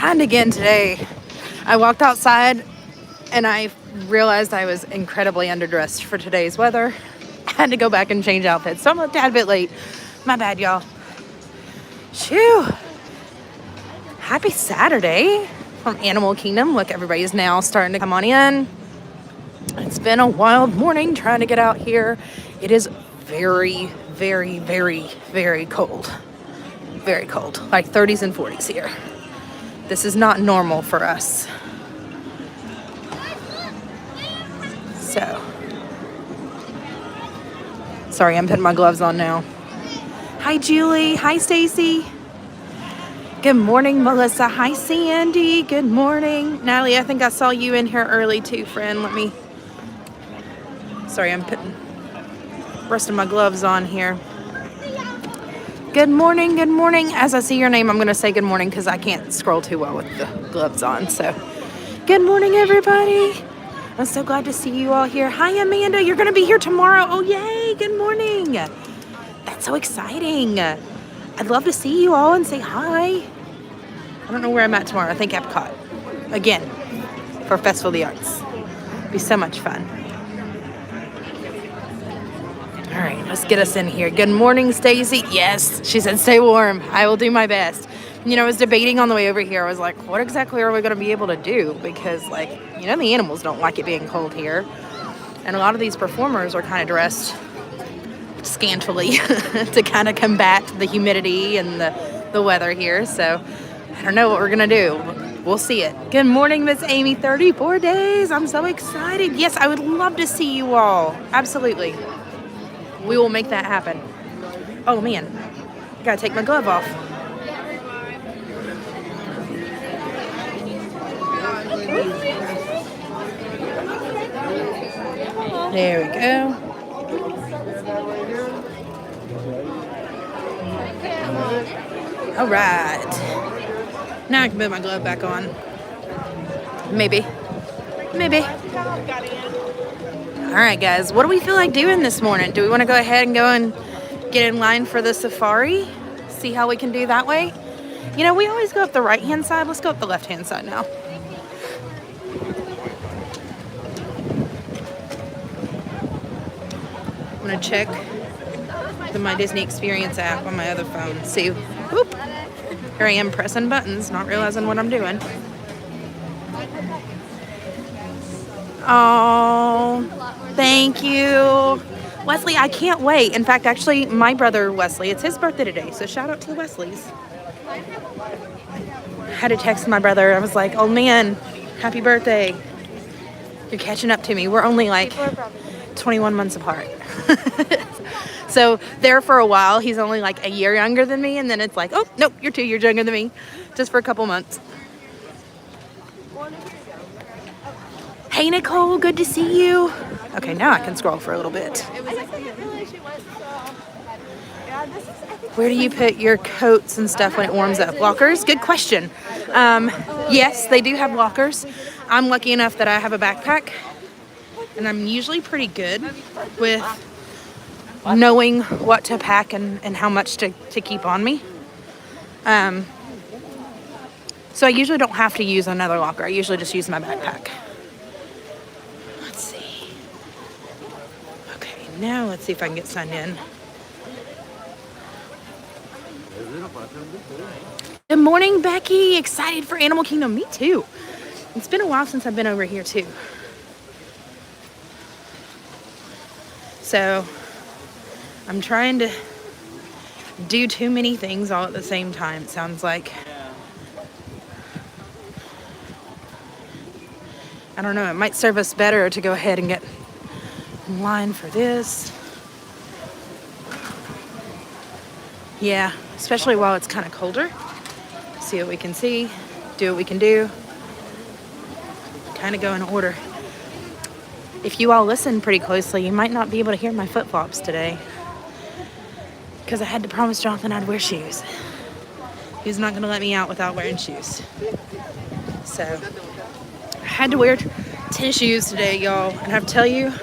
behind again today. I walked outside and I realized I was incredibly underdressed for today's weather. I had to go back and change outfits, so I'm a tad bit late. My bad, y'all. Shoo! Happy Saturday from Animal Kingdom. Look, everybody's now starting to come on in. It's been a wild morning trying to get out here. It is very, very, very, very cold. Very cold, like 30s and 40s here. This is not normal for us. So, sorry, I'm putting my gloves on now. Hi, Julie. Hi, Stacey. Good morning, Melissa. Hi, Sandy. Good morning. Natalie, I think I saw you in here early too, friend. Sorry, I'm putting the rest of my gloves on here. Good morning, good morning. As I see your name, I'm going to say good morning because I can't scroll too well with the gloves on. So, good morning, everybody. I'm so glad to see you all here. Hi, Amanda. You're going to be here tomorrow. Oh, yay. Good morning. That's so exciting. I'd love to see you all and say hi. I don't know where I'm at tomorrow. I think Epcot. Again, for Festival of the Arts. It'll be so much fun. All right, let's get us in here. Good morning, Stacey. Yes, she said stay warm. I will do my best. You know, I was debating on the way over here. I was like, what exactly are we going to be able to do? Because, like, you know, the animals don't like it being cold here. And a lot of these performers are kind of dressed scantily to kind of combat the humidity and the weather here. So I don't know what we're going to do. We'll see it. Good morning, Miss Amy. 34 days. I'm so excited. Yes, I would love to see you all. Absolutely. We will make that happen. Oh, man. Gotta take my glove off. There we go. All right. Now I can put my glove back on. Maybe. All right, guys. What do we feel like doing this morning? Do we want to go ahead and go and get in line for the safari? See how we can do that way? You know, we always go up the right-hand side. Let's go up the left-hand side now. I'm going to check the My Disney Experience app on my other phone. See, whoop, here I am pressing buttons, not realizing what I'm doing. Oh, thank you. Wesley, I can't wait. In fact, actually, my brother Wesley, it's his birthday today, so shout out to the Wesleys. I had to text my brother. I was like, oh man, happy birthday. You're catching up to me. We're only like 21 months apart. So there for a while, he's only like a year younger than me, and then it's like, oh, nope, you're 2 years younger than me, just for a couple months. Hey, Nicole, good to see you. Okay, now I can scroll for a little bit. Where do you put your coats and stuff when it warms up? Lockers? Good question. Yes, they do have lockers. I'm lucky enough that I have a backpack, and I'm usually pretty good with knowing what to pack and how much to keep on me. So I usually don't have to use another locker. I usually just use my backpack. Let's see. Okay, now let's see if I can get signed in. Good morning, Becky. Excited for Animal Kingdom. Me too. It's been a while since I've been over here too. So I'm trying to do too many things all at the same time, it sounds like. I don't know, it might serve us better to go ahead and get in line for this. Yeah, especially while it's kind of colder. See what we can see, do what we can do. Kind of go in order. If you all listen pretty closely, you might not be able to hear my flip-flops today, because I had to promise Jonathan I'd wear shoes. He's not going to let me out without wearing shoes. So I had to wear tennis shoes today, y'all. And I have to tell you,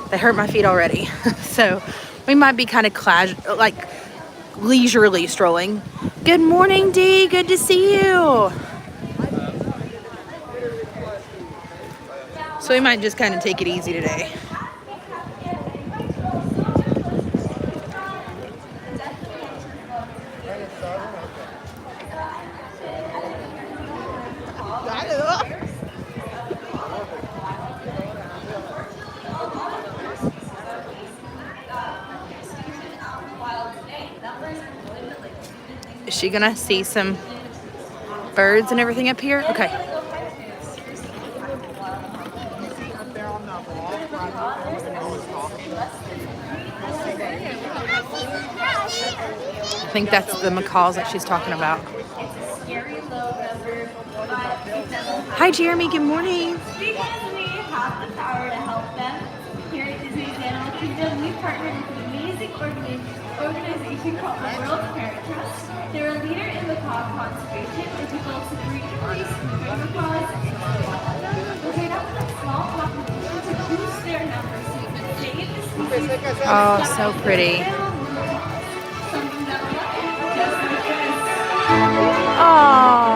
they hurt my feet already. So we might be kind of leisurely strolling. Good morning, Dee. Good to see you. So we might just kind of take it easy today. Is she gonna see some birds and everything up here? Okay. I think that's the macaws that she's talking about. Hi, Jeremy. Good morning. Because we have the power to help them. Here at Disney's Animal Kingdom, we partner with an amazing organization called the World Parent Trust. They're a leader in macaw conservation and develop to breed and release spring macaws and we're made up with a small population to boost their numbers so we can save the species. Oh, so pretty. Something that we love, just like this. Oh.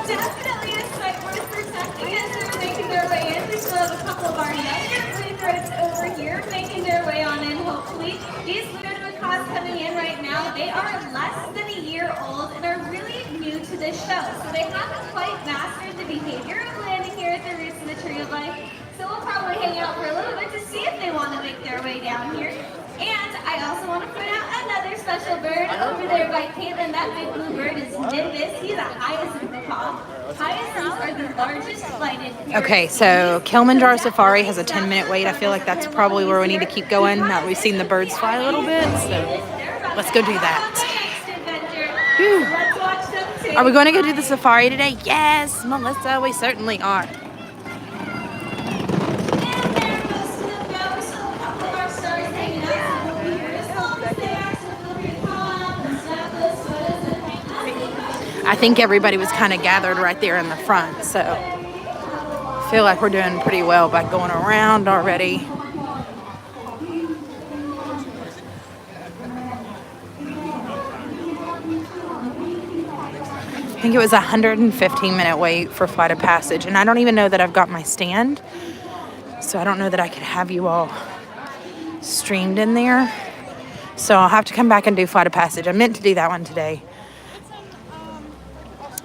Definitely a site worth protecting as they're making their way in. We still have a couple of our younger bluebirds over here making their way on in, hopefully. These bluebird macaws coming in right now, they are less than a year old and are really new to this show. So they haven't quite mastered the behavior of landing here at the roots of the Tree of Life. So we'll probably hang out for a little bit to see if they want to make their way down here. And I also want to point out another special bird over there by Caitlin. That big blue bird is Nimbus. He's a hyacinth macaw. Hyacinths are the largest flighted parrot. Okay, so Kilimanjaro Safari has a 10-minute wait. I feel like that's probably where we need to keep going now that we've seen the birds fly a little bit. So let's go do that. Whew. Let's watch them too. Are we going to go do the safari today? Yes, Melissa, we certainly are. I think everybody was kind of gathered right there in the front, so I feel like we're doing pretty well by going around already. I think it was a 115-minute wait for Flight of Passage, and I don't even know that I've got my stand, so I don't know that I could have you all streamed in there. So I'll have to come back and do Flight of Passage. I meant to do that one today.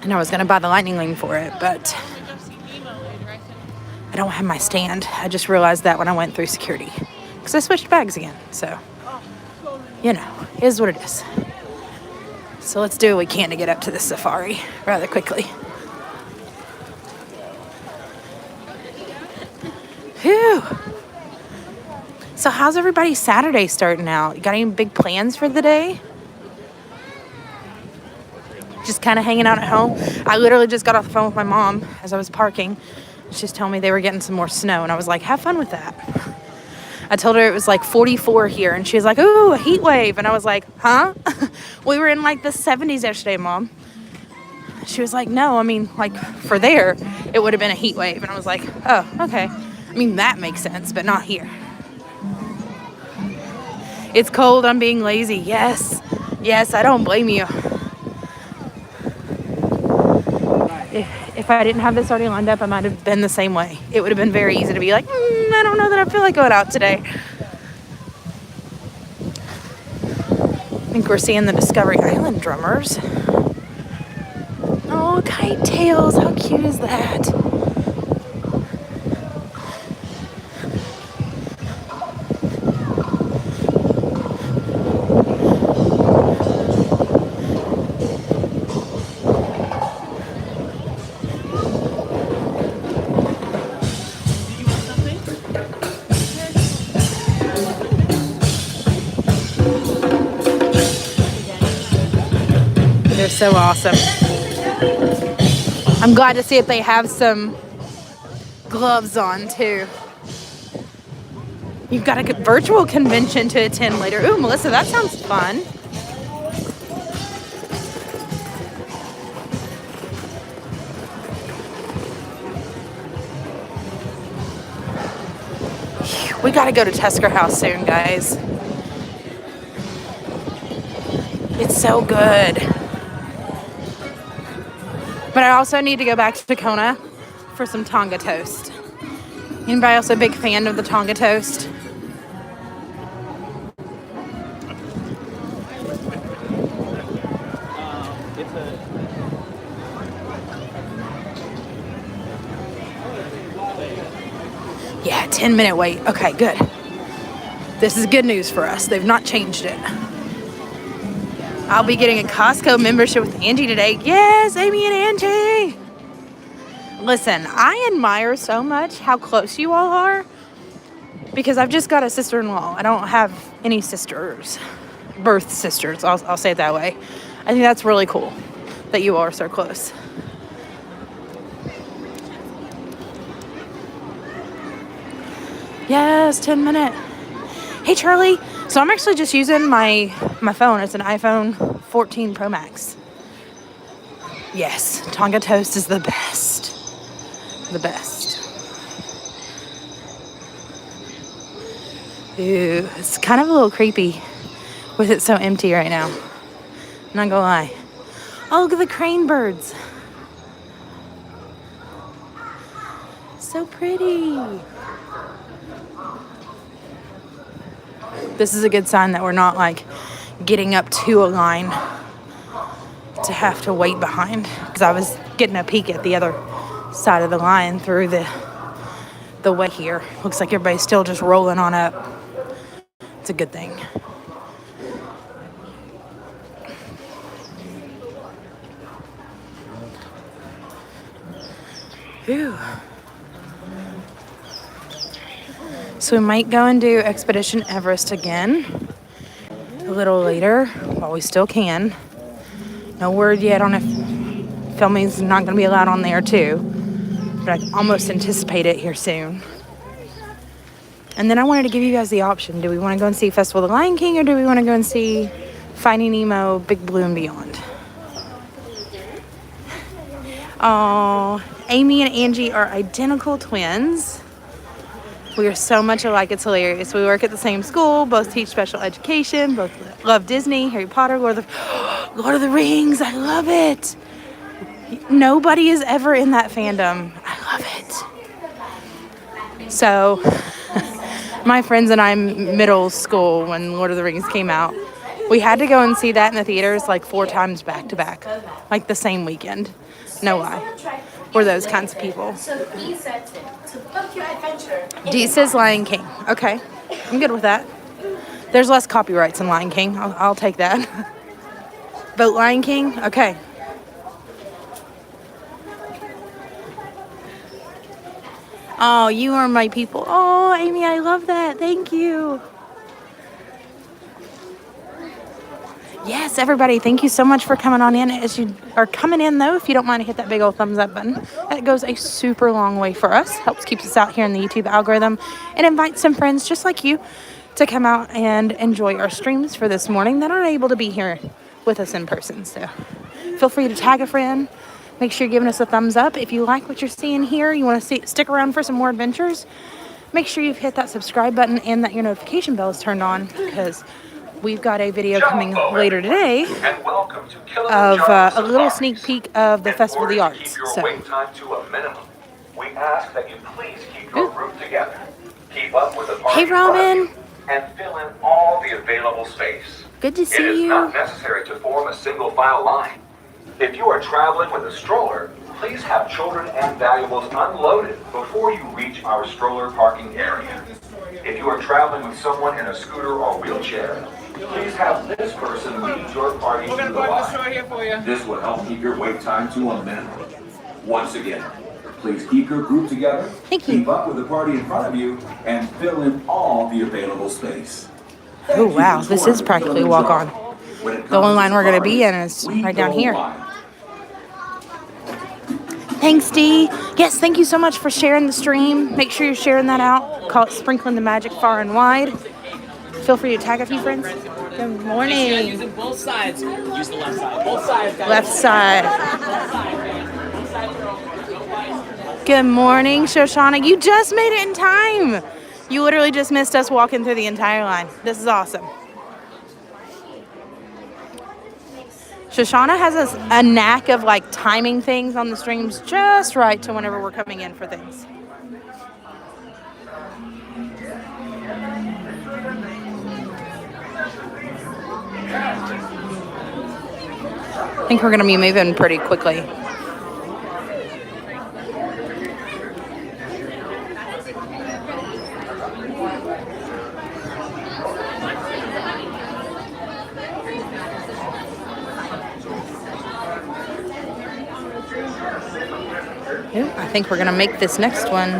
And I was going to buy the lightning lane for it, but I don't have my stand. I just realized that when I went through security because I switched bags again. So, you know, it is what it is. So let's do what we can to get up to the safari rather quickly. Whew. So how's everybody's Saturday starting out? You got any big plans for the day? Just kind of hanging out at home. I literally just got off the phone with my mom as I was parking. She's telling me they were getting some more snow, and I was like, have fun with that. I told her it was like 44 here, and she was like, ooh, a heat wave. And I was like, huh? We were in like the 70s yesterday, Mom. She was like, no, I mean, like for there, it would have been a heat wave. And I was like, oh, okay. I mean, that makes sense, but not here. It's cold, I'm being lazy. Yes, I don't blame you. If I didn't have this already lined up, I might have been the same way. It would have been very easy to be like, I don't know that I feel like going out today. I think we're seeing the Discovery Island drummers. Oh, kite tails, how cute is that? They're so awesome. I'm glad to see if they have some gloves on too. You've got a virtual convention to attend later. Ooh, Melissa, that sounds fun. We gotta go to Tusker House soon, guys. It's so good. But I also need to go back to Kona for some Tonga toast. Anybody else a big fan of the Tonga toast? Yeah, 10-minute wait. Okay, good. This is good news for us. They've not changed it. I'll be getting a Costco membership with Angie today. Yes, Amy and Angie. Listen, I admire so much how close you all are because I've just got a sister-in-law. I don't have any sisters, birth sisters. I'll say it that way. I think that's really cool that you all are so close. Yes, 10-minute. Hey, Charlie. So I'm actually just using my phone. It's an iPhone 14 Pro Max. Yes, Tonga toast is the best. The best. Ooh, it's kind of a little creepy with it so empty right now. I'm not gonna lie. Oh, look at the crane birds. So pretty. This is a good sign that we're not like getting up to a line to have to wait behind, because I was getting a peek at the other side of the line through the way here. Looks like everybody's still just rolling on up. It's a good thing. Phew. So we might go and do Expedition Everest again a little later while we still can. No word yet on if filming's not going to be allowed on there too, but I almost anticipate it here soon. And then I wanted to give you guys the option. Do we want to go and see Festival of the Lion King, or do we want to go and see Finding Nemo, Big Blue and Beyond? Oh, Amy and Angie are identical twins. We are so much alike, it's hilarious. We work at the same school, both teach special education, both love Disney, Harry Potter, Lord of the Rings. I love it. Nobody is ever in that fandom. I love it. So, my friends and I, middle school, when Lord of the Rings came out, we had to go and see that in the theaters like 4 times back to back, like the same weekend. No lie. We're those kinds of people. D says Lion King. Okay, I'm good with that. There's less copyrights in Lion King. I'll take that. Vote Lion King? Okay. Oh, you are my people. Oh, Amy, I love that. Thank you. Yes, everybody, thank you so much for coming on in. As you are coming in, though, if you don't mind to hit that big old thumbs up button, that goes a super long way for us. Helps keep us out here in the YouTube algorithm, and invite some friends just like you to come out and enjoy our streams for this morning that aren't able to be here with us in person. So feel free to tag a friend. Make sure you're giving us a thumbs up. If you like what you're seeing here, you want to stick around for some more adventures, make sure you've hit that subscribe button and that your notification bell is turned on, because we've got a video coming later today of a little sneak peek of the Festival of the Arts. So. We ask that you please keep your group together. Keep up with the party. Hey, Robin. And fill in all the available space. Good to see you. It is not necessary to form a single file line. If you are traveling with a stroller, please have children and valuables unloaded before you reach our stroller parking area. If you are traveling with someone in a scooter or wheelchair, please have this person lead your party to the line. This will help keep your wait time to a minimum. Once again, please keep your group together, Thank you. Keep up with the party in front of you, and fill in all the available space. Oh, wow, this is practically walk-on. The only line we're going to be in is right down here. Thanks, Dee. Yes, thank you so much for sharing the stream. Make sure you're sharing that out. Call it Sprinkling the Magic Far and Wide. Feel free to tag a few friends. Good morning. Using both sides. Use the left side. Both sides, guys. Left side. Good morning, Shoshauna. You just made it in time. You literally just missed us walking through the entire line. This is awesome. Shoshauna has a knack of like timing things on the streams just right to whenever we're coming in for things. I think we're going to be moving pretty quickly. Ooh, I think we're going to make this next one.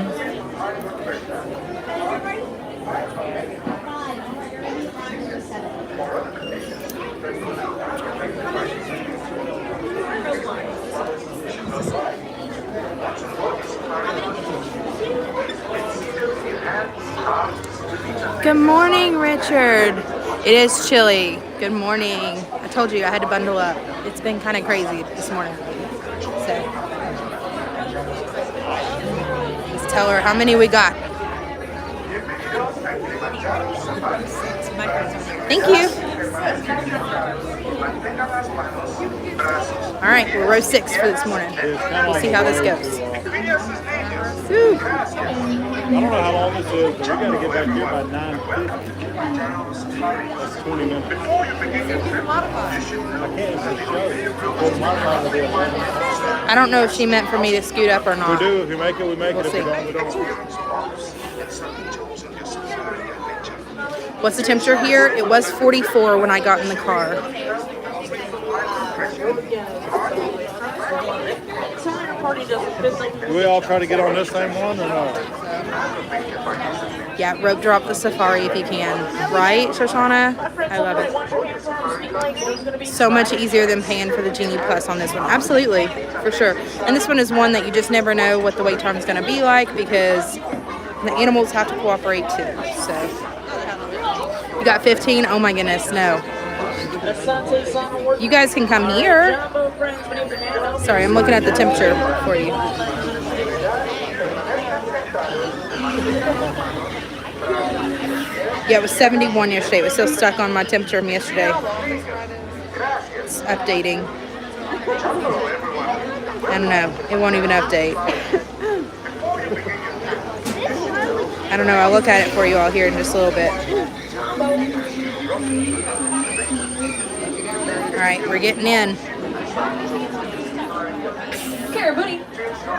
Good morning, Richard. It is chilly. Good morning. I told you I had to bundle up. It's been kind of crazy this morning. So, let's tell her how many we got. Thank you. All right, we're row 6 for this morning. We'll see how this goes. Woo. I don't know how long this is, but we got to get back here by 9:50. That's 20 minutes. I can't show you. I don't know if she meant for me to scoot up or not. We do. If you make it, we make it. If See. we don't, we don't. What's the temperature here? It was 44 when I got in the car. Do we all try to get on this same one or not? Yeah, rope drop the Safari if you can. Right, Shoshauna? I love it. So much easier than paying for the Genie Plus on this one. Absolutely, for sure. And this one is one that you just never know what the wait time is going to be like because the animals have to cooperate too. So, you got 15? Oh my goodness, no. You guys can come here. Sorry, I'm looking at the temperature for you. Yeah, it was 71 yesterday. It was still stuck on my temperature from yesterday. It's updating. I don't know. It won't even update. I don't know. I'll look at it for you all here in just a little bit. All right, we're getting in. Carabooty.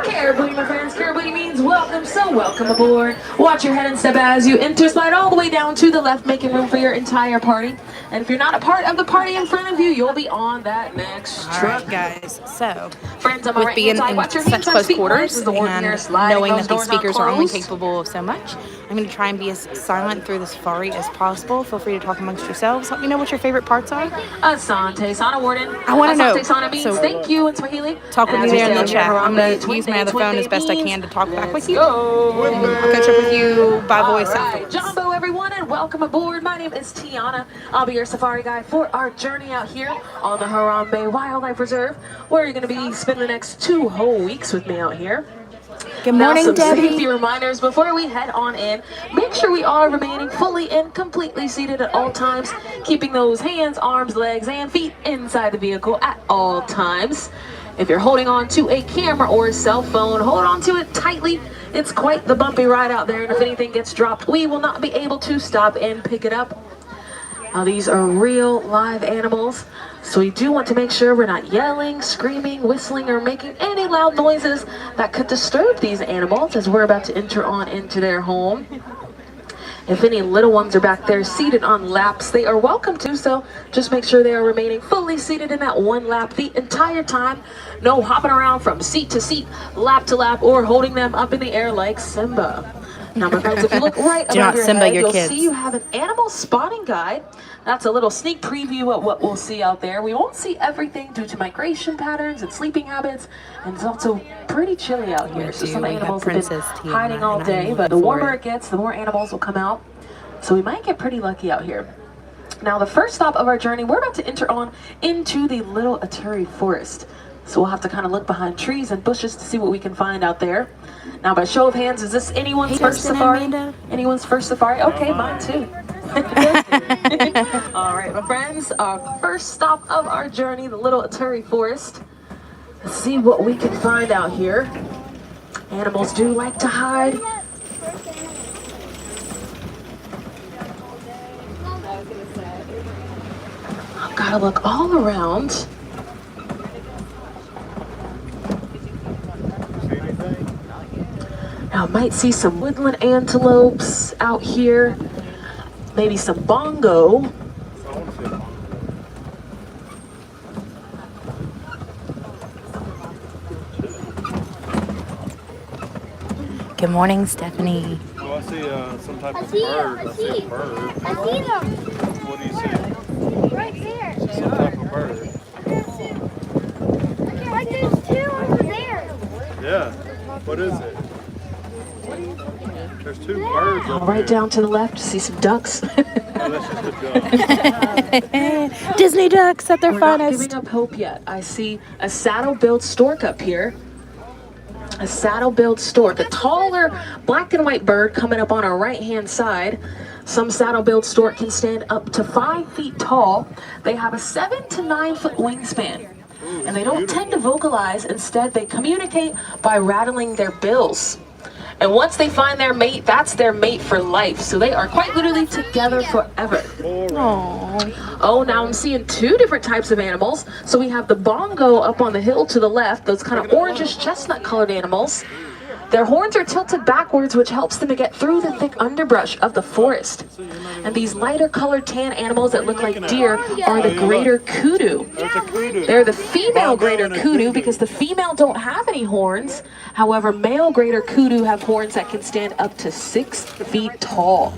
Carabooty, my friends. Carabooty means welcome, so welcome aboard. Watch your head and step as you enter. Slide all the way down to the left, making room for your entire party. And if you're not a part of the party in front of you, you'll be on that next truck. All right, guys. So, Friends, on my with right being hand in side, watch your such hands on close speed quarters lines as the warden here and sliding knowing those that these doors not speakers are only closed. capable of so much, I'm going to try and be as silent through the safari as possible. Feel free to talk amongst yourselves. Let me know what your favorite parts are. Asante Sana Warden. I want to know. Asante Sana means So, thank you in Swahili. talk with As me we there in say the here, chat. I'm going Harambe, to use my other Twin phone Day as best I means can to talk back with let's you. go. And I'll catch up with you by voice All right, afterwards. Jumbo, everyone, and welcome aboard. My name is Tiana. I'll be your safari guide for our journey out here on the Harambe Wildlife Reserve, where you're going to be spending the next 2 whole weeks with me out here. Good morning, now, some safety Debbie. reminders before we head on in. Make sure we are remaining fully and completely seated at all times, keeping those hands, arms, legs, and feet inside the vehicle at all times. If you're holding on to a camera or a cell phone, hold on to it tightly. It's quite the bumpy ride out there, and if anything gets dropped, we will not be able to stop and pick it up. Now, these are real live animals, so we do want to make sure we're not yelling, screaming, whistling, or making any loud noises that could disturb these animals as we're about to enter on into their home. If any little ones are back there seated on laps, they are welcome to, so just make sure they are remaining fully seated in that one lap the entire time. No hopping around from seat to seat, lap to lap, or holding them up in the air like Simba. Now, my friends, if you look right Do not above your Simba head, your you'll kids. see you have an animal spotting guide. That's a little sneak preview of what we'll see out there. We won't see everything due to migration patterns and sleeping habits, and it's also pretty chilly out here. So some animals have been hiding all day, but the warmer it gets, the more animals will come out. So we might get pretty lucky out here. Now, the first stop of our journey, we're about to enter on into the Little Aturi Forest. So we'll have to kind of look behind trees and bushes to see what we can find out there. Now, by show of hands, is this anyone's first safari? Anyone's first safari? Okay, mine too. All right, my friends, our first stop of our journey, the Little Aturi Forest. Let's see what we can find out here. Animals do like to hide. I've got to look all around. Now, I might see some woodland antelopes out here. Maybe some bongo. Good morning, Stephanie. Oh, I see some type of bird. I see a bird. I see them. What do you see? Right there. Some type of bird. Like there's two over there. Yeah. What is it? There's two birds over Right there. down to the left, see some ducks. Oh, that's just a duck. Disney ducks at their We're not finest. giving up hope yet. I see a saddle-billed stork up here. A saddle-billed stork, a taller black and white bird coming up on our right-hand side. Some saddle-billed stork can stand up to 5 feet tall. They have a 7 to 9 foot wingspan. And they don't tend to vocalize. Instead, they communicate by rattling their bills. And once they find their mate, that's their mate for life. So they are quite literally together forever. Aww. Oh, now I'm seeing two different types of animals. So we have the bongo up on the hill to the left, those kind of orangish chestnut colored animals. Their horns are tilted backwards, which helps them to get through the thick underbrush of the forest. And these lighter colored tan animals that look like deer are the greater kudu. That's a kudu. They're the female greater kudu because the female don't have any horns. However, male greater kudu have horns that can stand up to 6 feet tall.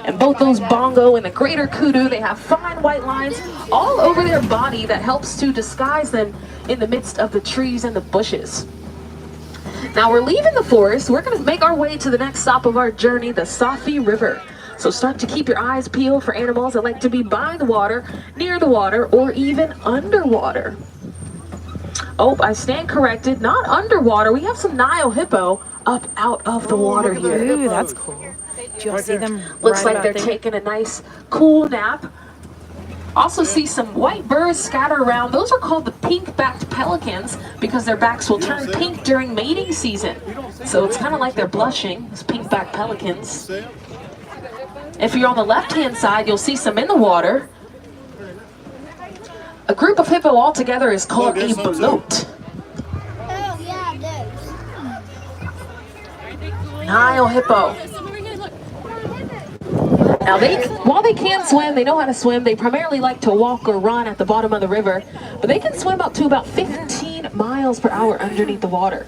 And both those bongo and the greater kudu, they have fine white lines all over their body that helps to disguise them in the midst of the trees and the bushes. Now we're leaving the forest. We're going to make our way to the next stop of our journey, the Safi River. So start to keep your eyes peeled for animals that like to be by the water, near the water, or even underwater. Oh, I stand corrected. Not underwater. We have some Nile hippo up out of the water here. Ooh, that's cool. Do y'all see them? Looks right like they're about there? taking a nice cool nap. Also see some white birds scatter around. Those are called the pink-backed pelicans because their backs will turn pink during mating season. So it's kind of like they're blushing, those pink-backed pelicans. If you're on the left-hand side, you'll see some in the water. A group of hippo altogether is called a bloat. Oh yeah, those. Nile hippo. Now while they can swim, they know how to swim. They primarily like to walk or run at the bottom of the river, but they can swim up to about 15 miles per hour underneath the water.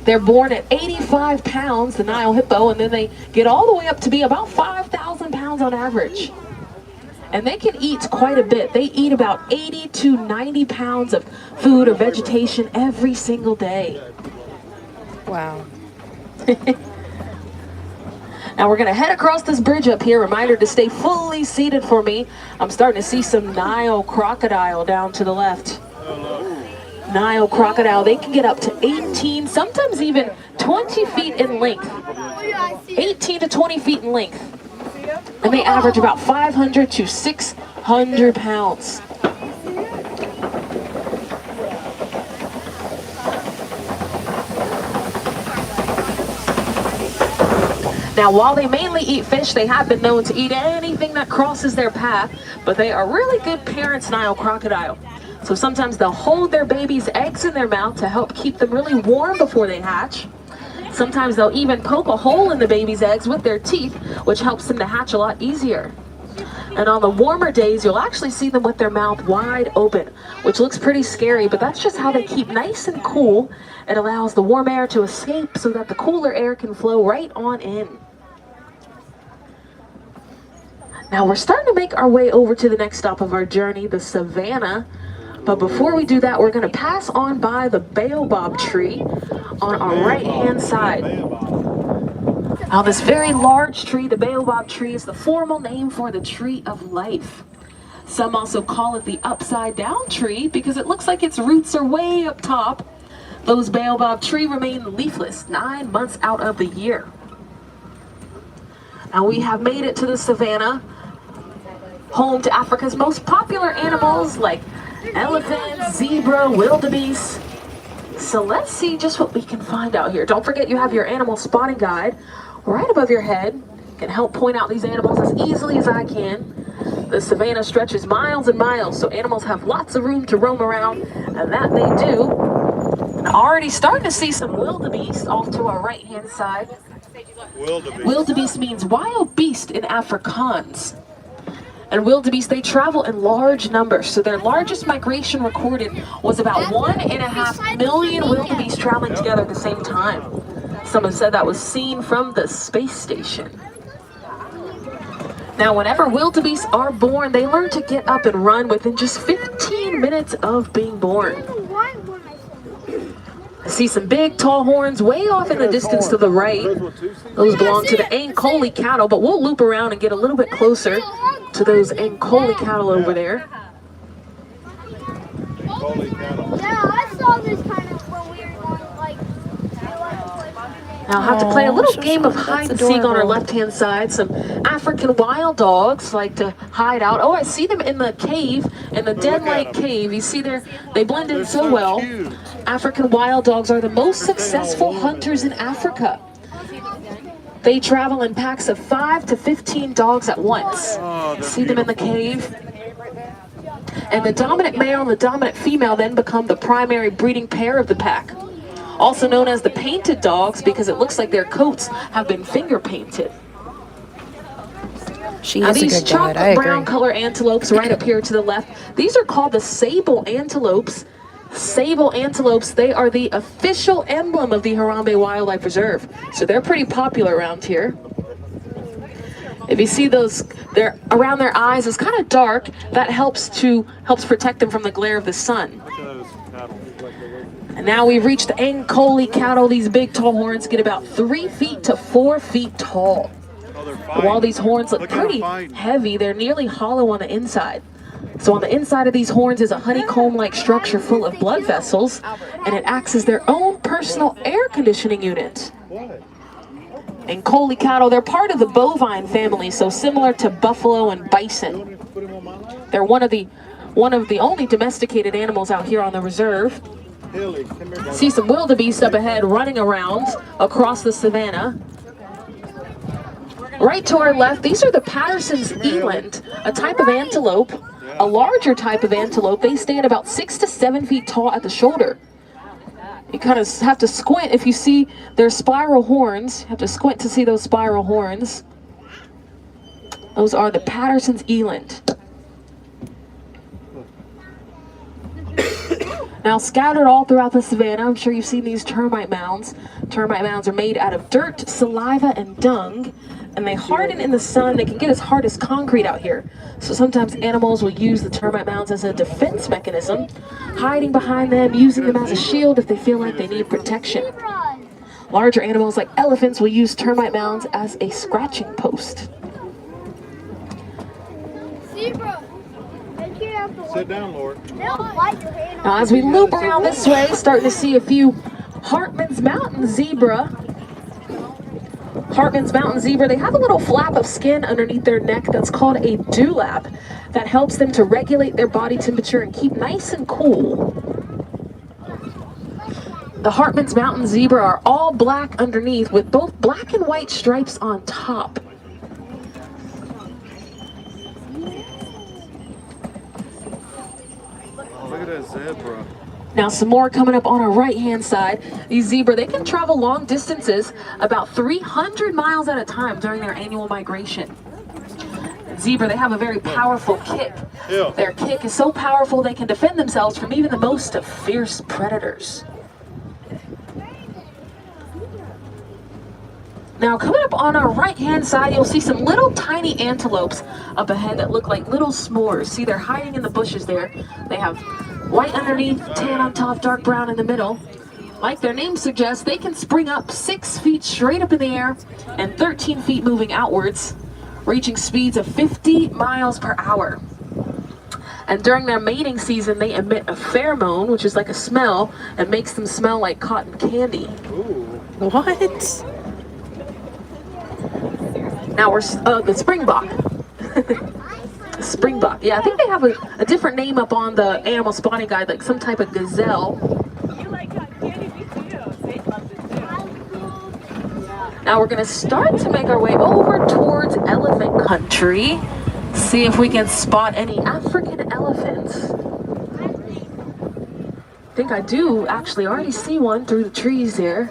They're born at 85 pounds, the Nile hippo, and then they get all the way up to be about 5,000 pounds on average. And they can eat quite a bit. They eat about 80 to 90 pounds of food or vegetation every single day. Wow. Now we're gonna head across this bridge up here. Reminder to stay fully seated for me. I'm starting to see some Nile crocodile down to the left. Nile crocodile, they can get up to 18, sometimes even 20 feet in length. 18 to 20 feet in length. And they average about 500 to 600 pounds. Now, while they mainly eat fish, they have been known to eat anything that crosses their path, but they are really good parents, Nile crocodile. So sometimes they'll hold their babies' eggs in their mouth to help keep them really warm before they hatch. Sometimes they'll even poke a hole in the baby's eggs with their teeth, which helps them to hatch a lot easier. And on the warmer days, you'll actually see them with their mouth wide open, which looks pretty scary, but that's just how they keep nice and cool. It allows the warm air to escape so that the cooler air can flow right on in. Now we're starting to make our way over to the next stop of our journey, the savannah. But before we do that, we're going to pass on by the baobab tree on our right-hand side. Now this very large tree, the baobab tree, is the formal name for the tree of life. Some also call it the upside down tree because it looks like its roots are way up top. Those baobab trees remain leafless 9 months out of the year. Now we have made it to the savannah, home to Africa's most popular animals like elephants, zebra, wildebeest. So let's see just what we can find out here. Don't forget you have your animal spotting guide right above your head. Can help point out these animals as easily as I can. The savannah stretches miles and miles, so animals have lots of room to roam around, and that they do. And already starting to see some wildebeest off to our right-hand side. Wildebeest means wild beast in Afrikaans. And wildebeest, they travel in large numbers. So their largest migration recorded was about 1.5 million wildebeest traveling together at the same time. Some have said that was seen from the space station. Now, whenever wildebeest are born, they learn to get up and run within just 15 minutes of being born. I see some big, tall horns way off in the distance to the right. Those belong to the Ankole cattle, but we'll loop around and get a little bit closer to those Ankole cattle over there. Yeah, I saw this kind of when we were going, like, Now I'll have to play a little game of hide and seek on our left-hand side. Some African wild dogs like to hide out. Oh, I see them in the cave, in the den-like cave. You see they blend in so well. African wild dogs are the most successful hunters in Africa. They travel in packs of 5 to 15 dogs at once. See them in the cave? And the dominant male and the dominant female then become the primary breeding pair of the pack. Also known as the painted dogs because it looks like their coats have been finger painted. Now these chocolate brown color antelopes right up here to the left, these are called the sable antelopes. Sable antelopes, they are the official emblem of the Harambe Wildlife Reserve. So they're pretty popular around here. If you see those, they're around their eyes is kind of dark. That helps protect them from the glare of the sun. And now we've reached the Ankole cattle. These big tall horns get about 3 feet to 4 feet tall. While these horns look pretty heavy, they're nearly hollow on the inside. So on the inside of these horns is a honeycomb-like structure full of blood vessels, and it acts as their own personal air conditioning unit. Ankole cattle, they're part of the bovine family, so similar to buffalo and bison. They're one of the only domesticated animals out here on the reserve. See some wildebeest up ahead running around across the savannah. Right to our left, these are the Patterson's eland, a type of antelope, a larger type of antelope. They stand about 6 to 7 feet tall at the shoulder. You kind of have to squint if you see their spiral horns. You have to squint to see those spiral horns. Those are the Patterson's eland. Now scattered all throughout the savannah, I'm sure you've seen these termite mounds. Termite mounds are made out of dirt, saliva, and dung, and they harden in the sun. They can get as hard as concrete out here. So sometimes animals will use the termite mounds as a defense mechanism, hiding behind them, using them as a shield if they feel like they need protection. Larger animals like elephants will use termite mounds as a scratching post. Zebra. Sit down, Lord. Now as we loop around this way, starting to see a few Hartman's Mountain zebra. Hartman's Mountain zebra, they have a little flap of skin underneath their neck that's called a dewlap that helps them to regulate their body temperature and keep nice and cool. The Hartman's Mountain zebra are all black underneath with both black and white stripes on top. Look at that zebra. Now some more coming up on our right-hand side. These zebra, they can travel long distances, about 300 miles at a time during their annual migration. Zebra, they have a very powerful kick. Yeah. Their kick is so powerful they can defend themselves from even the most of fierce predators. Now coming up on our right-hand side, you'll see some little tiny antelopes up ahead that look like little s'mores. See, they're hiding in the bushes there. They have white underneath, tan on top, dark brown in the middle. Like their name suggests, they can spring up 6 feet straight up in the air and 13 feet moving outwards, reaching speeds of 50 miles per hour. And during their mating season, they emit a pheromone, which is like a smell, and makes them smell like cotton candy. What? Now we're, the springbok. Springbok. Yeah, I think they have a different name up on the animal spotting guide, like some type of gazelle. Now we're gonna start to make our way over towards elephant country. See if we can spot any African elephants. I think I do actually already see one through the trees here.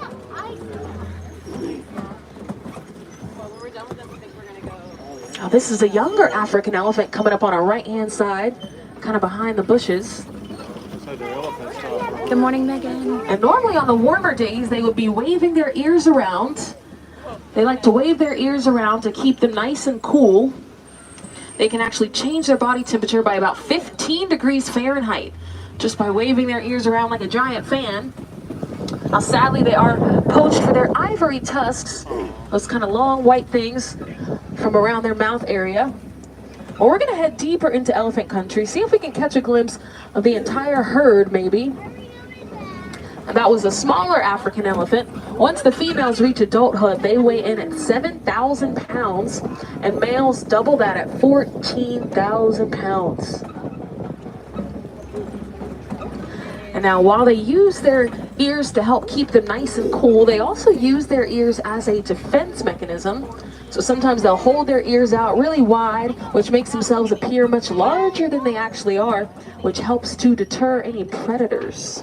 Now this is a younger African elephant coming up on our right-hand side, kind of behind the bushes. Good morning, Megan. And normally on the warmer days, they would be waving their ears around. They like to wave their ears around to keep them nice and cool. They can actually change their body temperature by about 15 degrees Fahrenheit just by waving their ears around like a giant fan. Now sadly, they are poached for their ivory tusks, those kind of long white things from around their mouth area. Well, we're gonna head deeper into elephant country, see if we can catch a glimpse of the entire herd maybe. And that was a smaller African elephant. Once the females reach adulthood, they weigh in at 7,000 pounds, and males double that at 14,000 pounds. And now while they use their ears to help keep them nice and cool, they also use their ears as a defense mechanism. So sometimes they'll hold their ears out really wide, which makes themselves appear much larger than they actually are, which helps to deter any predators.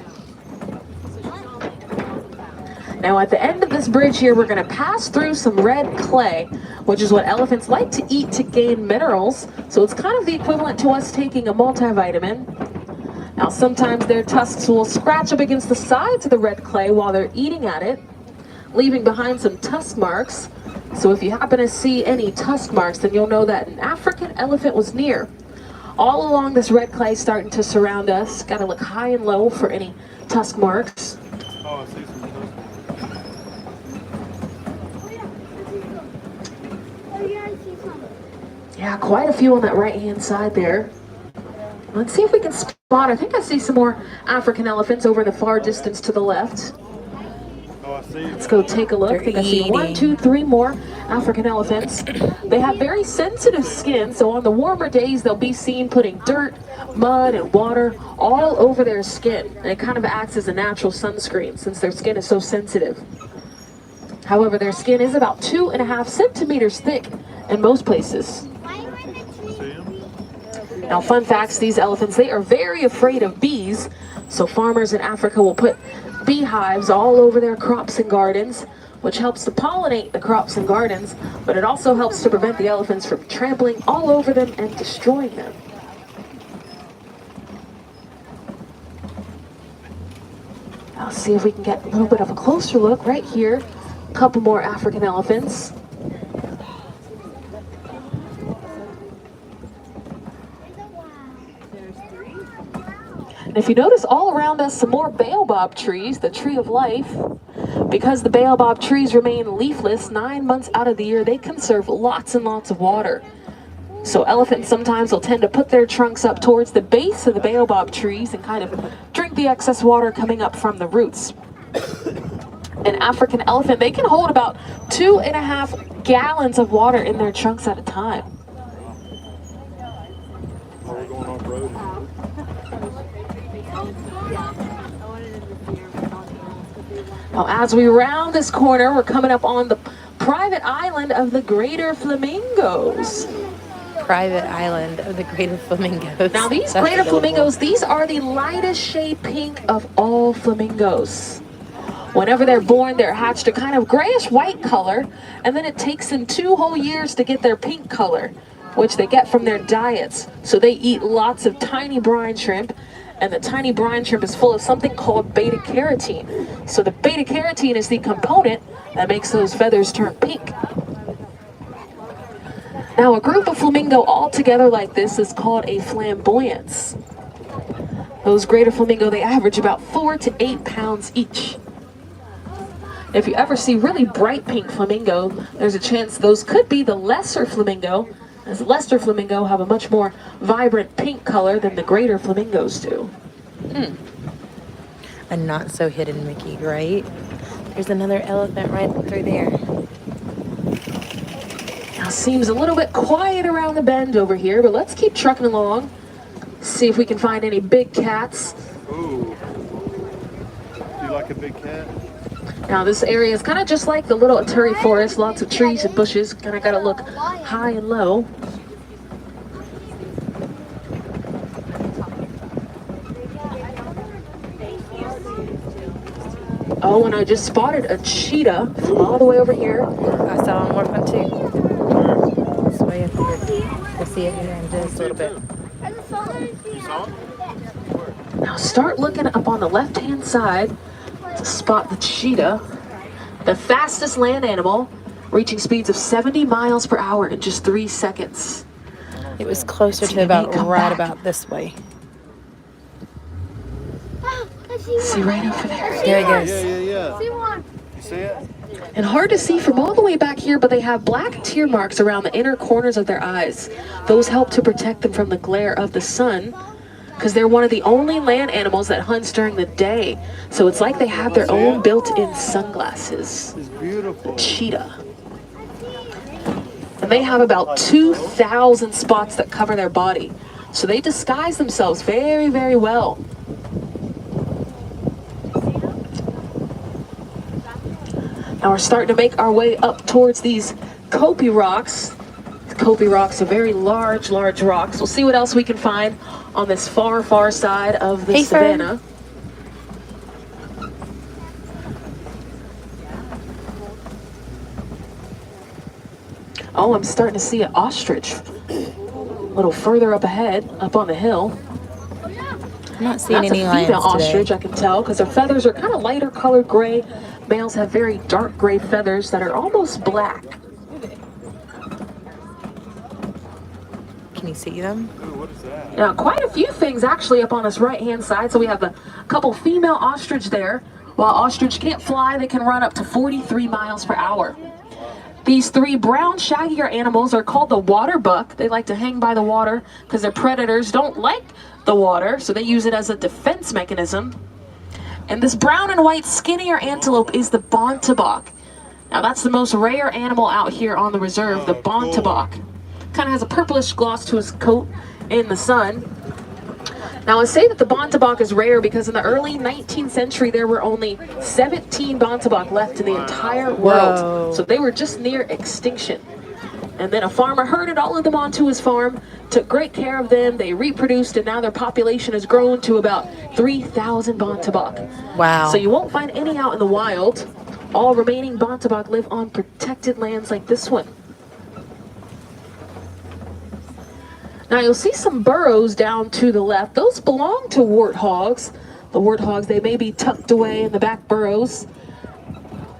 Now at the end of this bridge here, we're gonna pass through some red clay, which is what elephants like to eat to gain minerals. So it's kind of the equivalent to us taking a multivitamin. Now sometimes their tusks will scratch up against the sides of the red clay while they're eating at it, leaving behind some tusk marks. So if you happen to see any tusk marks, then you'll know that an African elephant was near. All along this red clay starting to surround us. Gotta look high and low for any tusk marks. Oh, I see some tusk. Yeah, quite a few on that right-hand side there. Let's see if we can spot, I think I see some more African elephants over in the far distance to the left. Oh, I see. Let's go take a look. I think I see 1, 2, 3 more African elephants. They have very sensitive skin, so on the warmer days, they'll be seen putting dirt, mud, and water all over their skin. And it kind of acts as a natural sunscreen since their skin is so sensitive. However, their skin is about 2.5 centimeters thick in most places. Now, fun facts, these elephants, they are very afraid of bees. So farmers in Africa will put beehives all over their crops and gardens, which helps to pollinate the crops and gardens, but it also helps to prevent the elephants from trampling all over them and destroying them. I'll see if we can get a little bit of a closer look right here. A couple more African elephants. And if you notice all around us some more baobab trees, the tree of life. Because the baobab trees remain leafless 9 months out of the year, they conserve lots and lots of water. So elephants sometimes will tend to put their trunks up towards the base of the baobab trees and kind of drink the excess water coming up from the roots. An African elephant, they can hold about 2.5 gallons of water in their trunks at a time. We're going off-road. Now, as we round this corner, we're coming up on the private island of the greater flamingos. Private island of the greater flamingos. Now, these That's greater adorable. flamingos, these are the lightest shade pink of all flamingos. Whenever they're born, they're hatched a kind of grayish white color, and then it takes them 2 whole years to get their pink color, which they get from their diets. So they eat lots of tiny brine shrimp, and the tiny brine shrimp is full of something called beta carotene. So the beta carotene is the component that makes those feathers turn pink. Now, a group of flamingo all together like this is called a flamboyance. Those greater flamingo, they average about 4 to 8 pounds each. If you ever see really bright pink flamingo, there's a chance those could be the lesser flamingo, As lesser flamingo have a much more vibrant pink color than the greater flamingos do. A not so hidden Mickey, right? There's another elephant right through there. Now seems a little bit quiet around the bend over here, but let's keep trucking along. See if we can find any big cats. Ooh. Do you like a big cat? Now this area is kind of just like the little Aturi forest, lots of trees and bushes. Kind of got to look high and low. Oh, and I just spotted a cheetah from all the way over here. I saw him working too. It's way up here. We'll see it here in just a little bit. You saw him? Now start looking up on the left-hand side to spot the cheetah, the fastest land animal, reaching speeds of 70 miles per hour in just 3 seconds. It was closer See, to about they come right back. about this way. See right over there. There he goes. Yeah. See one. You see it? And hard to see from all the way back here, but they have black tear marks around the inner corners of their eyes. Those help to protect them from the glare of the sun, because they're one of the only land animals that hunts during the day. So it's like they have their own built-in sunglasses. It's beautiful. Cheetah. And they have about 2,000 spots that cover their body. So they disguise themselves very, very well. Now we're starting to make our way up towards these Kopi rocks. Kopi rocks are very large, large rocks. We'll see what else we can find on this far, far side of the Hey, Fern. savannah. Oh, I'm starting to see an ostrich a little further up ahead, up on the hill. I'm not seeing That's any a lions female today. ostrich, I can tell, because their feathers are kind of lighter colored gray. Males have very dark gray feathers that are almost black. Can you see them? Ooh, what is that? Now, quite a few things actually up on this right-hand side. So we have a couple female ostrich there. While ostrich can't fly, they can run up to 43 miles per hour. These 3 brown, shaggier animals are called the water buck. They like to hang by the water because their predators don't like the water, so they use it as a defense mechanism. And this brown and white skinnier antelope is the bontebok. Now that's the most rare animal out here on the reserve, the bontebok. Kind of has a purplish gloss to his coat in the sun. Now I say that the bontebok is rare because in the early 19th century there were only 17 bontebok left in the entire world. Whoa. So they were just near extinction. And then a farmer herded all of them onto his farm, took great care of them, they reproduced, and now their population has grown to about 3,000 bontebok. Wow. So you won't find any out in the wild. All remaining bontebok live on protected lands like this one. Now you'll see some burrows down to the left. Those belong to warthogs. The warthogs, they may be tucked away in the back burrows.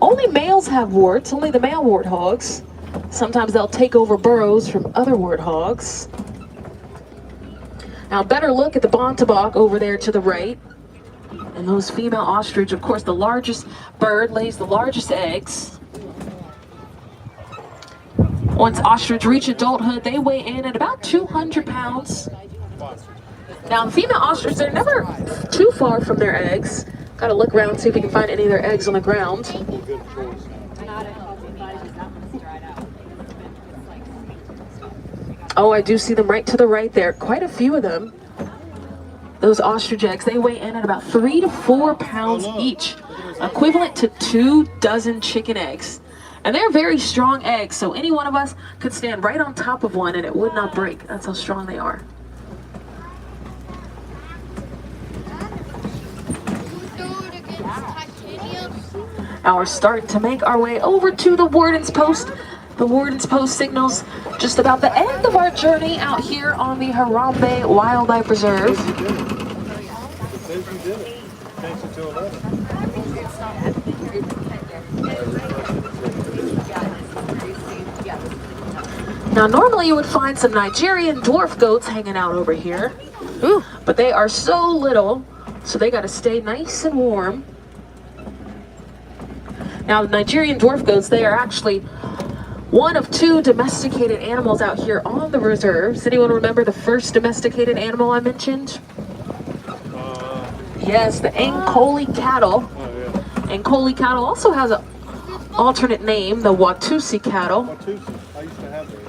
Only males have warts, only the male warthogs. Sometimes they'll take over burrows from other warthogs. Now better look at the bontebok over there to the right. And those female ostrich, of course, the largest bird lays the largest eggs. Once ostrich reach adulthood, they weigh in at about 200 pounds. Now the female ostrich, they're never too far from their eggs. Gotta look around and see if we can find any of their eggs on the ground. Oh, I do see them right to the right there. Quite a few of them. Those ostrich eggs, they weigh in at about 3 to 4 pounds each, equivalent to 2 dozen chicken eggs. And they're very strong eggs, so any one of us could stand right on top of one and it would not break. That's how strong they are. Now we're starting to make our way over to the Warden's Post. The Warden's Post signals just about the end of our journey out here on the Harambe Wildlife Reserve. Now normally you would find some Nigerian dwarf goats hanging out over here. Ooh. But they are so little, so they gotta stay nice and warm. Now the Nigerian dwarf goats, they are actually one of 2 domesticated animals out here on the reserve. Does anyone remember the first domesticated animal I mentioned? Yes, the Ankole cattle. Ankole cattle also has an alternate name, the Watusi cattle. I used to have those.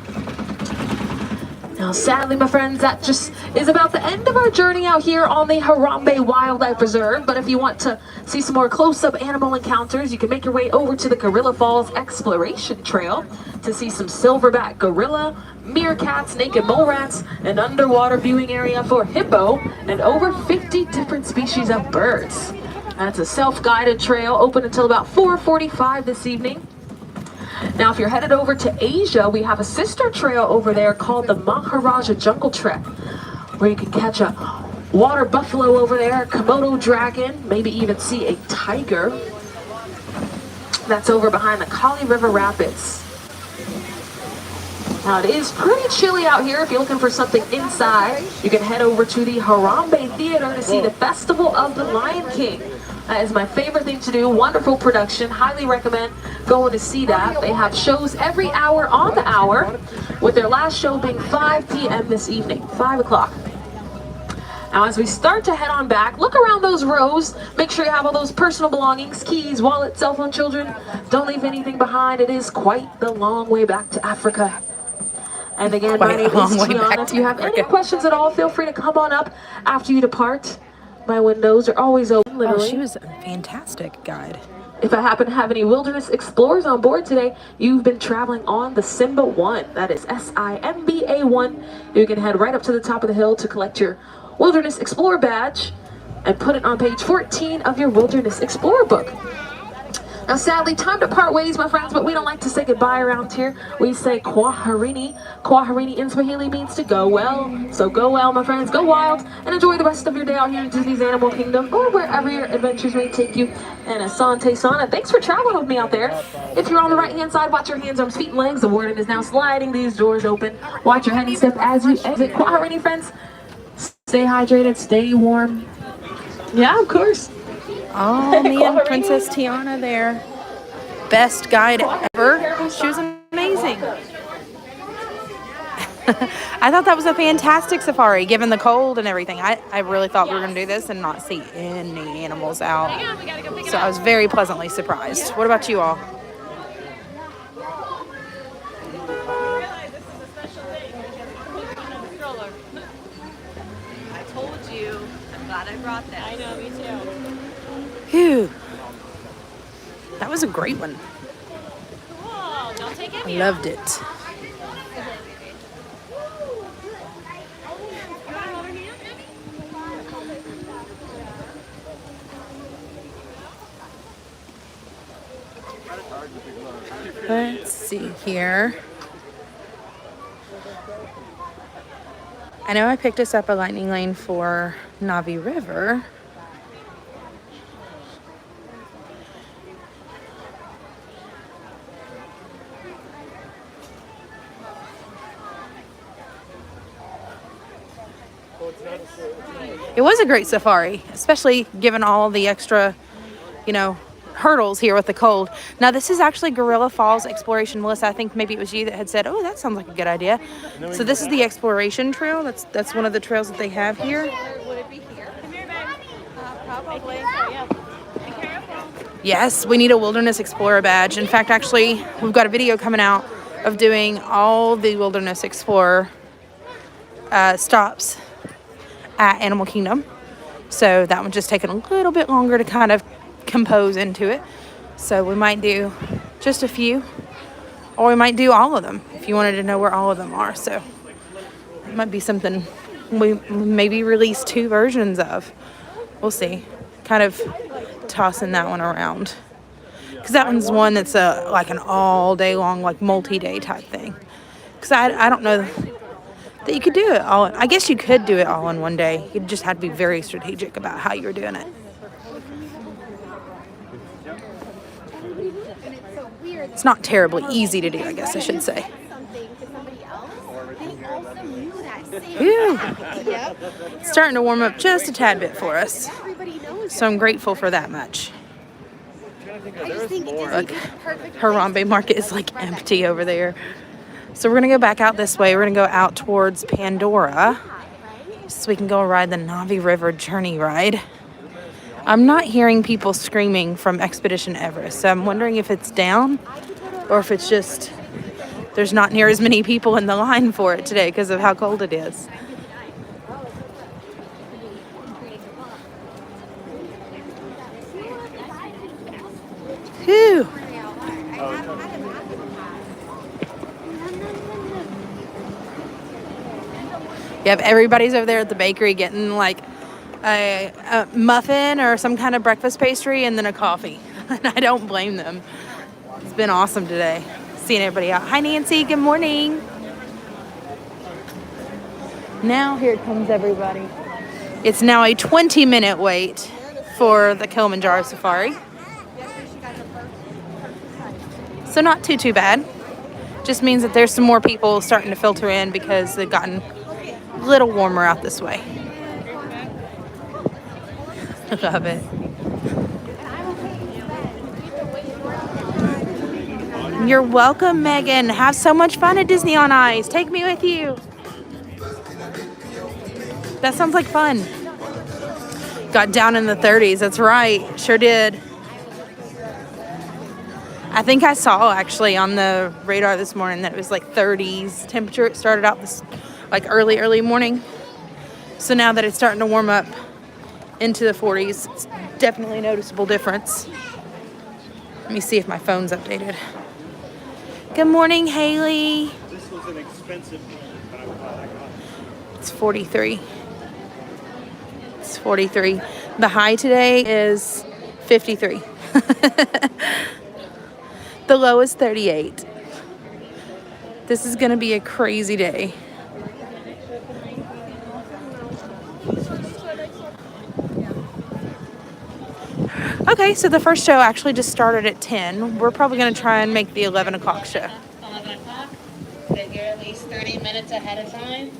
Now, sadly, my friends, that just is about the end of our journey out here on the Harambe Wildlife Reserve. But if you want to see some more close-up animal encounters, you can make your way over to the Gorilla Falls Exploration Trail to see some silverback gorilla, meerkats, naked mole rats, an underwater viewing area for hippo, and over 50 different species of birds. That's a self-guided trail open until about 4:45 this evening. Now, if you're headed over to Asia, we have a sister trail over there called the Maharaja Jungle Trek, where you can catch a water buffalo over there, a Komodo dragon, maybe even see a tiger. That's over behind the Kali River Rapids. Now, it is pretty chilly out here. If you're looking for something inside, you can head over to the Harambe Theater to see the Festival of the Lion King. That is my favorite thing to do. Wonderful production. Highly recommend going to see that. They have shows every hour on the hour, with their last show being 5 p.m. this evening, 5 o'clock. Now, as we start to head on back, look around those rows. Make sure you have all those personal belongings, keys, wallet, cell phone, children. Don't leave anything behind. It is quite the long way back to Africa. And again, my name is Tiana. If you have any questions at all, feel free to come on up after you depart. My windows are always open, literally. Oh, she was a fantastic guide. If I happen to have any wilderness explorers on board today, you've been traveling on the Simba 1. That is SIMBA 1. You can head right up to the top of the hill to collect your Wilderness Explorer badge and put it on page 14 of your Wilderness Explorer book. Now, sadly, time to part ways, my friends, but we don't like to say goodbye around here. We say kwaherini. Kwaherini in Swahili means to go well. So go well, my friends, go wild, and enjoy the rest of your day out here in Disney's Animal Kingdom, or wherever your adventures may take you. And asante sana. Thanks for traveling with me out there. If you're on the right-hand side, watch your hands, arms, feet, and legs. The warden is now sliding these doors open. Watch your head and step as you exit. Kwaherini, friends. Stay hydrated, stay warm. Yeah, of course. Oh, me and Princess Tiana there. Best guide ever. She was amazing. I thought that was a fantastic safari, given the cold and everything. I really thought we were going to do this and not see any animals out. So I was very pleasantly surprised. What about you all? I told you. I'm glad I brought this. I know, me too. Phew. That was a great one. Cool. Don't take it. I loved it. Let's see here. I know I picked us up a lightning lane for Navi River. It was a great safari, especially given all the extra, hurdles here with the cold. Now, this is actually Gorilla Falls Exploration. Melissa, I think maybe it was you that had said, oh, that sounds like a good idea. So this is the exploration trail. That's one of the trails that they have here. Would it be here? Come here, babe. Probably. Yeah. Be careful. Yes, we need a Wilderness Explorer badge. In fact, actually, we've got a video coming out of doing all the Wilderness Explorer stops at Animal Kingdom. So that one's just taking a little bit longer to kind of compose into it. So we might do just a few, or we might do all of them if you wanted to know where all of them are. So it might be something we maybe release 2 versions of. We'll see. Kind of tossing that one around, because that one's one that's like an all day long, like multi-day type thing. Because I don't know that you could do it all. I guess you could do it all in one day. You just had to be very strategic about how you're doing it. It's not terribly easy to do, I guess I should say. Whew. It's starting to warm up just a tad bit for us. So I'm grateful for that much. Look, Harambe Market is like empty over there. So we're gonna go back out this way. We're gonna go out towards Pandora so we can go ride the Navi River Journey ride. I'm not hearing people screaming from Expedition Everest, so I'm wondering if it's down or if it's just there's not near as many people in the line for it today because of how cold it is. Whew. Yep, everybody's over there at the bakery getting like a muffin or some kind of breakfast pastry and then a coffee. And I don't blame them. It's been awesome today, seeing everybody out. Hi, Nancy. Good morning. Now here comes everybody. It's now a 20-minute wait for the Kilimanjaro Safari. So not too bad. Just means that there's some more people starting to filter in because they've gotten a little warmer out this way. Love it. You're welcome, Megan. Have so much fun at Disney on Ice. Take me with you. That sounds like fun. Got down in the 30s. That's right. Sure did. I think I saw actually on the radar this morning that it was like 30s temperature. It started out this like early morning. So now that it's starting to warm up into the 40s, it's definitely a noticeable difference. Let me see if my phone's updated. Good morning, Haley. This was an expensive one, but I'm glad I got it. It's 43. It's 43. The high today is 53. The low is 38. This is going to be a crazy day. Okay, so the first show actually just started at 10. We're probably going to try and make the 11 o'clock show. 11 o'clock. Get here at least 30 minutes ahead of time.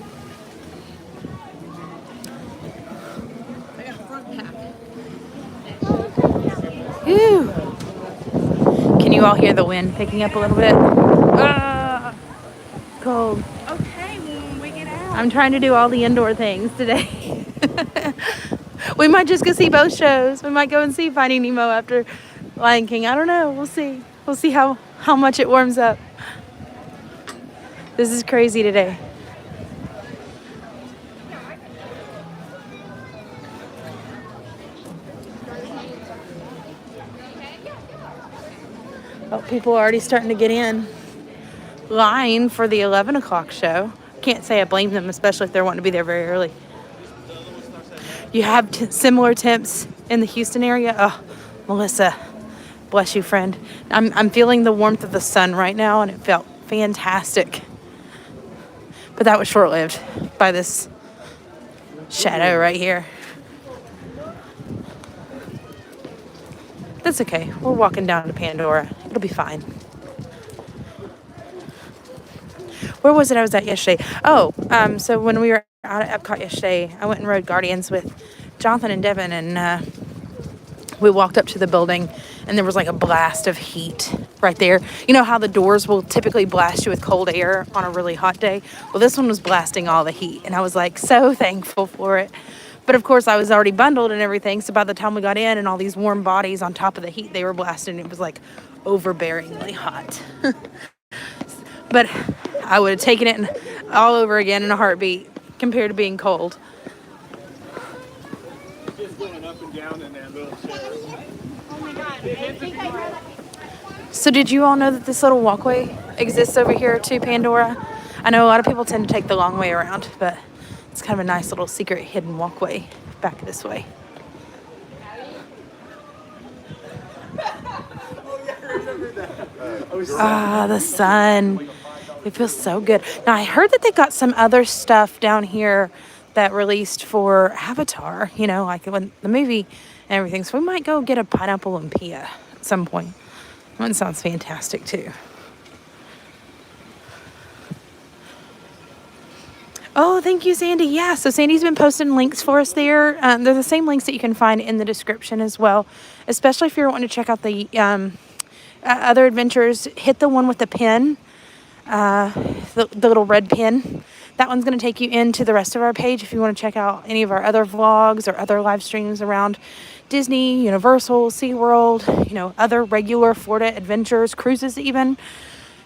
I got a front pack. Whew. Can you all hear the wind picking up a little bit? Ah, cold. Okay, well, when we get out. I'm trying to do all the indoor things today. We might just go see both shows. We might go and see Finding Nemo after Lion King. I don't know. We'll see. We'll see how much it warms up. This is crazy today. Oh, people are already starting to get in line for the 11 o'clock show. Can't say I blame them, especially if they're wanting to be there very early. You have similar temps in the Houston area? Oh, Melissa, bless you, friend. I'm feeling the warmth of the sun right now, and it felt fantastic. But that was short-lived by this shadow right here. That's okay. We're walking down to Pandora. It'll be fine. Where was it I was at yesterday? Oh, so when we were out at Epcot yesterday, I went and rode Guardians with Jonathan and Devin, and we walked up to the building, and there was like a blast of heat right there. You know how the doors will typically blast you with cold air on a really hot day? Well, this one was blasting all the heat, and I was like so thankful for it. But of course, I was already bundled and everything, so by the time we got in and all these warm bodies on top of the heat they were blasting, it was like overbearingly hot. But I would have taken it all over again in a heartbeat compared to being cold. Just going up and down in that little stairs. Oh my God. So did you all know that this little walkway exists over here to Pandora? I know a lot of people tend to take the long way around, but it's kind of a nice little secret hidden walkway back this way. Ah, the sun. It feels so good. Now, I heard that they got some other stuff down here that released for Avatar, you know, like when the movie and everything. So we might go get a Pineapple Lumpia at some point. That one sounds fantastic, too. Oh, thank you, Sandy. Yeah, so Sandy's been posting links for us there. They're the same links that you can find in the description as well, especially if you're wanting to check out the other adventures. Hit the one with the pin, the little red pin. That one's going to take you into the rest of our page if you want to check out any of our other vlogs or other live streams around Disney, Universal, SeaWorld, other regular Florida adventures, cruises even.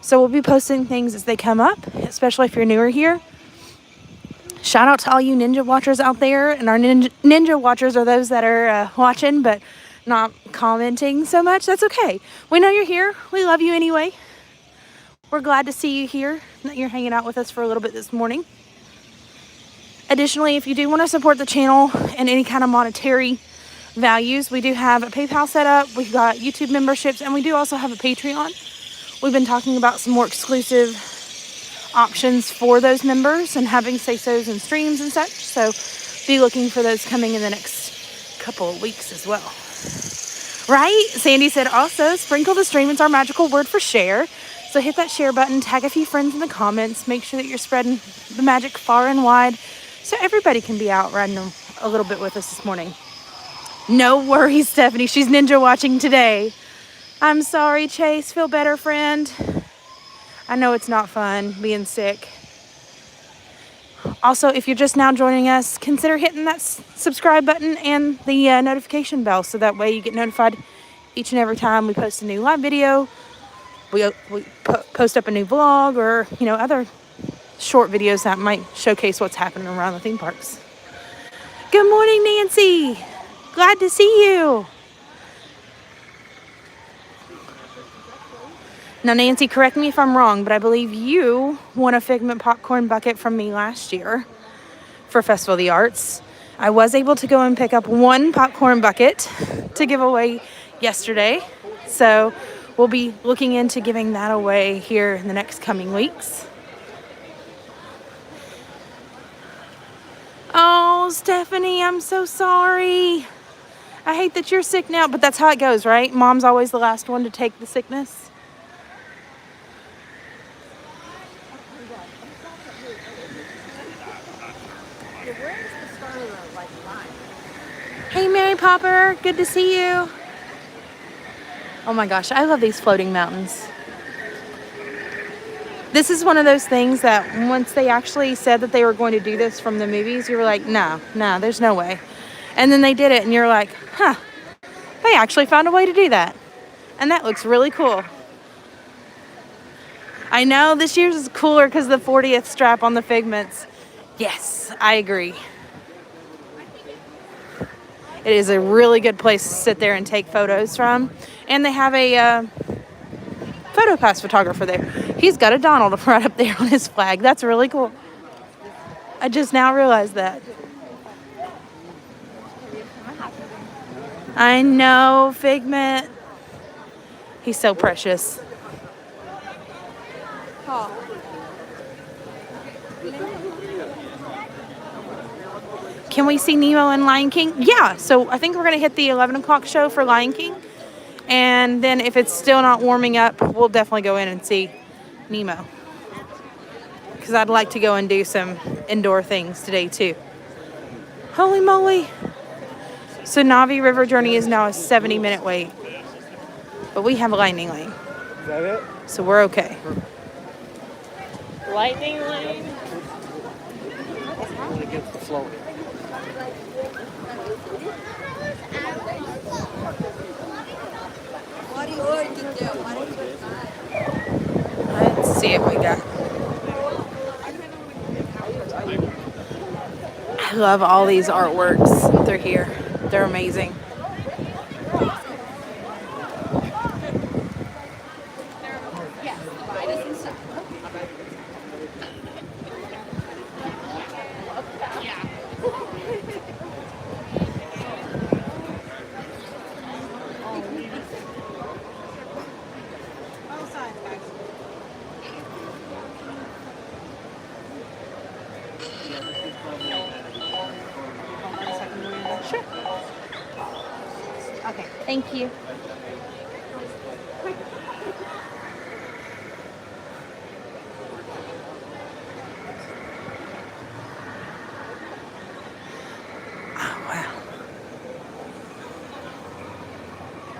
So we'll be posting things as they come up, especially if you're newer here. Shout out to all you Ninja Watchers out there. And our Ninja Watchers are those that are watching but not commenting so much. That's okay. We know you're here. We love you anyway. We're glad to see you here, that you're hanging out with us for a little bit this morning. Additionally, if you do want to support the channel and any kind of monetary values, we do have a PayPal set up. We've got YouTube memberships, and we do also have a Patreon. We've been talking about some more exclusive options for those members and having say-sos and streams and such. So be looking for those coming in the next couple of weeks as well. Right? Sandy said also, sprinkle the stream. It's our magical word for share. So hit that share button, tag a few friends in the comments, make sure that you're spreading the magic far and wide so everybody can be out riding a little bit with us this morning. No worries, Stephanie. She's Ninja watching today. I'm sorry, Chase. Feel better, friend. I know it's not fun being sick. Also, if you're just now joining us, consider hitting that subscribe button and the notification bell so that way you get notified each and every time we post a new live video. We post up a new vlog or, other short videos that might showcase what's happening around the theme parks. Good morning, Nancy. Glad to see you. Now, Nancy, correct me if I'm wrong, but I believe you won a Figment popcorn bucket from me last year for Festival of the Arts. I was able to go and pick up one popcorn bucket to give away yesterday. So we'll be looking into giving that away here in the next coming weeks. Oh, Stephanie, I'm so sorry. I hate that you're sick now, but that's how it goes, right? Mom's always the last one to take the sickness. Hey, Mary Popper, good to see you. Oh my gosh, I love these floating mountains. This is one of those things that once they actually said that they were going to do this from the movies, you were like, no, there's no way. And then they did it and you're like, huh, they actually found a way to do that. And that looks really cool. I know this year's is cooler because of the 40th strap on the Figments. Yes, I agree. It is a really good place to sit there and take photos from. And they have a photo pass photographer there. He's got a Donald right up there on his flag. That's really cool. I just now realized that. I know, Figment. He's so precious. Can we see Nemo and Lion King? Yeah, so I think we're going to hit the 11 o'clock show for Lion King. And then if it's still not warming up, we'll definitely go in and see Nemo. Because I'd like to go and do some indoor things today too. Holy moly. So Navi River Journey is now a 70-minute wait. But we have a lightning lane. Is that it? So we're okay. Lightning lane. Only gets the float. Let's see what we got. I love all these artworks. They're here. They're amazing. Okay, thank you.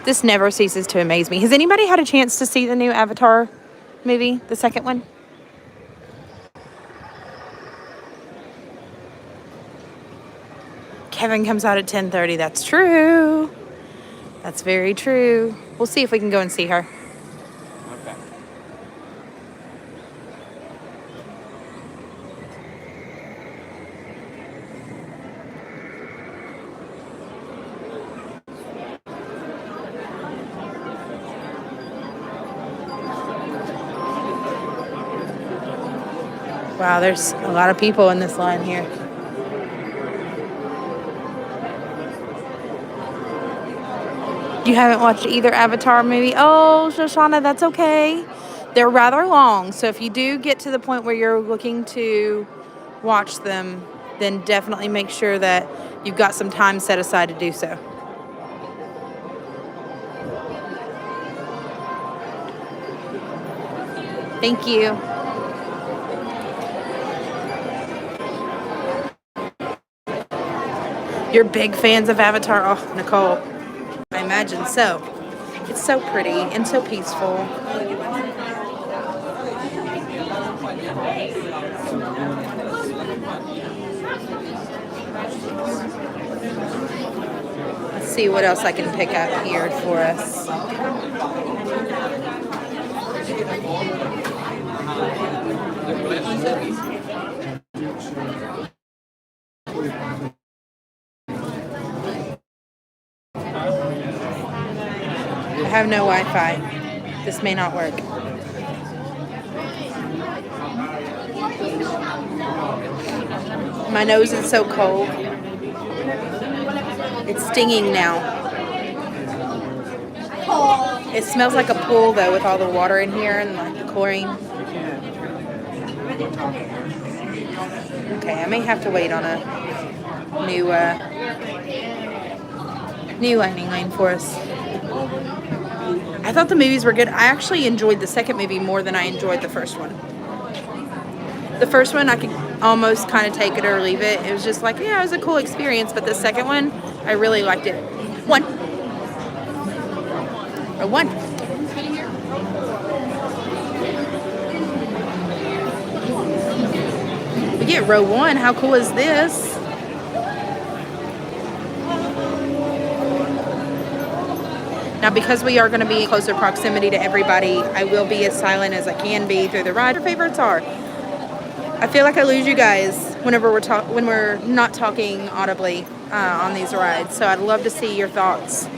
This never ceases to amaze me. Has anybody had a chance to see the new Avatar movie, the second one? Kevin comes out at 10:30. That's true. That's very true. We'll see if we can go and see her. Okay. Wow, there's a lot of people in this line here. You haven't watched either Avatar movie? Oh, Shoshauna, that's okay. They're rather long, so if you do get to the point where you're looking to watch them, then definitely make sure that you've got some time set aside to do so. Thank you. You're big fans of Avatar? Oh, Nicole. I imagine so. It's so pretty and so peaceful. Let's see what else I can pick up here for us. I have no Wi-Fi. This may not work. My nose is so cold. It's stinging now. It smells like a pool though with all the water in here and like the chlorine. Okay, I may have to wait on a new lightning lane for us. I thought the movies were good. I actually enjoyed the second movie more than I enjoyed the first one. The first one, I could almost kind of take it or leave it. It was just like, yeah, it was a cool experience. But the second one, I really liked it. One. We get row 1. How cool is this? Now, because we are going to be in closer proximity to everybody, I will be as silent as I can be through the ride. Your favorites are. I feel like I lose you guys whenever when we're not talking audibly on these rides. So I'd love to see your thoughts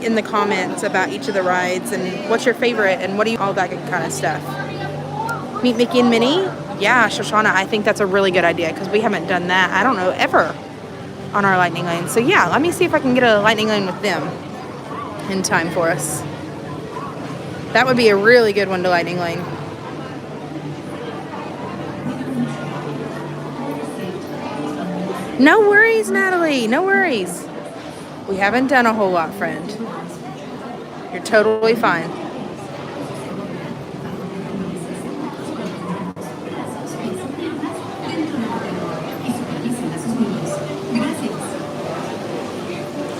in the comments about each of the rides and what's your favorite and what do you all that good kind of stuff. Meet Mickey and Minnie? Yeah, Shoshauna, I think that's a really good idea because we haven't done that, I don't know, ever on our lightning lane. So yeah, let me see if I can get a lightning lane with them in time for us. That would be a really good one to lightning lane. No worries, Natalie. No worries. We haven't done a whole lot, friend. You're totally fine.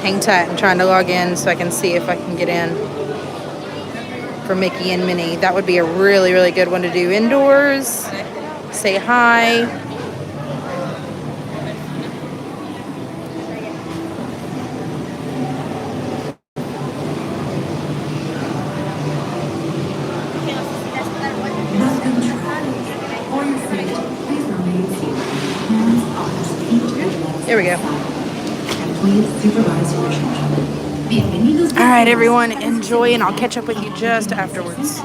Hang tight. I'm trying to log in so I can see if I can get in for Mickey and Minnie. That would be a really, really good one to do indoors. Say hi. There we go. All right, everyone, enjoy, and I'll catch up with you just afterwards.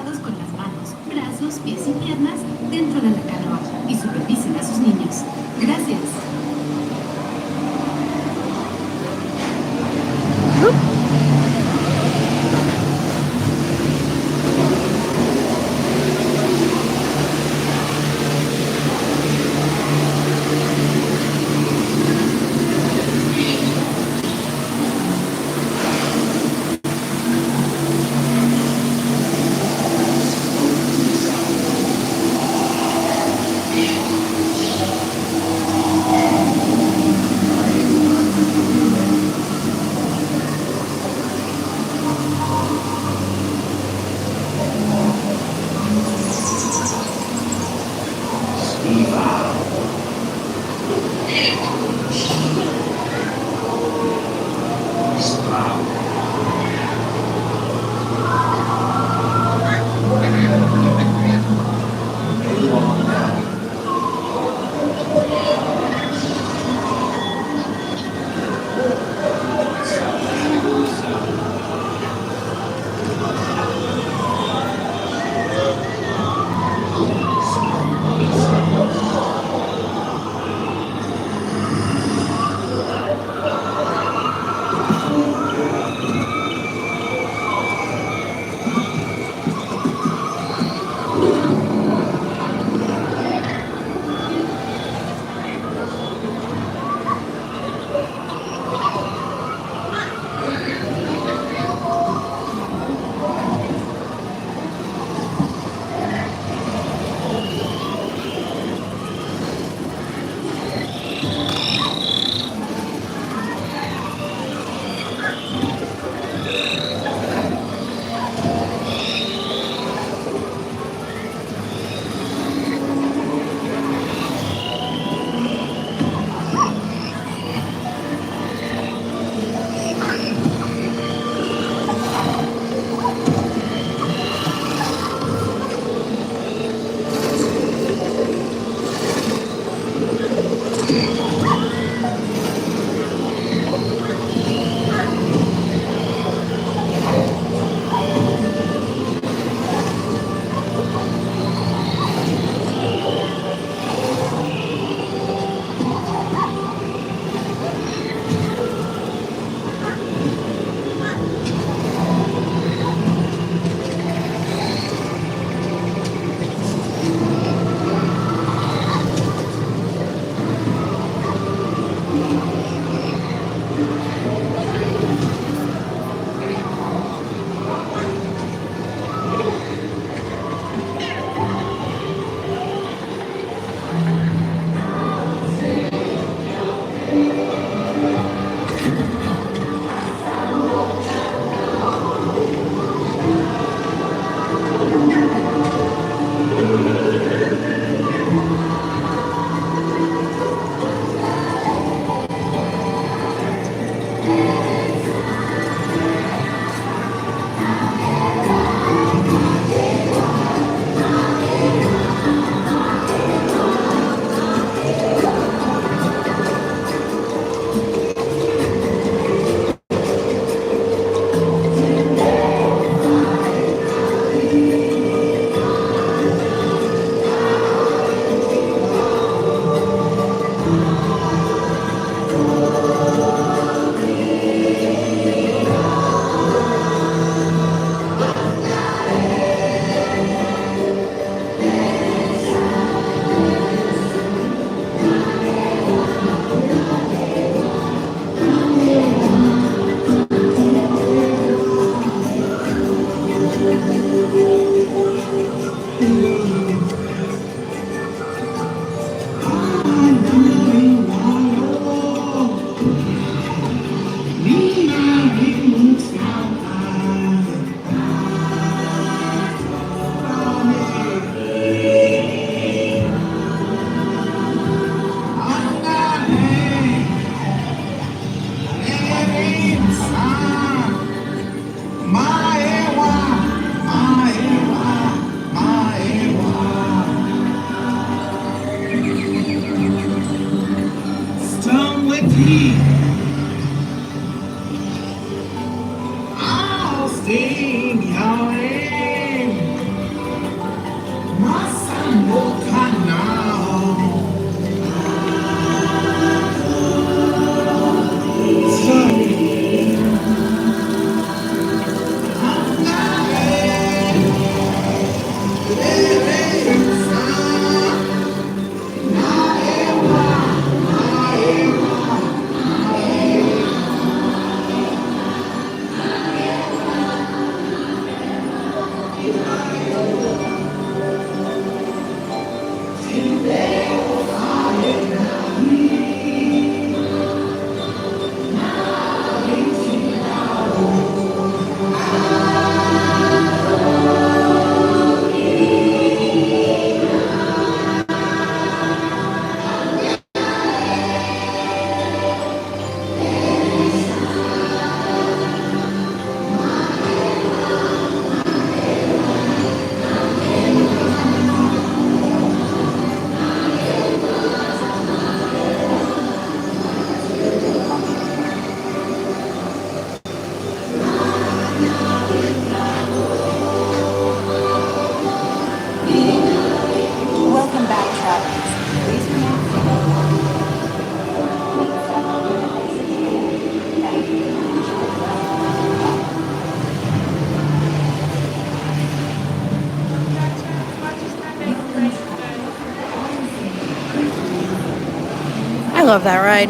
I love that ride.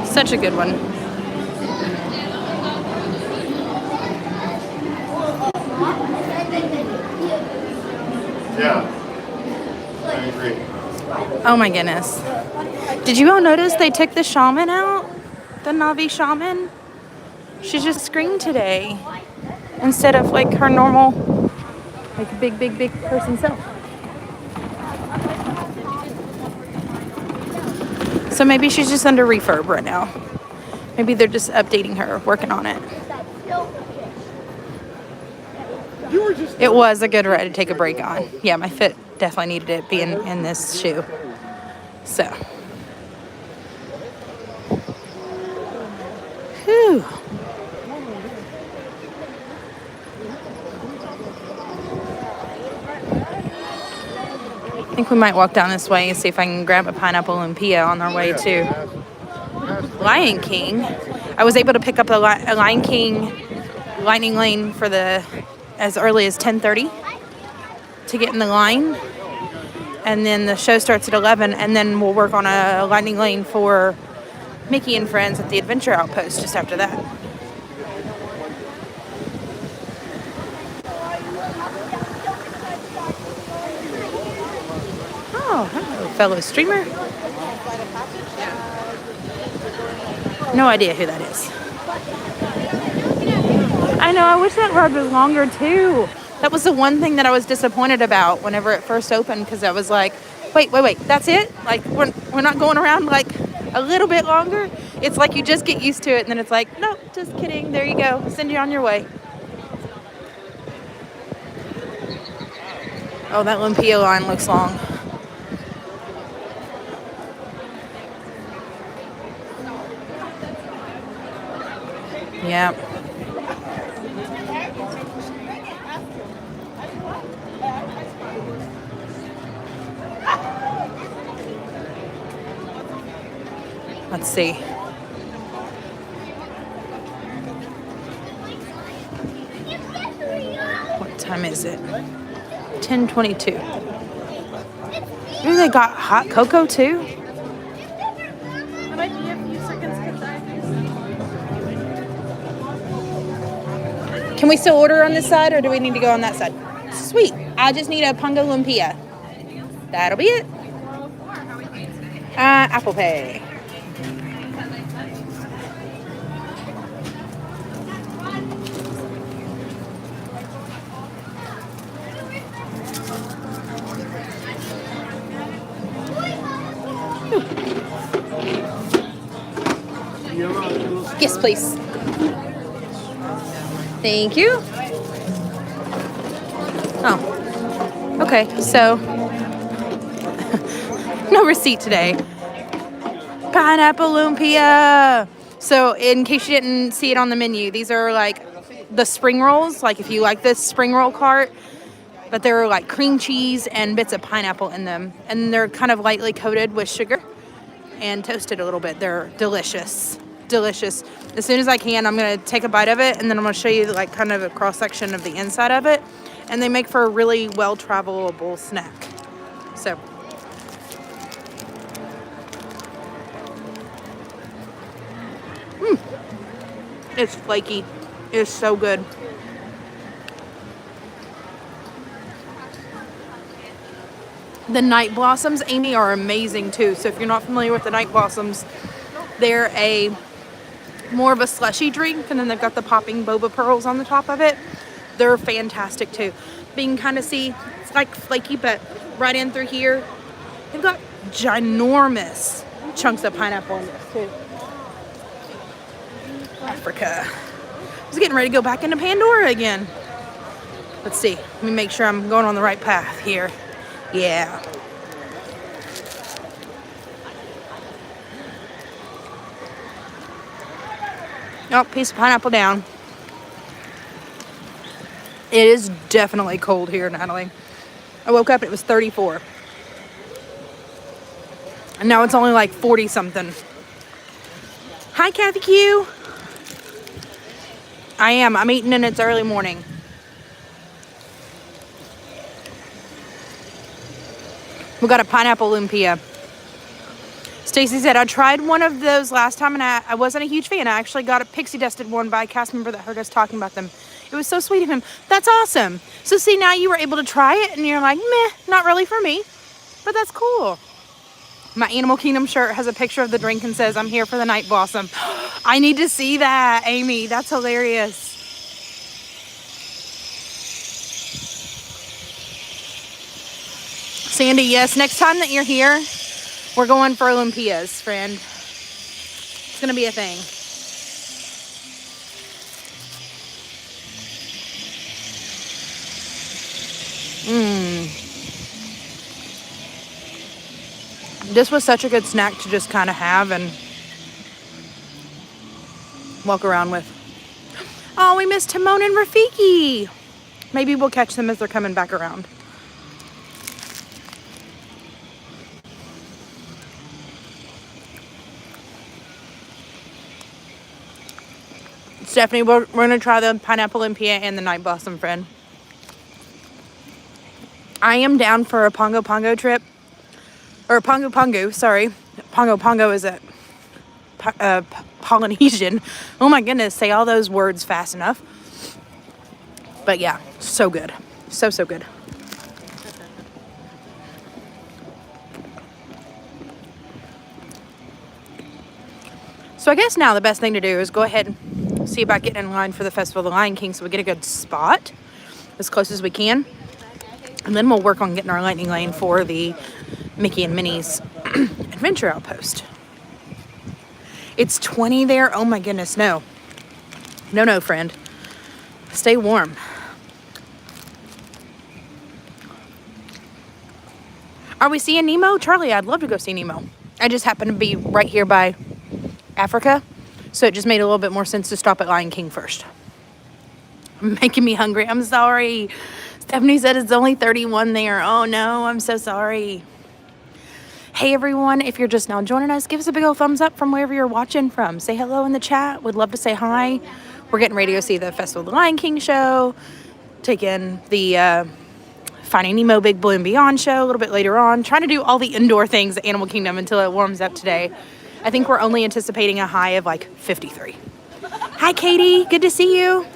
Such a good one. Yeah, I agree. Oh my goodness. Did you all notice they took the shaman out? The Navi shaman? She just screamed today instead of like her normal, like big person self. So maybe she's just under refurb right now. Maybe they're just updating her, working on it. It was a good ride to take a break on. Yeah, my foot definitely needed it being in this shoe. So. Whew. I think we might walk down this way and see if I can grab a Pineapple Lumpia on our way to Lion King. I was able to pick up a Lion King Lightning Lane for as early as 10:30 to get in the line. And then the show starts at 11, and then we'll work on a Lightning Lane for Mickey and Friends at the Adventure Outpost just after that. Oh, hello, fellow streamer. No idea who that is. I know, I wish that ride was longer too. That was the one thing that I was disappointed about whenever it first opened, because I was like, Wait. That's it? Like, we're not going around like a little bit longer? It's like you just get used to it, and then it's like, no, just kidding. There you go. Send you on your way. Oh, that Lumpia line looks long. Yeah. Let's see. What time is it? 10:22. Maybe they got hot cocoa too? It might be a few seconds Can we still order on this side, or do we need to go on that side? Sweet. I just need a Pongo Lumpia. That'll be it. Apple Pay. Yes, please. Thank you. Oh, okay. So, no receipt today. Pineapple Lumpia. So, in case you didn't see it on the menu, these are like the spring rolls. Like if you like this spring roll cart, but they're like cream cheese and bits of pineapple in them, and they're kind of lightly coated with sugar and toasted a little bit. They're delicious. Delicious. As soon as I can, I'm gonna take a bite of it, and then I'm gonna show you like kind of a cross section of the inside of it. And they make for a really well travelable snack. So it's flaky. It's so good. The night blossoms, Amy, are amazing too. So if you're not familiar with the night blossoms, they're a more of a slushy drink, and then they've got the popping boba pearls on the top of it. They're fantastic too. But you can kind of see it's like flaky, but right in through here, they've got ginormous chunks of pineapple in this too. Africa. I was getting ready to go back into Pandora again. Let's see. Let me make sure I'm going on the right path here. Yeah. Oh, piece of pineapple down. It is definitely cold here, Natalie. I woke up and it was 34. And now it's only like 40 something. Hi, Cathy Q. I am. I'm eating and it's early morning. We got a Pineapple Lumpia. Stacey said, I tried one of those last time and I wasn't a huge fan. I actually got a pixie dusted one by a cast member that heard us talking about them. It was so sweet of him. That's awesome. So see, now you were able to try it and you're like, meh, not really for me. But that's cool. My Animal Kingdom shirt has a picture of the drink and says, I'm here for the night blossom. I need to see that, Amy. That's hilarious. Sandy, yes, next time that you're here, we're going for Lumpias, friend. It's going to be a thing. This was such a good snack to just kind of have and walk around with. Oh, we missed Timon and Rafiki. Maybe we'll catch them as they're coming back around. Stephanie, we're going to try the Pineapple Lumpia and the Night Blossom, friend. I am down for a Pongo Pongo trip. Or Pongo Pongo, sorry. Pongo Pongo is a Polynesian. Oh my goodness, say all those words fast enough. But yeah, so good. So, so good. So I guess now the best thing to do is go ahead and see about getting in line for the Festival of the Lion King so we get a good spot as close as we can. And then we'll work on getting our lightning lane for the Mickey and Minnie's Adventure Outpost. It's 20 there. Oh my goodness, no. No, friend. Stay warm. Are we seeing Nemo? Charlie, I'd love to go see Nemo. I just happen to be right here by Africa, so it just made a little bit more sense to stop at Lion King first. Making me hungry. I'm sorry. Stephanie said it's only 31 there. Oh no, I'm so sorry. Hey everyone, if you're just now joining us, give us a big old thumbs up from wherever you're watching from. Say hello in the chat. Would love to say hi. We're getting ready to go see the Festival of the Lion King show. Taking the Finding Nemo Big Blue and Beyond show a little bit later on. Trying to do all the indoor things at Animal Kingdom until it warms up today. I think we're only anticipating a high of like 53. Hi Katie, good to see you.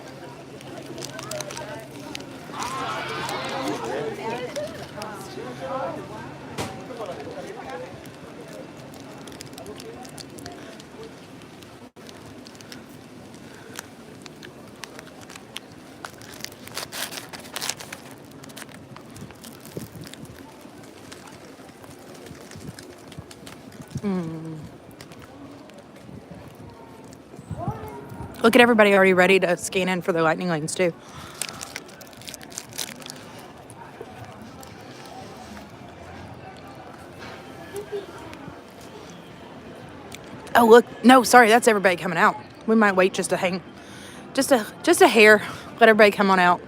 Look at everybody already ready to scan in for their lightning lanes too. Oh look, no, sorry, that's everybody coming out. We might wait just a hair. Let everybody come on out.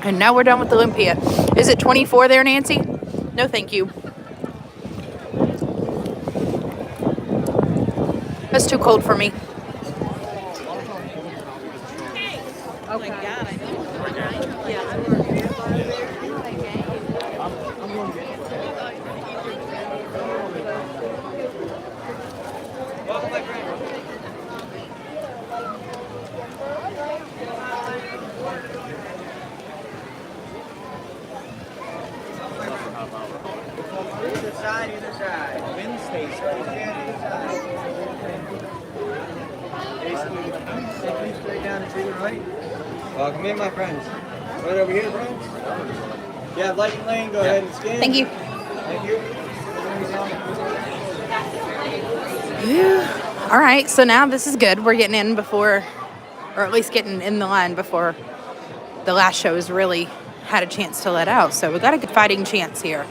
And now we're done with Olympia. Is it 24 there, Nancy? No, thank you. That's too cold for me. Oh my God, I know. Yeah. Either side. Wednesday, straight down and to the right. Welcome in, my friends. Right over here, friends. Yeah, lightning lane, go ahead and scan. Thank you. Thank you. Yeah. All right, so now this is good. We're getting in before, or at least getting in the line before the last show has really had a chance to let out. So we got a good fighting chance here.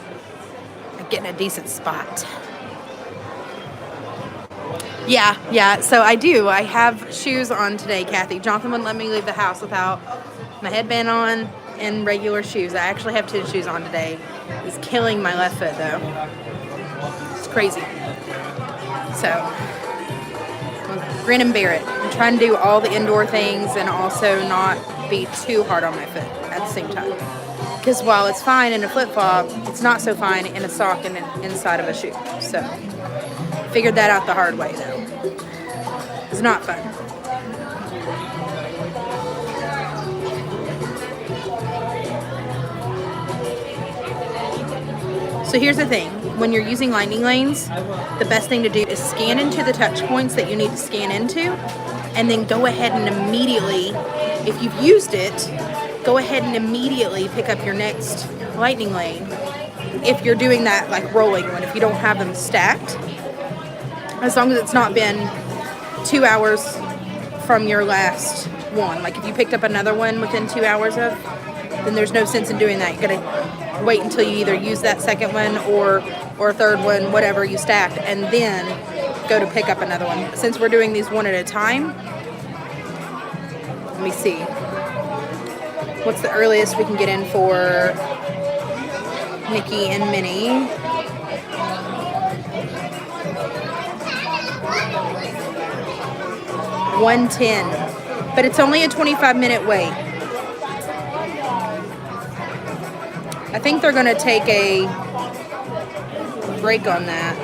Getting a decent spot. Yeah, so I do. I have shoes on today, Cathy. Jonathan wouldn't let me leave the house without my headband on and regular shoes. I actually have tennis shoes on today. It's killing my left foot though. It's crazy. So, grin and bear it. I'm trying to do all the indoor things and also not be too hard on my foot at the same time. Because while it's fine in a flip-flop, it's not so fine in a sock and inside of a shoe. So, figured that out the hard way, though. It's not fun. So here's the thing. When you're using lightning lanes, the best thing to do is scan into the touch points that you need to scan into, and then go ahead and immediately, if you've used it, go ahead and immediately pick up your next lightning lane if you're doing that like rolling one, if you don't have them stacked, as long as it's not been 2 hours from your last one. Like if you picked up another one within 2 hours of, then there's no sense in doing that. You gotta wait until you either use that second one or third one, whatever you stacked, and then go to pick up another one. Since we're doing these one at a time, let me see. What's the earliest we can get in for Mickey and Minnie? 110. But it's only a 25-minute wait. I think they're going to take a break on that.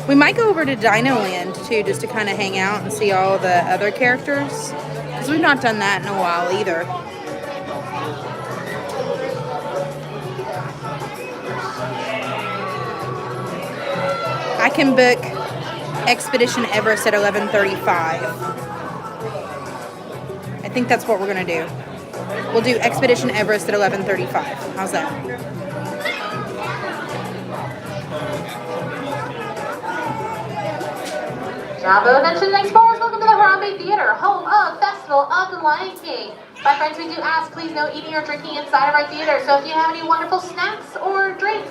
We might go over to Dino Land too, just to kind of hang out and see all the other characters. Because we've not done that in a while either. I can book Expedition Everest at 11:35. I think that's what we're going to do. We'll do Expedition Everest at 11:35. How's that? Bravo, attention, next bars. Welcome to the Harambe Theater, home of Festival of the Lion King. My friends, we do ask, please no eating or drinking inside of our theater. So if you have any wonderful snacks or drinks,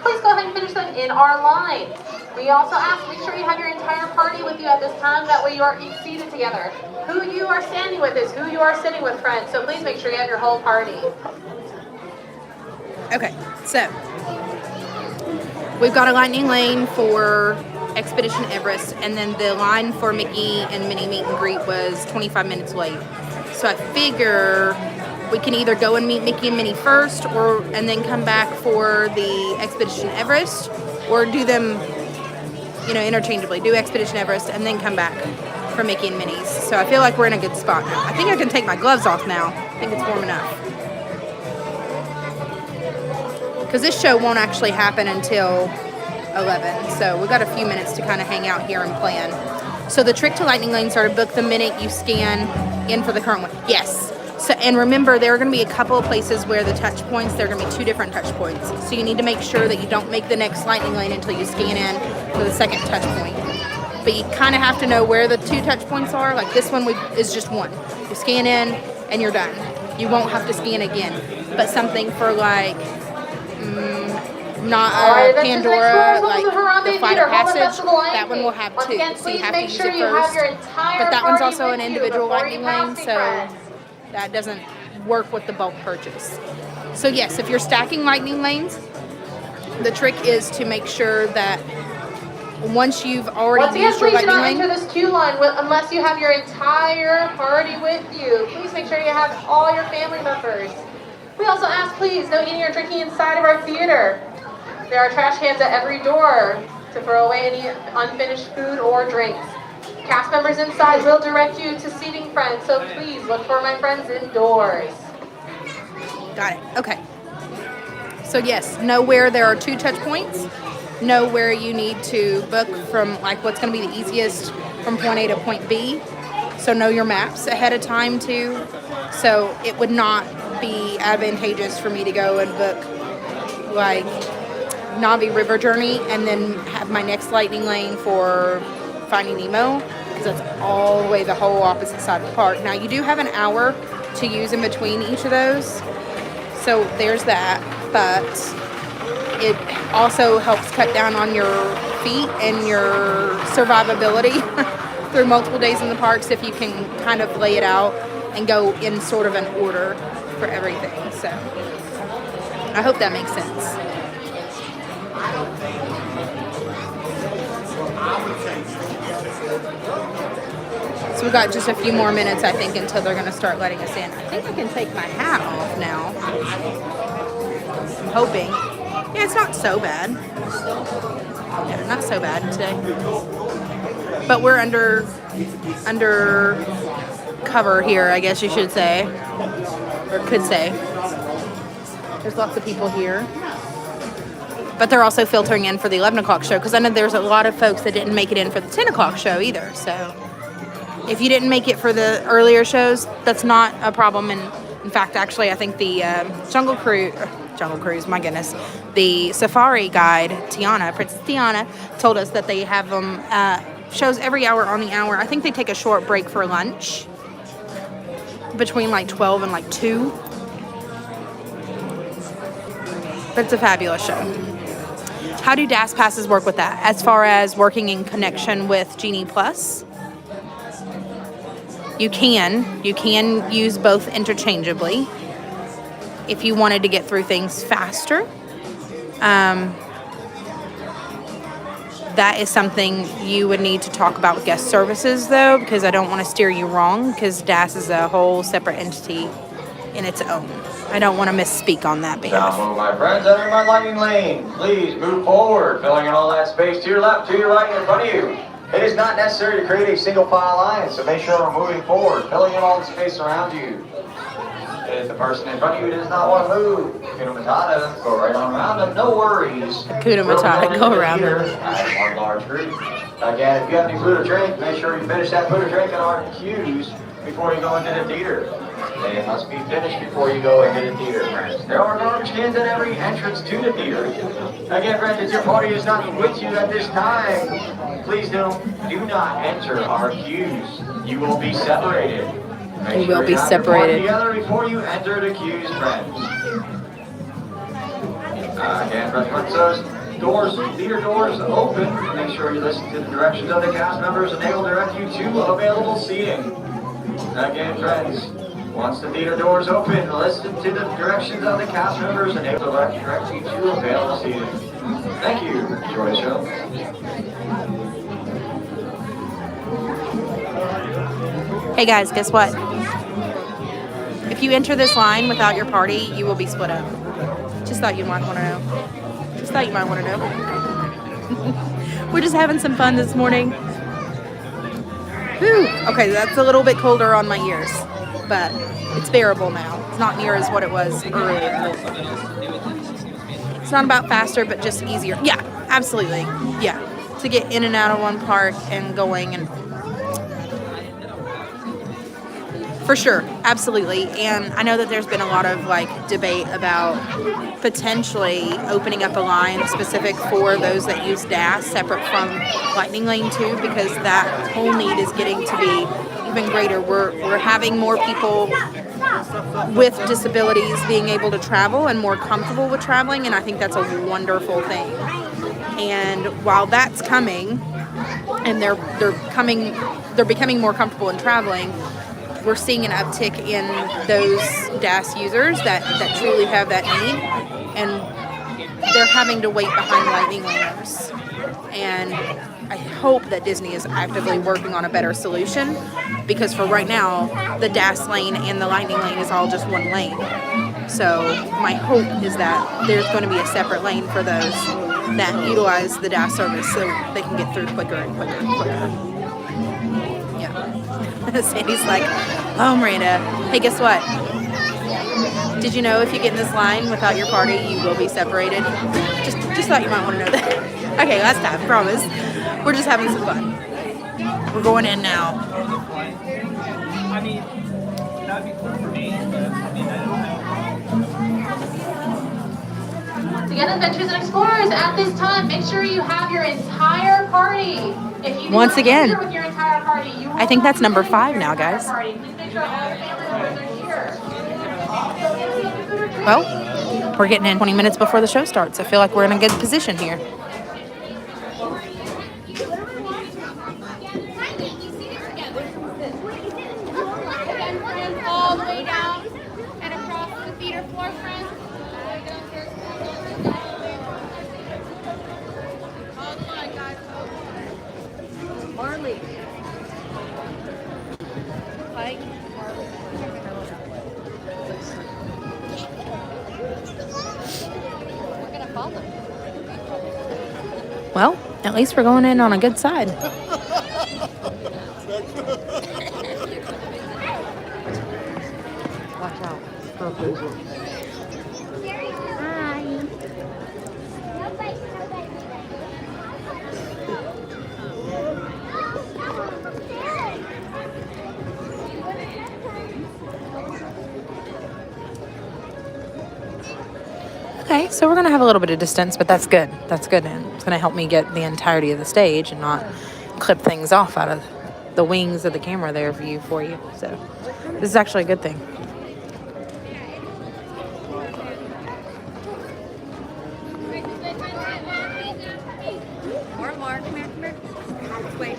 please go ahead and finish them in our line. We also ask, make sure you have your entire party with you at this time. That way you are seated together. Who you are standing with is who you are sitting with, friends. So please make sure you have your whole party. Okay, so we've got a lightning lane for Expedition Everest, and then the line for Mickey and Minnie meet and greet was 25 minutes late. So I figure we can either go and meet Mickey and Minnie first, and then come back for the Expedition Everest, or do them, you know, interchangeably. Do Expedition Everest and then come back for Mickey and Minnie's. So I feel like we're in a good spot now. I think I can take my gloves off now. I think it's warm enough. Because this show won't actually happen until 11, so we've got a few minutes to kind of hang out here and plan. So the trick to lightning lanes are to book the minute you scan in for the current one. Yes. So, and remember, there are going to be a couple of places where the touch points, there are going to be 2 different touch points. So you need to make sure that you don't make the next lightning lane until you scan in for the second touch point. But you kind of have to know where the 2 touch points are. Like this one is just 1. You scan in and you're done. You won't have to scan again. But something for like Pandora, like the Flight of Passage, that one will have 2, so you have to use it first. But that one's also an individual lightning lane, so that doesn't work with the bulk purchase. So yes, if you're stacking lightning lanes, the trick is to make sure that once you've already used your lightning lane, enter this queue line unless you have your entire party with you. Please make sure you have all your family members. We also ask, please, no eating or drinking inside of our theater. There are trash cans at every door to throw away any unfinished food or drinks. Cast members inside will direct you to seating, friends, so please look for my friends indoors. Got it. Okay. So yes, know where there are 2 touch points. Know where you need to book from, like what's going to be the easiest from point A to point B. So know your maps ahead of time too. So it would not be advantageous for me to go and book like Navi River Journey and then have my next lightning lane for Finding Nemo, because that's all the way the whole opposite side of the park. Now you do have an hour to use in between each of those, so there's that, but it also helps cut down on your feet and your survivability through multiple days in the parks if you can kind of lay it out and go in sort of an order for everything. So I hope that makes sense. So we've got just a few more minutes, I think, until they're going to start letting us in. I think I can take my hat off now. I'm hoping. Yeah, it's not so bad. Yeah, not so bad today. But we're under cover here, I guess you should say. Or could say. There's lots of people here. But they're also filtering in for the 11 o'clock show, because I know there's a lot of folks that didn't make it in for the 10 o'clock show either. So if you didn't make it for the earlier shows, that's not a problem. And in fact, actually, I think the Jungle Cruise, my goodness, the Safari guide, Princess Tiana, told us that they have them shows every hour on the hour. I think they take a short break for lunch between like 12 and like 2. But it's a fabulous show. How do DAS passes work with that? As far as working in connection with Genie Plus, you can use both interchangeably if you wanted to get through things faster. That is something you would need to talk about with guest services, though, because I don't want to steer you wrong, because DAS is a whole separate entity in its own. I don't want to misspeak on that behalf. Now move, my friends, enter my lightning lane. Please move forward, filling in all that space to your left, to your right, and in front of you. It is not necessary to create a single file line, so make sure we're moving forward, filling in all the space around you. If the person in front of you does not want to move, Hakuna Matata, go right on around them, no worries. Hakuna Matata, go around them. As one large group. Again, if you have any food or drink, make sure you finish that food or drink on our queues before you go into the theater. They must be finished before you go into the theater, friends. There are garbage cans at every entrance to the theater. Again, friends, if your party is not with you at this time, please do not enter our queues. You will be separated. You will be separated. Together before you enter the queues, friends. Again, friends, once those doors, theater doors open, make sure you listen to the directions of the cast members and they will direct you to available seating. Again, friends, once the theater doors open, listen to the directions of the cast members and they will direct you to available seating. Thank you. Enjoy the show. Hey guys, guess what? If you enter this line without your party, you will be split up. Just thought you might want to know. Just thought you might want to know. We're just having some fun this morning. Whew. Okay, that's a little bit colder on my ears, but it's bearable now. It's not near as what it was earlier. It's not about faster, but just easier. Yeah, absolutely. Yeah, to get in and out of one park and going and for sure, absolutely. And I know that there's been a lot of like debate about potentially opening up a line specific for those that use DAS separate from Lightning Lane 2, because that whole need is getting to be even greater. We're having more people with disabilities being able to travel and more comfortable with traveling, and I think that's a wonderful thing. And while that's coming and they're becoming more comfortable in traveling, we're seeing an uptick in those DAS users that truly have that need, and they're having to wait behind Lightning Laners. And I hope that Disney is actively working on a better solution, because for right now, the DAS lane and the Lightning Lane is all just one lane. So my hope is that there's going to be a separate lane for those that utilize the DAS service so they can get through quicker and quicker and quicker. Sandy's like, oh, Miranda, hey, guess what? Did you know if you get in this line without your party, you will be separated? Just thought you might want to know that. Okay, last time, promise. We're just having some fun. We're going in now. I mean, that'd be cool for me, but I mean, I don't know. Again, adventurers and explorers, at this time, make sure you have your entire party. If you Once again, with your entire party, you I think that's number 5 now, guys. please make sure all the family members are here. Well, we're getting in 20 minutes before the show starts. I feel like we're in a good position here. All the way down and across the theater floor, friends. Marley. Pike. We're gonna follow. Well, at least we're going in on a good side. Watch out. Okay, so we're going to have a little bit of distance, but that's good. That's good, and it's going to help me get the entirety of the stage and not clip things off out of the wings of the camera there for you. So this is actually a good thing. More, come here. Let's wait.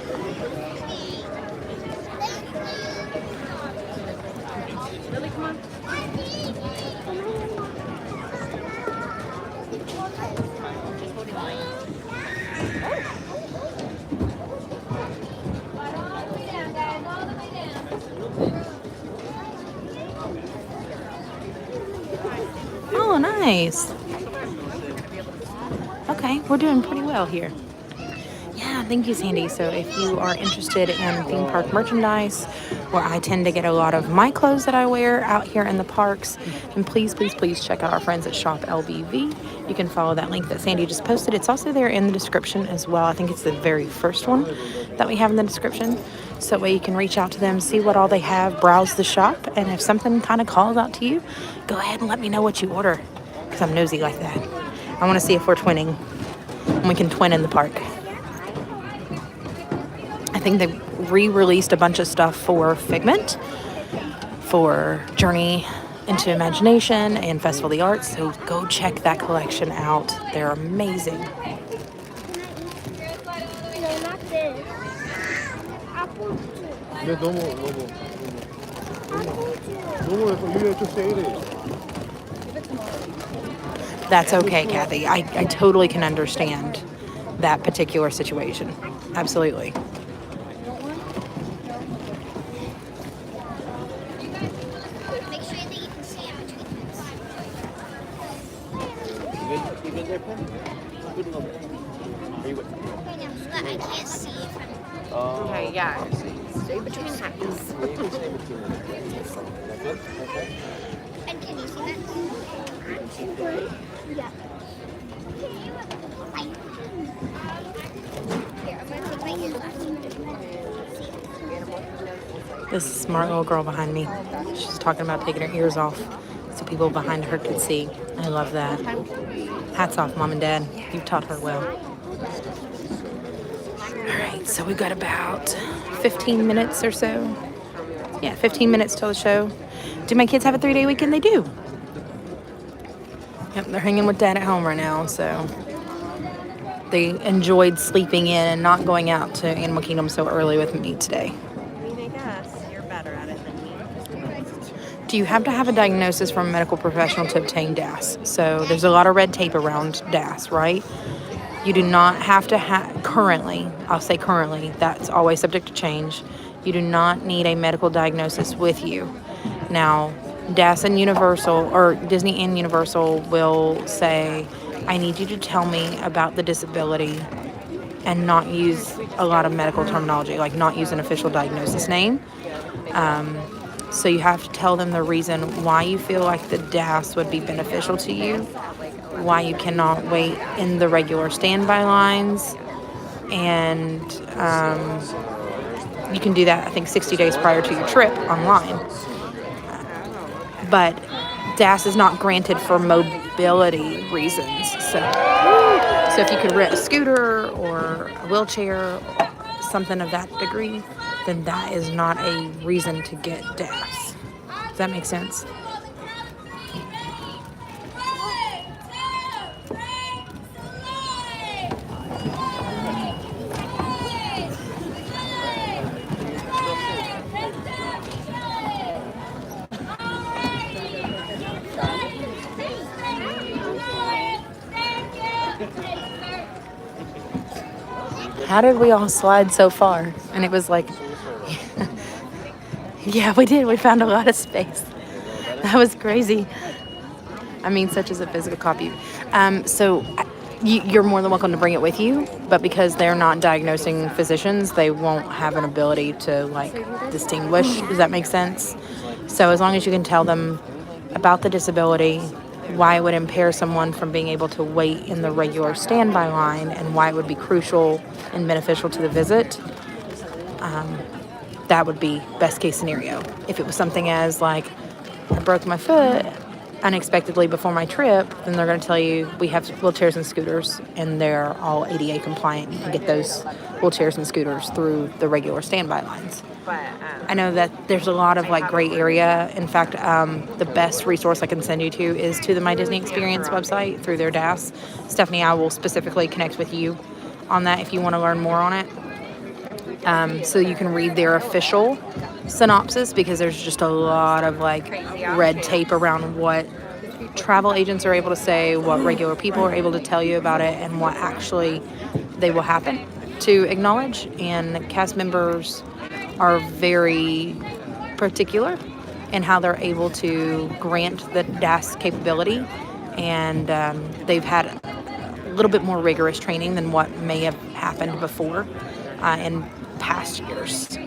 Lily, come on. Nice. Okay, we're doing pretty well here. Yeah, thank you, Sandy. So if you are interested in theme park merchandise, where I tend to get a lot of my clothes that I wear out here in the parks, then please, please, please check out our friends at SHOP LBV. You can follow that link that Sandy just posted. It's also there in the description as well. I think it's the very first one that we have in the description. So that way you can reach out to them, see what all they have, browse the shop, and if something kind of calls out to you, go ahead and let me know what you order, because I'm nosy like that. I want to see if we're twinning, and we can twin in the park. I think they re-released a bunch of stuff for Figment, for Journey into Imagination, and Festival of the Arts. So go check that collection out. They're amazing. No, not this. Apple That's okay, Kathy. I totally can understand that particular situation. Absolutely. Make sure that you can see in between this. Right now, so that I can't see from. Okay, yeah. Stay between hands. And can you see that? Yeah. Here, I'm gonna take my ears off. This smart little girl behind me, she's talking about taking her ears off so people behind her could see. I love that. Hats off, Mom and Dad. You've taught her well. All right, so we've got about 15 minutes or so. Yeah, 15 minutes till the show. Do my kids have a 3-day weekend? They do. Yep, they're hanging with Dad at home right now, so they enjoyed sleeping in and not going out to Animal Kingdom so early with me today. I guess you're better at it than me. Do you have to have a diagnosis from a medical professional to obtain DAS? So there's a lot of red tape around DAS, right? You do not have to have, currently, I'll say currently, that's always subject to change. You do not need a medical diagnosis with you. Now, DAS and Universal, or Disney and Universal will say, I need you to tell me about the disability and not use a lot of medical terminology, like not use an official diagnosis name. So you have to tell them the reason why you feel like the DAS would be beneficial to you, why you cannot wait in the regular standby lines, and you can do that, I think, 60 days prior to your trip online. But DAS is not granted for mobility reasons. So if you could rent a scooter or a wheelchair, or something of that degree, then that is not a reason to get DAS. Does that make sense? How did we all slide so far? And it was like, yeah, we did. We found a lot of space. That was crazy. I mean, such as a physical copy. So you're more than welcome to bring it with you, but because they're not diagnosing physicians, they won't have an ability to like distinguish. Does that make sense? So as long as you can tell them about the disability, why it would impair someone from being able to wait in the regular standby line, and why it would be crucial and beneficial to the visit, that would be best case scenario. If it was something as like, I broke my foot unexpectedly before my trip, then they're going to tell you we have wheelchairs and scooters, and they're all ADA compliant. You can get those wheelchairs and scooters through the regular standby lines. I know that there's a lot of like gray area. In fact, the best resource I can send you to is to the My Disney Experience website through their DAS. Stephanie, I will specifically connect with you on that if you want to learn more on it. So you can read their official synopsis, because there's just a lot of like red tape around what travel agents are able to say, what regular people are able to tell you about it, and what actually they will happen to acknowledge. And cast members are very particular in how they're able to grant the DAS capability. and they've had a little bit more rigorous training than what may have happened before in past years.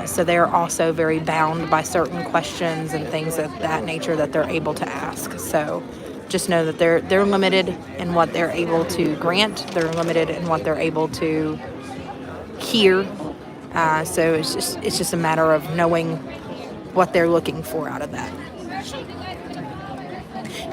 So they're also very bound by certain questions and things of that nature that they're able to ask. So just know that they're limited in what they're able to grant. They're limited in what they're able to hear. So it's just a matter of knowing what they're looking for out of that.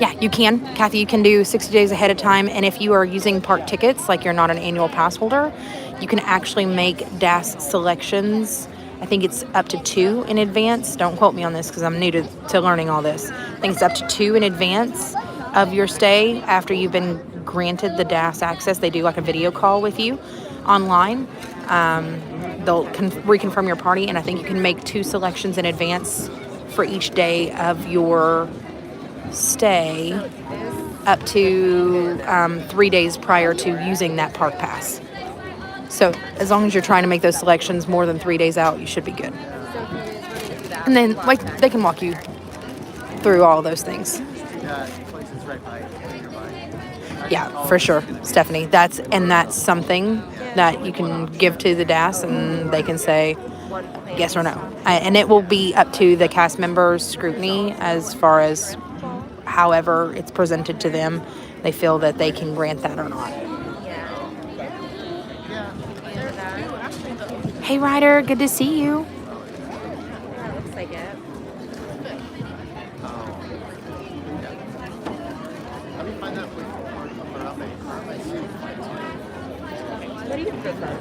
Yeah, you can. Cathy, you can do 60 days ahead of time. And if you are using park tickets, like you're not an annual pass holder, you can actually make DAS selections. I think it's up to 2 in advance. Don't quote me on this because I'm new to learning all this. I think it's up to 2 in advance of your stay after you've been granted the DAS access. They do like a video call with you online. They'll reconfirm your party, and I think you can make 2 selections in advance for each day of your stay up to 3 days prior to using that park pass. So as long as you're trying to make those selections more than 3 days out, you should be good. And then like they can walk you through all those things. Yeah, for sure, Stephanie. That's something that you can give to the DAS and they can say yes or no. And it will be up to the cast members' scrutiny as far as however it's presented to them. They feel that they can grant that or not. Hey, Ryder, good to see you. Yeah, looks like it. What do you prefer?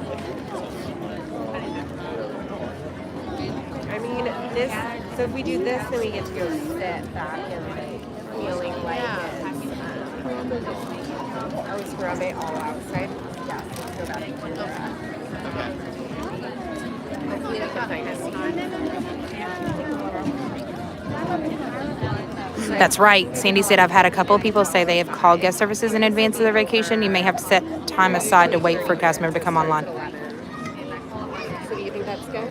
I mean, this, so if we do this, then we get to go sit back and like feeling like are we scrub it all outside? Yes, let's go back and do that. Hopefully we can find a seat. That's right. Sandy said, I've had a couple of people say they have called guest services in advance of their vacation. You may have to set time aside to wait for a cast member to come online. So do you think that's good?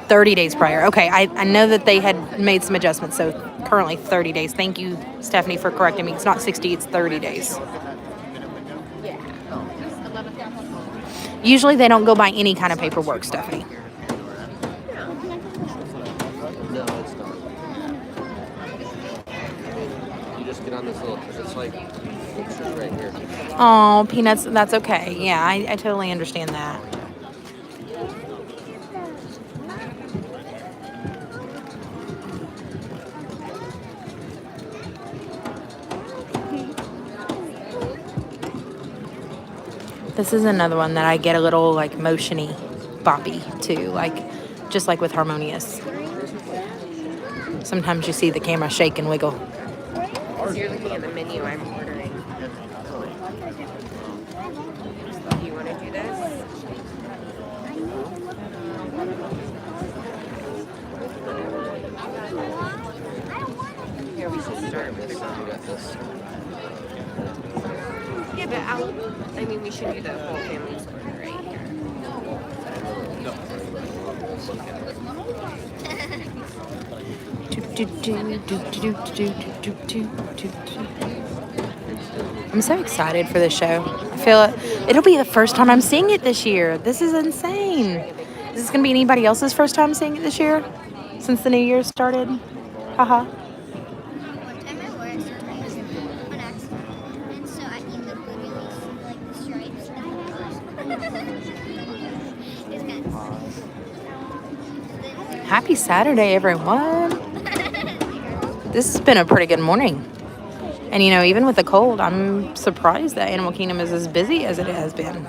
30 days prior. Okay, I know that they had made some adjustments, so currently 30 days. Thank you, Stephanie, for correcting me. It's not 60, it's 30 days. Yeah. Usually they don't go by any kind of paperwork, Stephanie. No, it's not. You just get on this little, it's like, it's right here. Oh, Peanuts, that's okay. Yeah, I totally understand that. This is another one that I get a little like motiony boppy too, like just like with Harmonious. Sometimes you see the camera shake and wiggle. So you're looking at the menu I'm ordering. Do you want to do this? Here, we should start with this. Yeah, but I mean, we should do the whole family's order right here. I'm so excited for this show. I feel it'll be the first time I'm seeing it this year. This is insane. Is this going to be anybody else's first time seeing it this year? Since the new year started? Haha. Happy Saturday, everyone. This has been a pretty good morning. And, you know, even with the cold, I'm surprised that Animal Kingdom is as busy as it has been.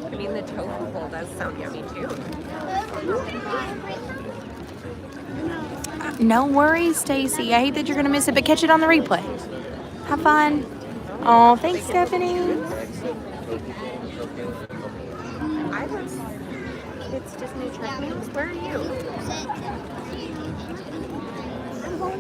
I mean, the tofu bowl does sound yummy too. No worries, Stacey. I hate that you're going to miss it, but catch it on the replay. Have fun. Oh, thanks, Stephanie. I was Kids Disney Trek News. Where are you? Those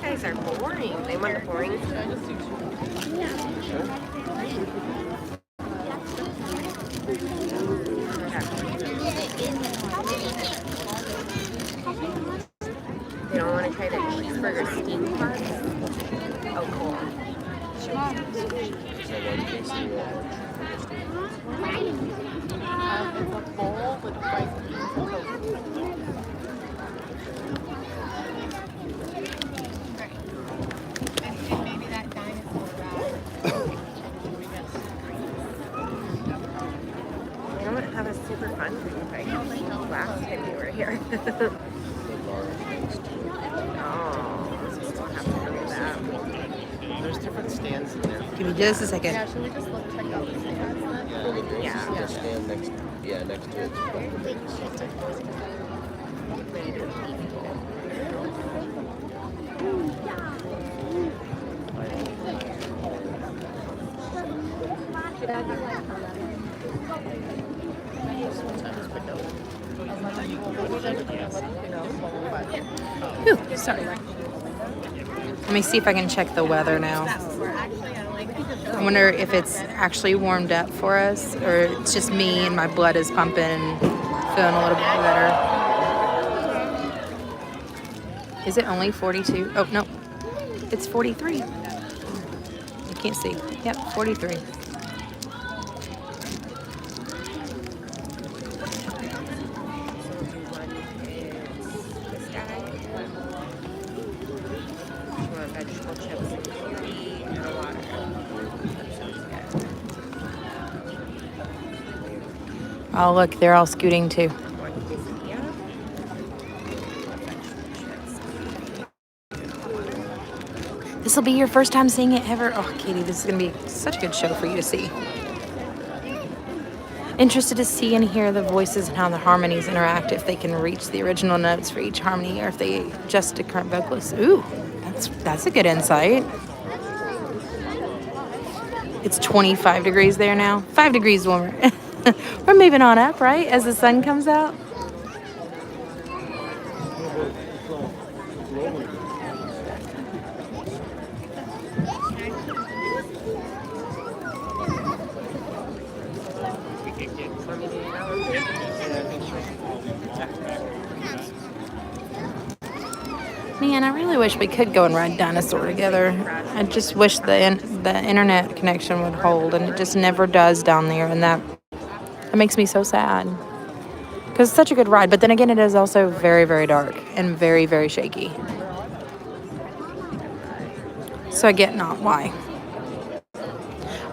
guys are boring. They want the boring stuff. You don't want to try the cheeseburger steam parts? Oh, cool. It's a bowl with rice beans and Coke. Maybe that dinosaur ride. You know what? Have a super fun thing like last time we were here. There's different stands in there. Give me just a second. Yeah, should we just look check out the stands? Yeah. The stand next to it. Ooh, sorry. Let me see if I can check the weather now. I wonder if it's actually warmed up for us, or it's just me and my blood is pumping and feeling a little bit better. Is it only 42? Oh, no. It's 43. You can't see. Yep, 43. Oh, look, they're all scooting too. This will be your first time seeing it ever. Oh, Katie, this is going to be such a good show for you to see. Interested to see and hear the voices and how the harmonies interact, if they can reach the original notes for each harmony or if they adjust to current vocalists. Ooh, that's a good insight. It's 25 degrees there now. 5 degrees warmer. We're moving on up, right, as the sun comes out. Man, I really wish we could go and ride Dinosaur together. I just wish the internet connection would hold, and it just never does down there, and that makes me so sad. Because it's such a good ride, but then again, it is also very, very dark and very, very shaky. So I get not why.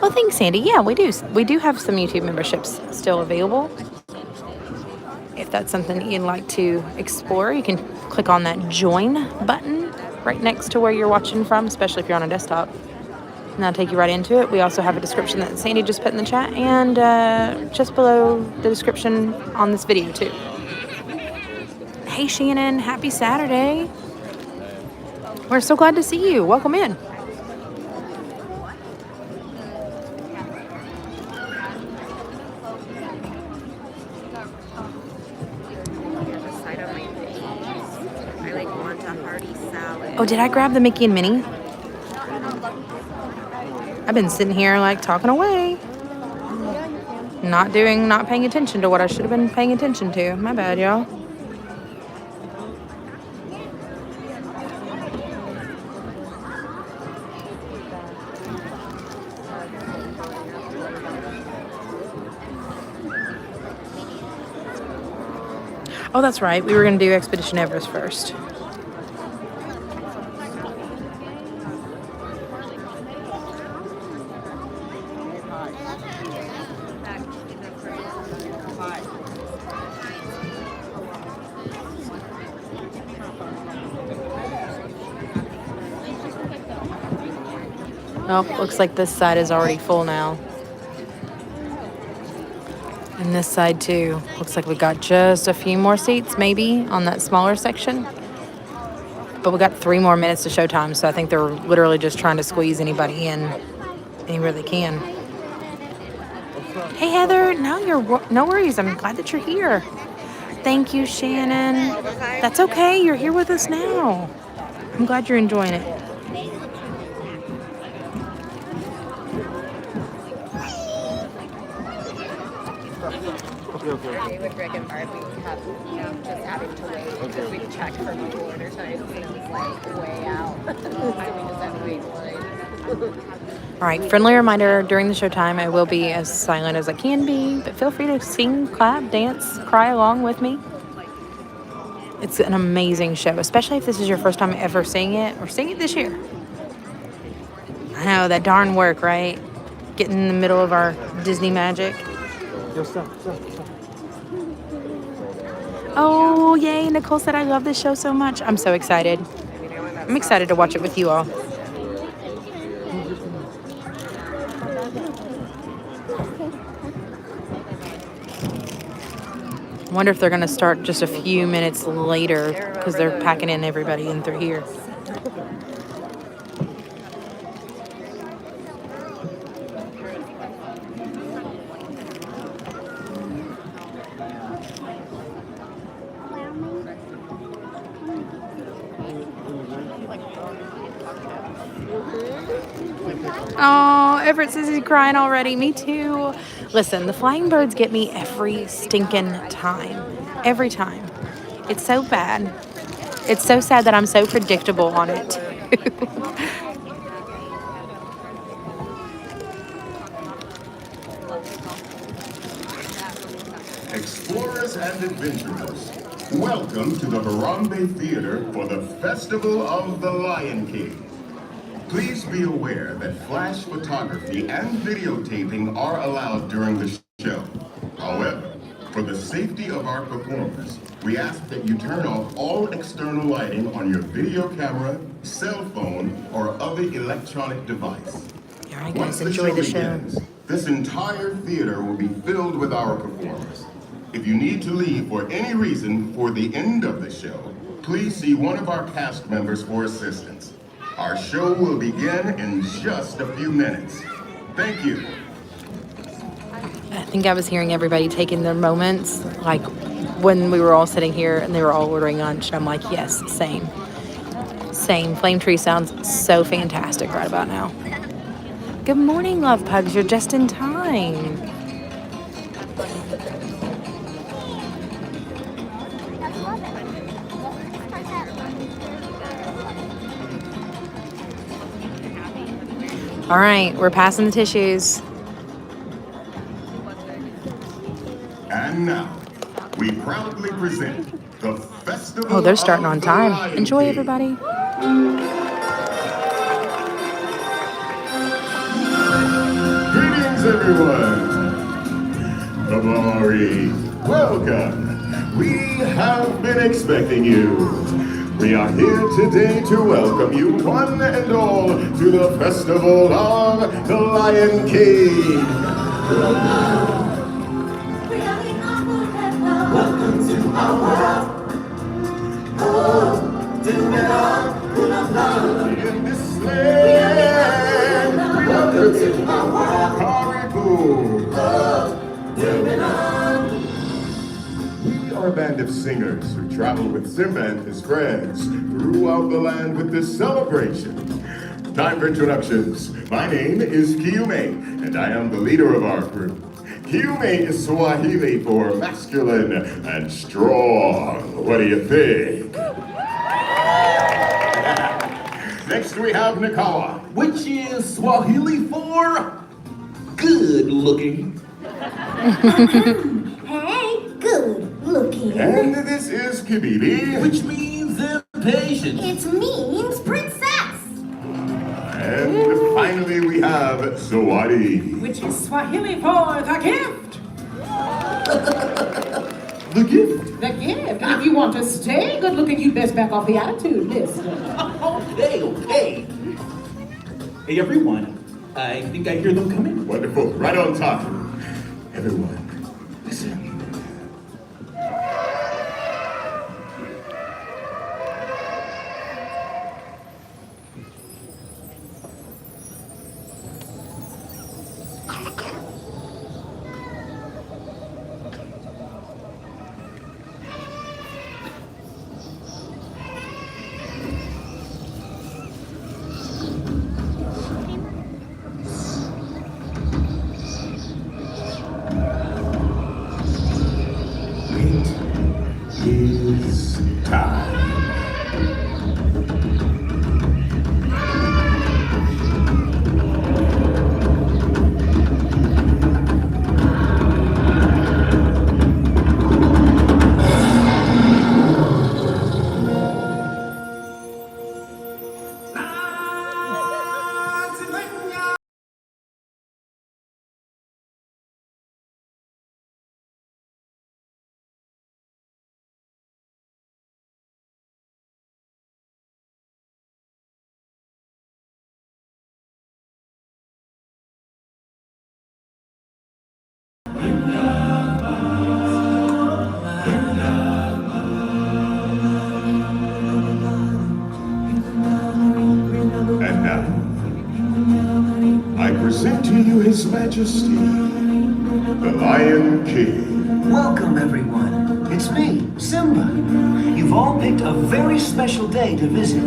Well, thanks, Sandy. Yeah, we do. We do have some YouTube memberships still available. If that's something you'd like to explore, you can click on that join button right next to where you're watching from, especially if you're on a desktop. And that'll take you right into it. We also have a description that Sandy just put in the chat, and just below the description on this video too. Hey Shannon, happy Saturday. We're so glad to see you. Welcome in. Oh, did I grab the Mickey and Minnie? I've been sitting here like talking away. Not paying attention to what I should have been paying attention to. My bad, y'all. Oh, that's right. We were going to do Expedition Everest first. Oh, looks like this side is already full now. And this side too. Looks like we got just a few more seats maybe on that smaller section. But we got 3 more minutes to showtime, so I think they're literally just trying to squeeze anybody in anywhere they can. Hey, Heather. No worries. I'm glad that you're here. Thank you, Shannon. That's okay. You're here with us now. I'm glad you're enjoying it. Okay. With Rick and Barb, we have just having to wait because we checked for mobile order times and it was like way out. So we just had to wait for it. All right, friendly reminder, during the showtime, I will be as silent as I can be, but feel free to sing, clap, dance, cry along with me. It's an amazing show, especially if this is your first time ever seeing it, or seeing it this year. I know, that darn work, right? Getting in the middle of our Disney magic. Oh, yay, Nicole said I love this show so much. I'm so excited. I'm excited to watch it with you all. I wonder if they're going to start just a few minutes later because they're packing in everybody in through here. Oh, Everett says he's crying already. Me too. Listen, the flying birds get me every stinking time. Every time. It's so bad. It's so sad that I'm so predictable on it. Explorers and adventurers, welcome to the Harambe Theater for the Festival of the Lion King. Please be aware that flash photography and videotaping are allowed during the show. However, for the safety of our performers, we ask that you turn off all external lighting on your video camera, cell phone, or other electronic device. All right, guys, enjoy the show. Begins, this entire theater will be filled with our performers. If you need to leave for any reason for the end of the show, please see one of our cast members for assistance. Our show will begin in just a few minutes. Thank you. I think I was hearing everybody taking their moments, like when we were all sitting here and they were all ordering lunch. I'm like, yes, same. Same. Flame Tree sounds so fantastic right about now. Good morning, love pugs. You're just in time. All right, we're passing the tissues. And now, we proudly present the Festival. Oh, they're starting on time. Enjoy, everybody. Greetings, everyone. Amari, welcome. We have been expecting you. We are here today to welcome you one and all to the Festival of the Lion King. Welcome to our world. Oh, do it all. In this land, welcome to our world. Caribou. Oh, do it all. We are a band of singers who travel with Simba and his friends throughout the land with this celebration. Time for introductions. My name is Kiume, and I am the leader of our group. Kiume is Swahili for masculine and strong. What do you think? Next we have Nakawa, which is Swahili for good looking. Hey, good looking. And this is Kibidi, which means impatient. It means princess. And finally we have Zawadi, which is Swahili for the gift. The gift. The gift. If you want to stay good looking, you best back off the attitude list. Okay. Hey, everyone. I think I hear them coming. Wonderful. Right on time. Everyone, listen. present to you His Majesty, the Lion King. Welcome, everyone. It's me, Simba. You've all picked a very special day to visit.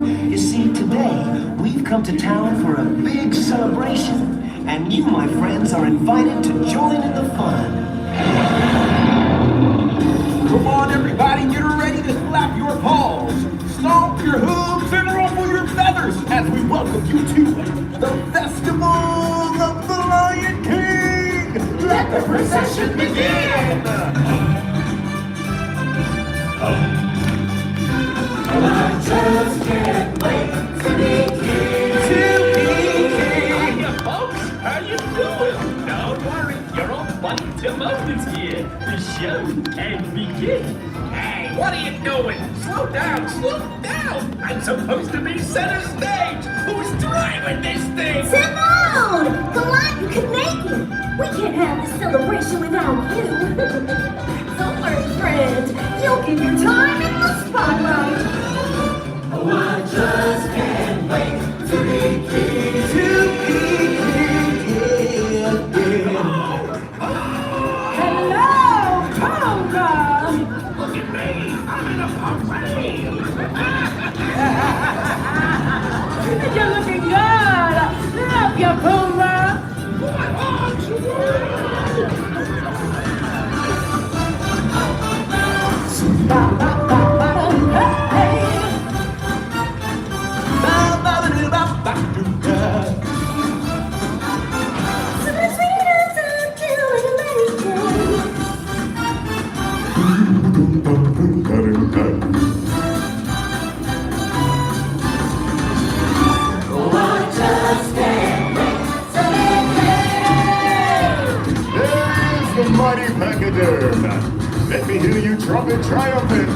You see, today, we've come to town for a big celebration, and you, my friends, are invited to join in the fun. Come on, everybody, get ready to clap your paws, stomp your hooves, and ruffle your feathers as we welcome you to the Festival of the Lion King. Let the procession begin. I just can't wait to be king. Hiya, folks. How you doing? Don't worry, your old buddy Timo's here. The show can begin. Hey, what are you doing? Slow down, slow down. I'm supposed to be center stage. Who's driving this thing? Simone! The Lion Canadian! We can't have this celebration without you. Don't worry, friend. You'll get your time in the spotlight. Oh, I just can't wait to be king. Hello, Cobra! Look at me. I'm in a parade. You're looking good! Love you, Cobra! Oh, I just can't wait to be king. There's the mighty pachyderm. Let me hear you trumpet triumphant.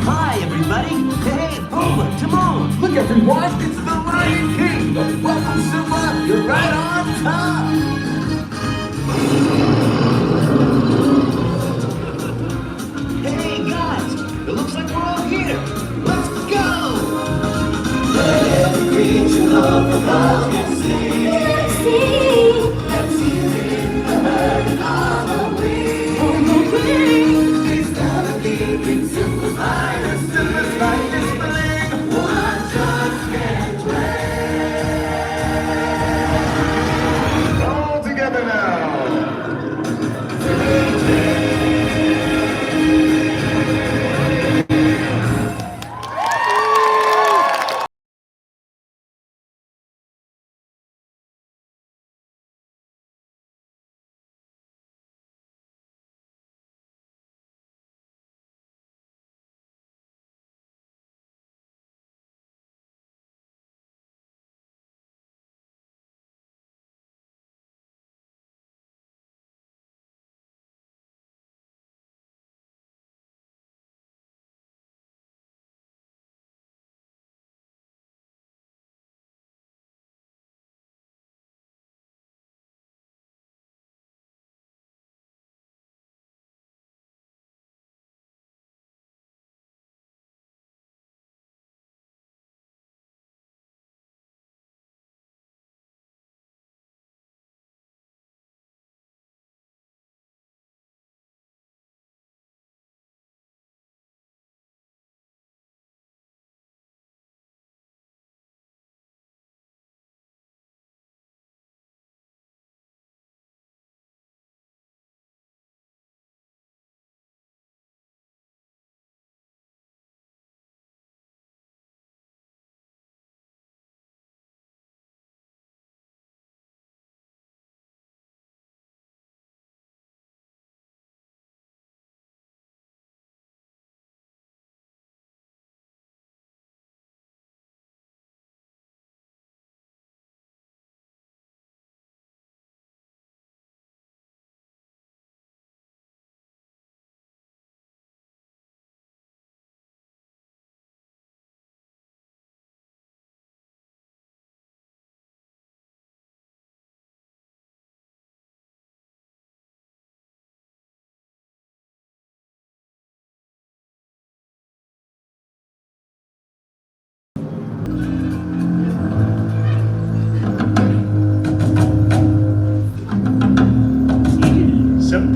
Hi, everybody. Hey, Pumbaa, Timon. Look, everyone, it's the Lion King. Welcome, Simba. You're right on time. Hey, guys. It looks like we're all here. Let's go! Every creature of the world can sing. Let's see. Let's hear it, the herd and all the wings. On the wing. It's gonna be King Simba's finest. Simba's finest fling. Oh, I just can't wait. All together now.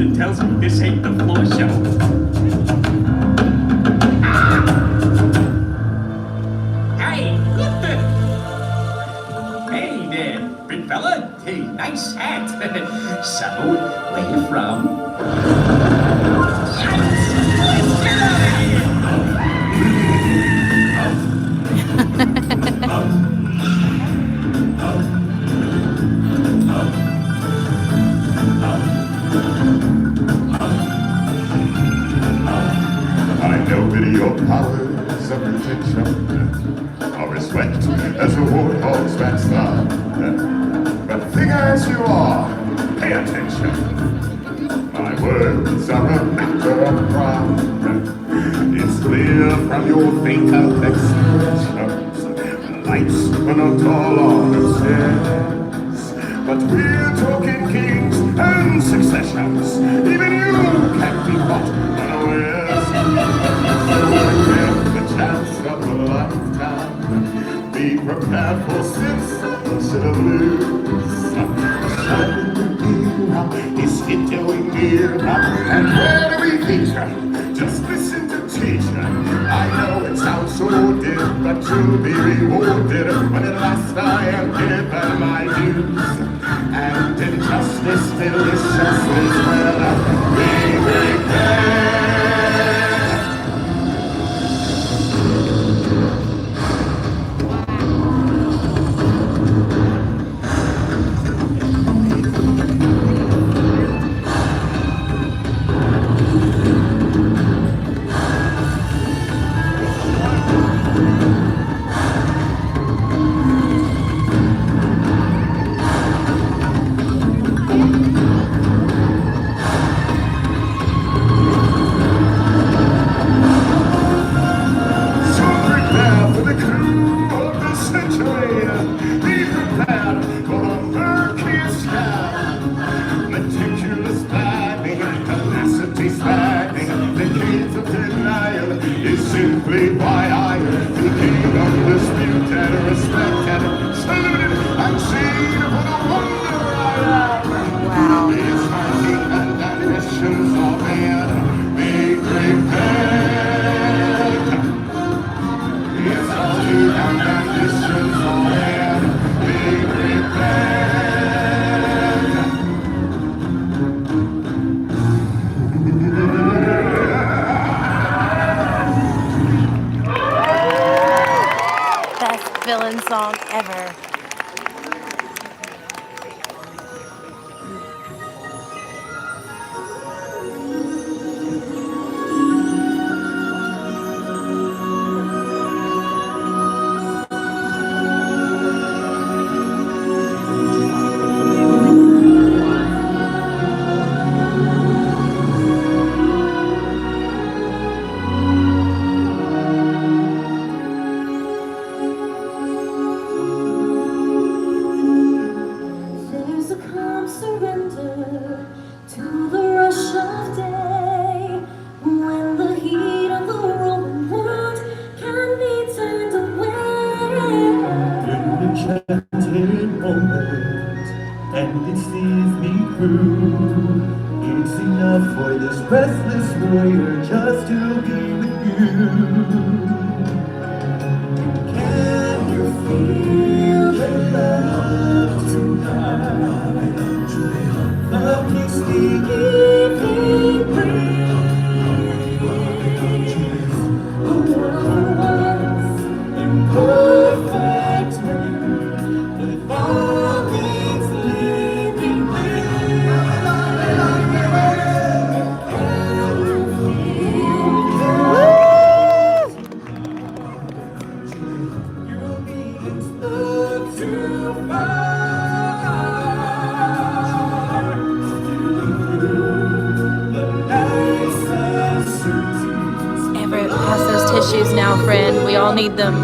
Something tells me this ain't the floor show. Hey, hey there, big fella. Hey, nice hat. So, where you from? I know that your powers of retention are respect as a warthog's backside. But big as you are, pay attention. My words are a matter of pride. It's clear from your fatal expressions. Lights are not all on upstairs. But we're talking kings and successions. Even you can't be caught unawares. So get the chance of a lifetime. Be prepared for sins instead of lose. Is it going near? And where do we feature? Just listen to teacher. I know it sounds so dear, but you'll be rewarded when at last I am given my views. And injustice deliciously well. Be prepared. Villain song ever. Tissues now, friend. We all need them.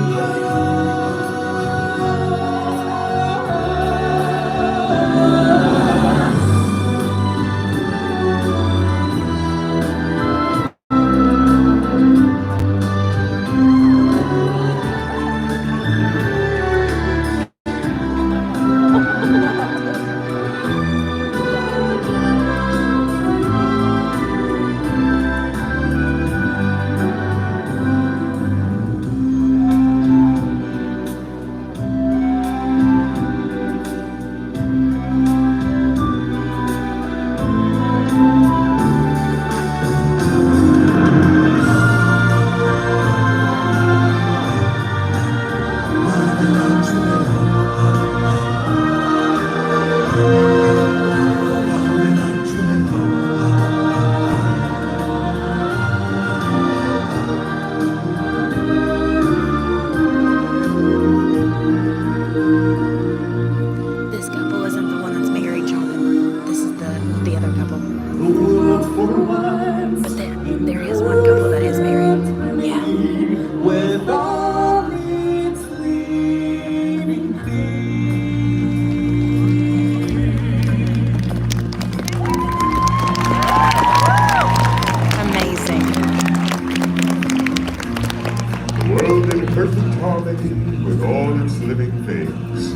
perfect harmony with all its living things.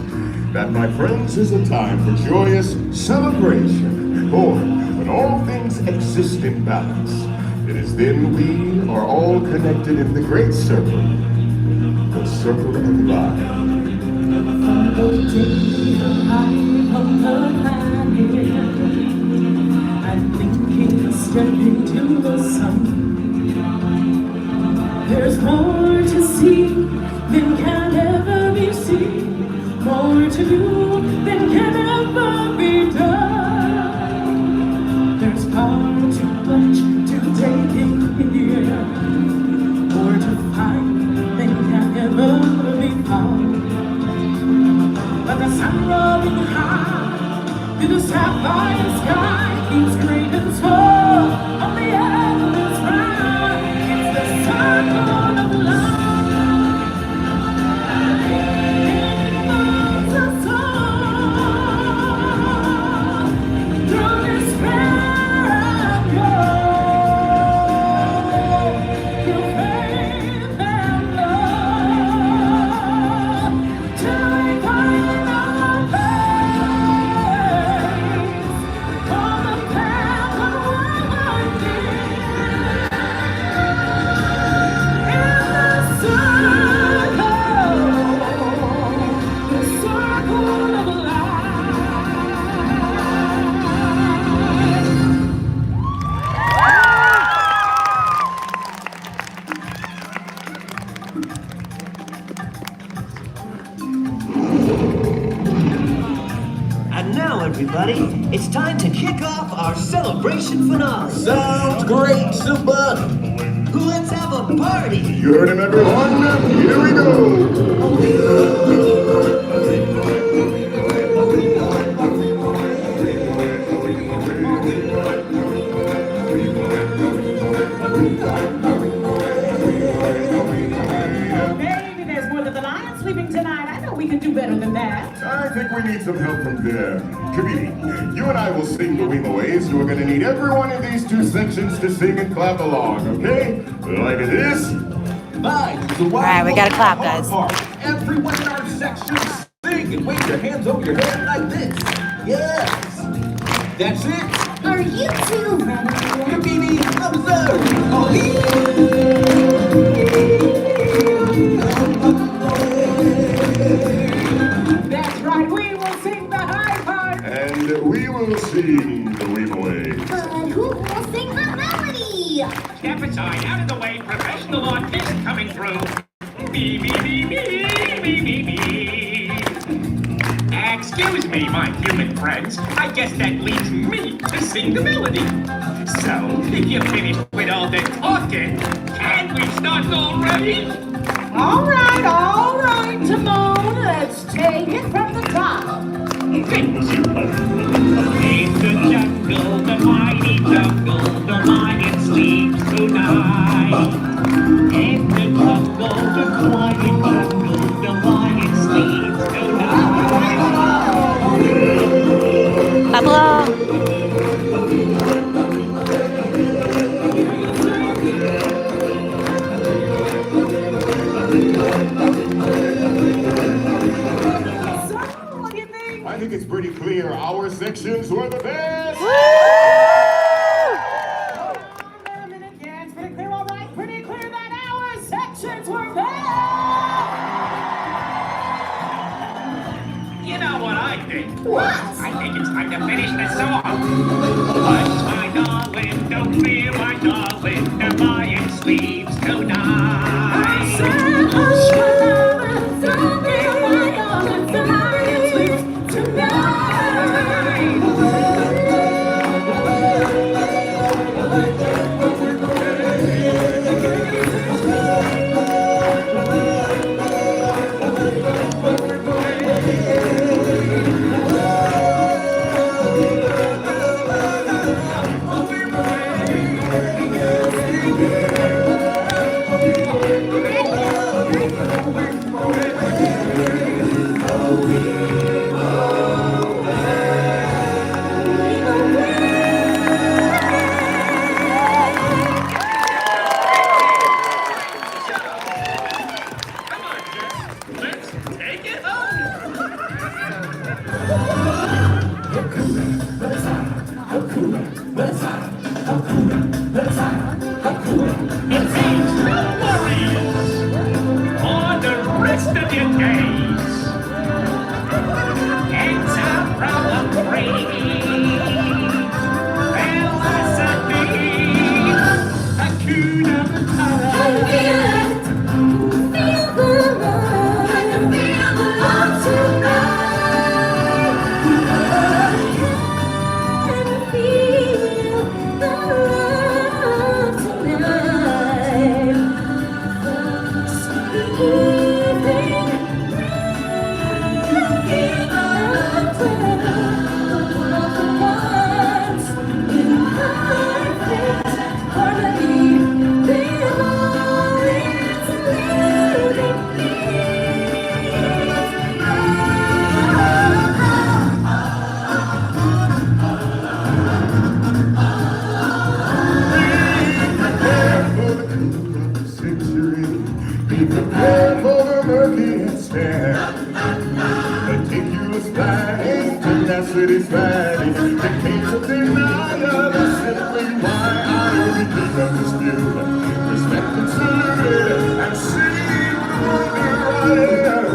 That, my friends, is a time for joyous celebration, for when all things exist in balance, it is then we are all connected in the great circle, the circle of life. I'm thinking, stepping to the sun. There's more to see than can ever be seen, more to do than can ever be done. There's far too much to take in here, more to find than can ever be found. But the sun rolling high through the sapphire sky keeps great and tall on the endless ride. It's the circle of life. It moves us all through despair and joy, through faith and love, till we find our place on the path of winding in the circle of life. And now, everybody, it's time to kick off our celebration finale. Sounds great, Simba! Let's have a party! You heard him, everyone? Here we go! Maybe there's more than the lion sleeping tonight. I know we can do better than that. I think we need some help from there. Kabini, you and I will sing the Weemaways, and we're going to need everyone in these two sections to sing and clap along, okay? Like this? Fine. All right, we gotta clap, guys. Everyone in our section sing and wave your hands over your head like this. Yes. That's it. Are you two ready? Kabini, observe. Oh, That's right, we will sing the high part. And we will sing the Weemaways. But who will sing the melody? Step aside, out of the way, professional artist coming through. Me, me, me, me, me, me, me. Excuse me, my human friends. I guess that leaves me to sing the melody. So, if you're finished with all the talking, can we start already? All right, Timon, let's take it from the top. In the jungle, the mighty jungle, the lion sleeps tonight. In the jungle, the quiet jungle, the lion sleeps tonight. Applause. I think it's pretty clear our sections were the best. Wait a minute, yeah, it's pretty clear, all right. Pretty clear that our sections were best. You know what I think? What? I think it's time to finish the song. Hush, my darling, don't fear, my darling, the lion sleeps tonight. I said, hush, my darling, don't be my darling, the lion sleeps tonight. Be prepared for the murky and stare. Meticulous planning, tenacity spanning, dictates of denial is simply why I repeat of this view. Respected, saluted, and seen wonder I am.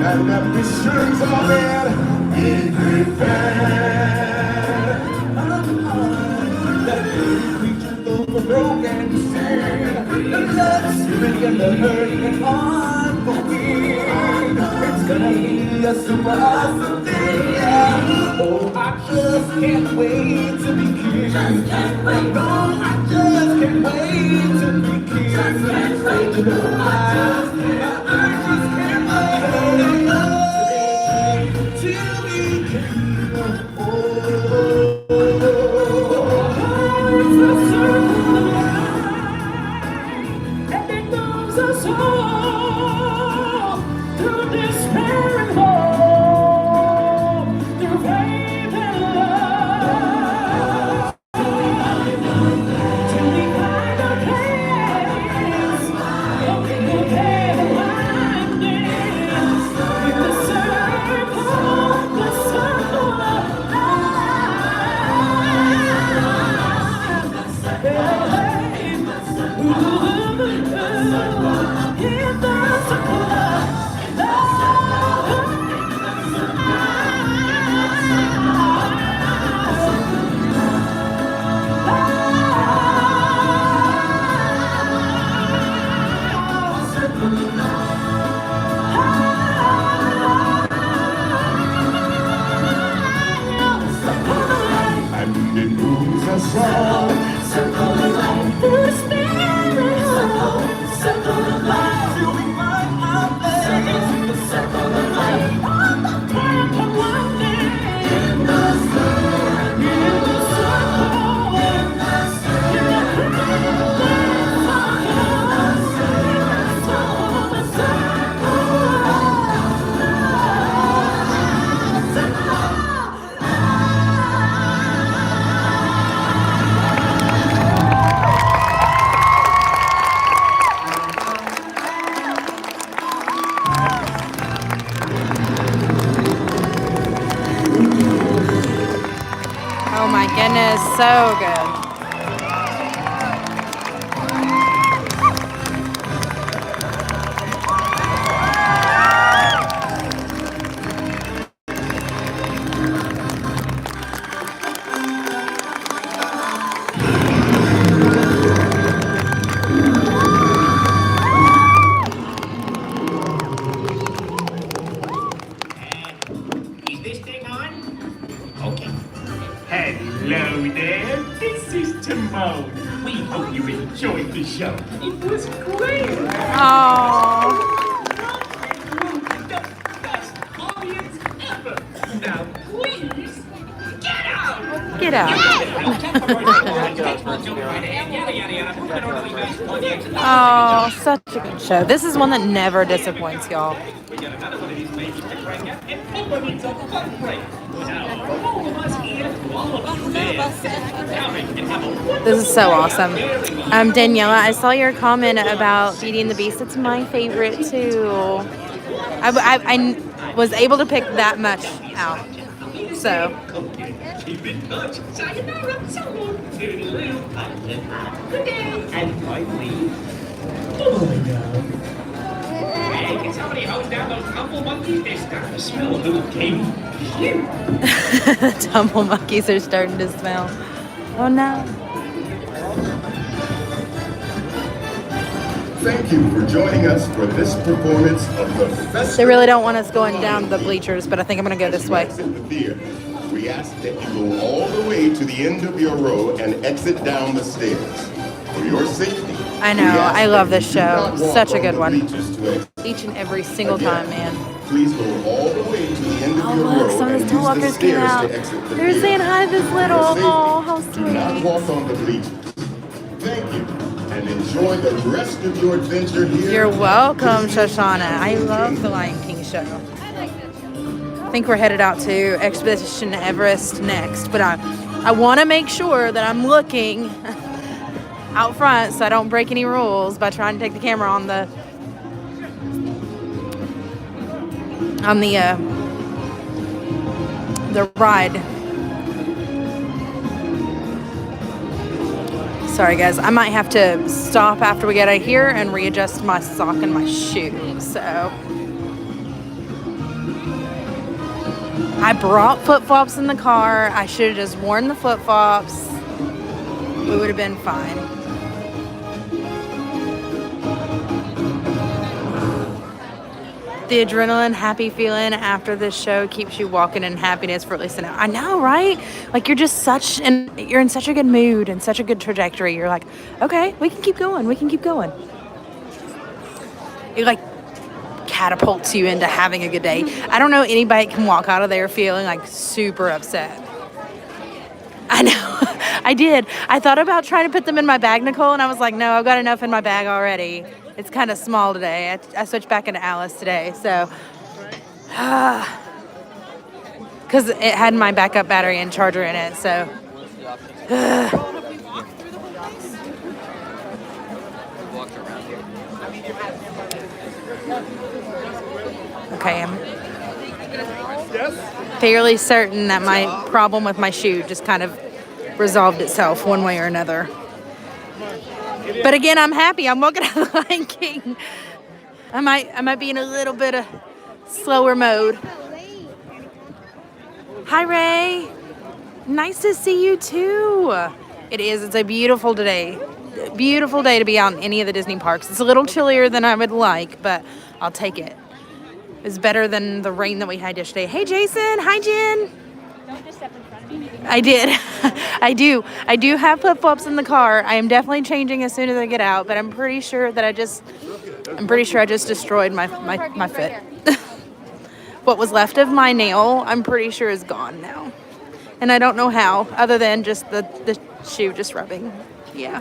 And ambitions are there. Be prepared. The broken sin, the love's really and the hurt and unforgiven. It's gonna be a super awesome day, yeah. Oh, I just can't wait to begin. Just can't wait. No, I just can't wait to begin. Just can't wait to know I just can't wait to begin. Oh, it's the circle of life, and it moves us all through despair and hope, through faith and love. Till we find our place, looking the path of windings, in the circle of and it moves us all. Circle of life through the spirit. Circle of life till we find our place. The circle of life on the path of winding. In the circle, in the circle, in the circle, in the Oh my goodness, so good. Is this thing on? Okay. Hello there, this is Timon. We hope you enjoyed the show. It was great. Aww. The best audience ever. Now please, get out. Get out. Oh, such a good show. This is one that never disappoints, y'all. We got another one of these babies to crank up, and Papa needs a fun break. Now, from all of us here to all of you there, now we can have a wonderful This is so awesome. Daniela, I saw your comment about Beauty and the Beast. It's my favorite too. I was able to pick that much out. So. Keep in touch. Sayonara. So long. Toodaloo. Good day. And finally, oh my God. Hey, can somebody hose down those tumble monkeys? They're starting to smell a little gamey. Tumble monkeys are starting to smell. Oh no. Thank you for joining us for this performance of the festival. They really don't want us going down the bleachers, but I think I'm going to go this way. We ask that you go all the way to the end of your row and exit down the stairs. For your safety, I know. I love this show. Such a good one. Each and every single time, man. Please go all the way to the end of your Look, row some of the and toe use walkers the came stairs out. to exit the They're field. saying hi to this little. Oh, how Do not sweet. walk on the bleachers. Thank you, and enjoy the rest of your adventure here. You're welcome, Shoshauna. I love the Lion King show. I think we're headed out to Expedition Everest next, but I want to make sure that I'm looking out front so I don't break any rules by trying to take the camera on the ride. Sorry guys, I might have to stop after we get out of here and readjust my sock and my shoe. So I brought flip-flops in the car. I should have just worn the flip-flops. We would have been fine. The adrenaline, happy feeling after this show keeps you walking in happiness for at least an hour. I know, right? Like you're in such a good mood and such a good trajectory. You're like, okay, we can keep going. We can keep going. It like catapults you into having a good day. I don't know anybody can walk out of there feeling like super upset. I know. I did. I thought about trying to put them in my bag, Nicole, and I was like, no, I've got enough in my bag already. It's kind of small today. I switched back into Alice today, so. Because it had my backup battery and charger in it, so. Okay, I'm fairly certain that my problem with my shoe just kind of resolved itself one way or another. But again, I'm happy. I'm walking out of the Lion King. I might be in a little bit of slower mode. Hi, Ray. Nice to see you too. It is. It's a beautiful day. Beautiful day to be out in any of the Disney parks. It's a little chillier than I would like, but I'll take it. It's better than the rain that we had yesterday. Hey, Jason. Hi, Jen. Don't just step in front of me. I did. I do have flip-flops in the car. I am definitely changing as soon as I get out, but I'm pretty sure I just destroyed my foot. What was left of my nail, I'm pretty sure is gone now. And I don't know how, other than just the shoe just rubbing. Yeah.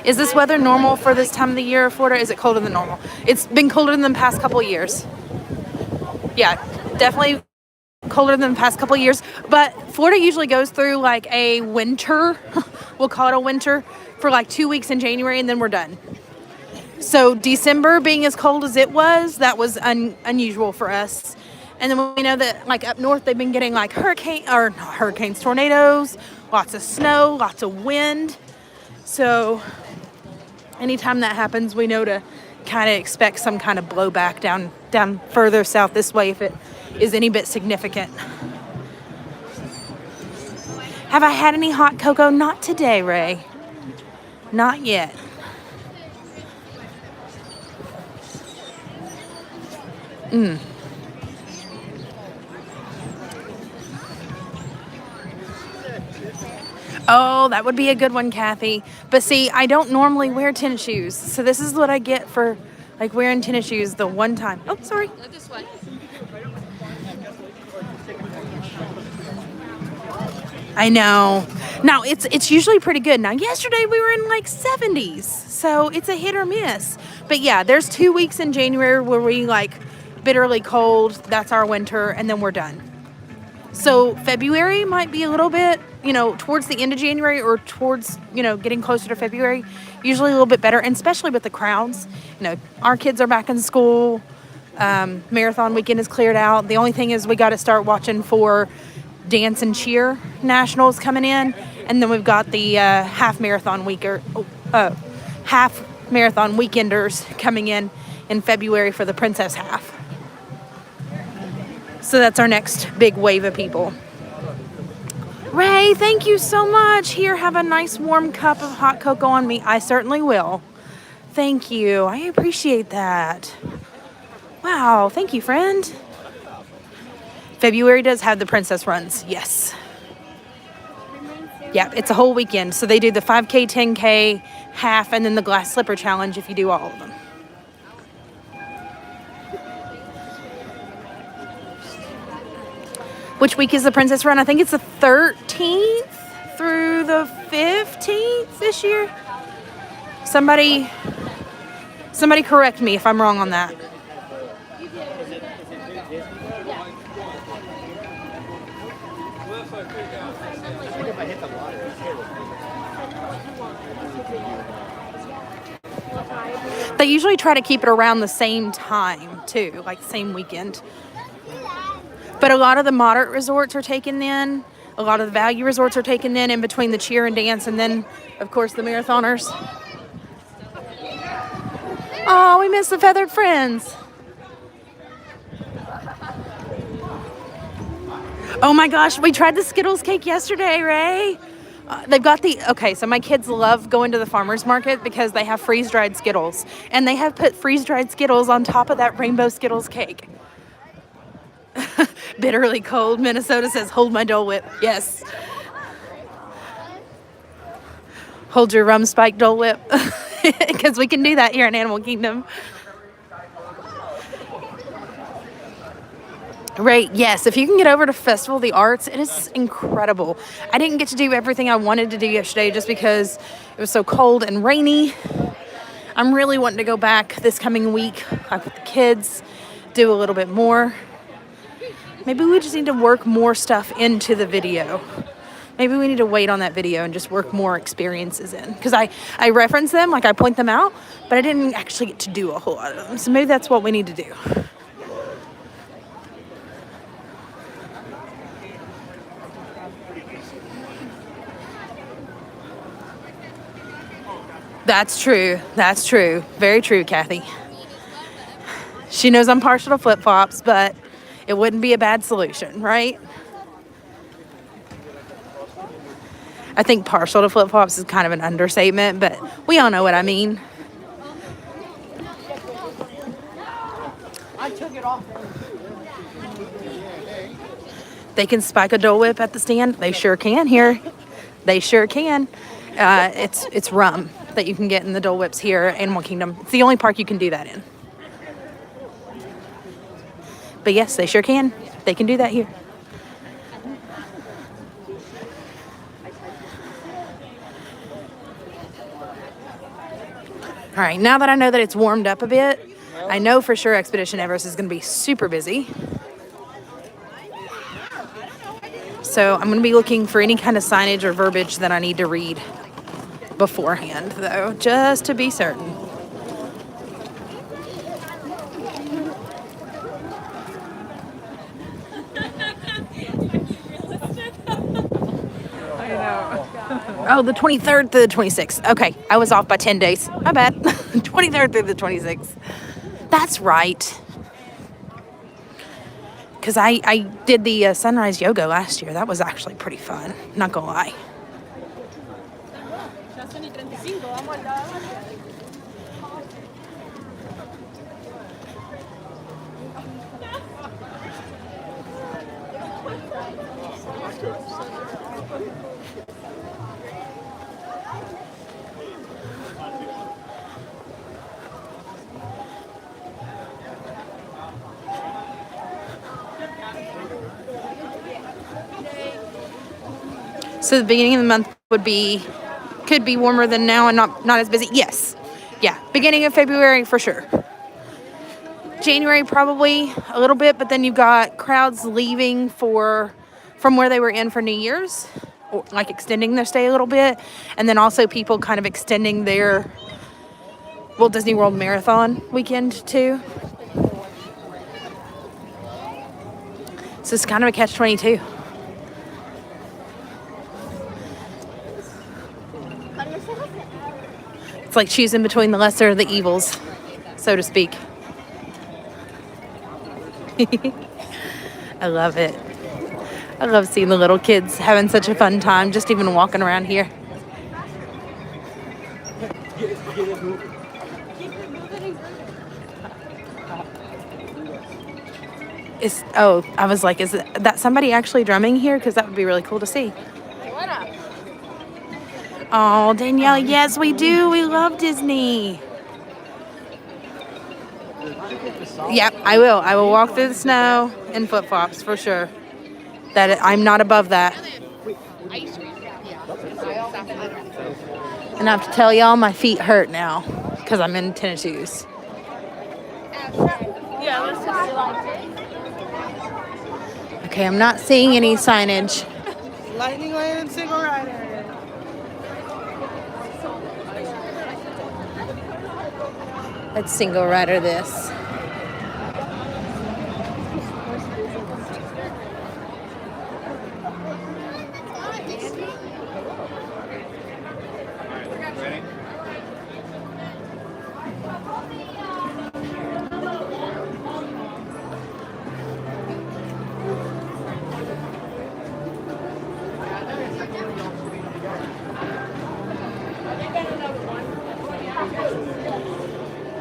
Is this weather normal for this time of the year, Florida? Is it colder than normal? It's been colder than the past couple of years. Yeah, definitely colder than the past couple of years. But Florida usually goes through like a winter, we'll call it a winter, for like 2 weeks in January, and then we're done. So December being as cold as it was, that was unusual for us. And then we know that like up north, they've been getting like hurricanes, tornadoes, lots of snow, lots of wind. So anytime that happens, we know to kind of expect some kind of blowback down further south this way if it is any bit significant. Have I had any hot cocoa? Not today, Ray. Not yet. Oh, that would be a good one, Cathy. But see, I don't normally wear tennis shoes. So this is what I get for like wearing tennis shoes the one time. Oh, sorry. Look this way. I know. Now, it's usually pretty good. Now, yesterday we were in like 70s. So it's a hit or miss. But yeah, there's 2 weeks in January where we like bitterly cold. That's our winter. And then we're done. So February might be a little bit, towards the end of January or towards, getting closer to February, usually a little bit better, and especially with the crowds. Our kids are back in school. Marathon weekend is cleared out. The only thing is we got to start watching for dance and cheer nationals coming in. And then we've got the half marathon weekenders coming in February for the Princess Half. So that's our next big wave of people. Ray, thank you so much. Here, have a nice warm cup of hot cocoa on me. I certainly will. Thank you. I appreciate that. Wow, thank you, friend. February does have the princess runs, yes. Yeah, it's a whole weekend. So they do the 5K, 10K, half, and then the glass slipper challenge if you do all of them. Which week is the Princess Run? I think it's the 13th through the 15th this year. Somebody correct me if I'm wrong on that. They usually try to keep it around the same time too, like same weekend. But a lot of the moderate resorts are taken in. A lot of the value resorts are taken in between the cheer and dance, and then, of course, the marathoners. Oh, we miss the feathered friends. Oh my gosh, we tried the Skittles cake yesterday, Ray. They've got okay, so my kids love going to the farmer's market because they have freeze-dried Skittles. And they have put freeze-dried Skittles on top of that rainbow Skittles cake. Bitterly cold. Minnesota says, hold my Dole Whip. Yes. Hold your rum spike Dole Whip. Because we can do that here in Animal Kingdom. Right, yes. If you can get over to Festival of the Arts, it is incredible. I didn't get to do everything I wanted to do yesterday just because it was so cold and rainy. I'm really wanting to go back this coming week, like with the kids, do a little bit more. Maybe we just need to work more stuff into the video. Maybe we need to wait on that video and just work more experiences in. Because I reference them, like I point them out, but I didn't actually get to do a whole lot of them. So maybe that's what we need to do. That's true. That's true. Very true, Cathy. She knows I'm partial to flip-flops, but it wouldn't be a bad solution, right? I think partial to flip-flops is kind of an understatement, but we all know what I mean. I took it off. They can spike a Dole Whip at the stand. They sure can here. They sure can. It's rum that you can get in the Dole Whips here at Animal Kingdom. It's the only park you can do that in. But yes, they sure can. They can do that here. All right, now that I know that it's warmed up a bit, I know for sure Expedition Everest is going to be super busy. So I'm going to be looking for any kind of signage or verbiage that I need to read beforehand, though, just to be certain. I know. Oh, the 23rd to the 26th. Okay, I was off by 10 days. My bad. 23rd through the 26th. That's right. Because I did the sunrise yoga last year. That was actually pretty fun. Not gonna lie. So the beginning of the month could be warmer than now and not as busy. Yes. Yeah. Beginning of February for sure. January probably a little bit, but then you've got crowds leaving from where they were in for New Year's, or like extending their stay a little bit, and then also people kind of extending their Walt Disney World Marathon weekend too. So it's kind of a catch-22. It's like choosing between the lesser of the evils, so to speak. I love it. I love seeing the little kids having such a fun time just even walking around here. I was like, is that somebody actually drumming here? Because that would be really cool to see. Oh, Danielle, yes, we do. We love Disney. Yep, I will. I will walk through the snow in flip-flops for sure. I'm not above that. And I have to tell y'all, my feet hurt now because I'm in tennis shoes. Yeah, let's just do like Okay, I'm not seeing any signage. Lightning Lane and Single Rider. Let's single rider this.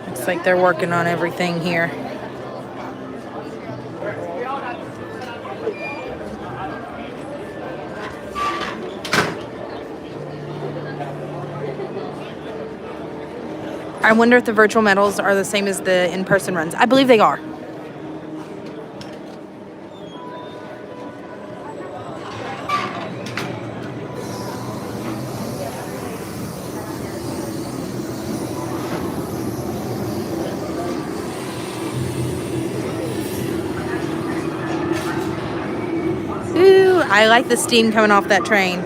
Looks like they're working on everything here. I wonder if the virtual medals are the same as the in-person runs. I believe they are. Ooh, I like the steam coming off that train.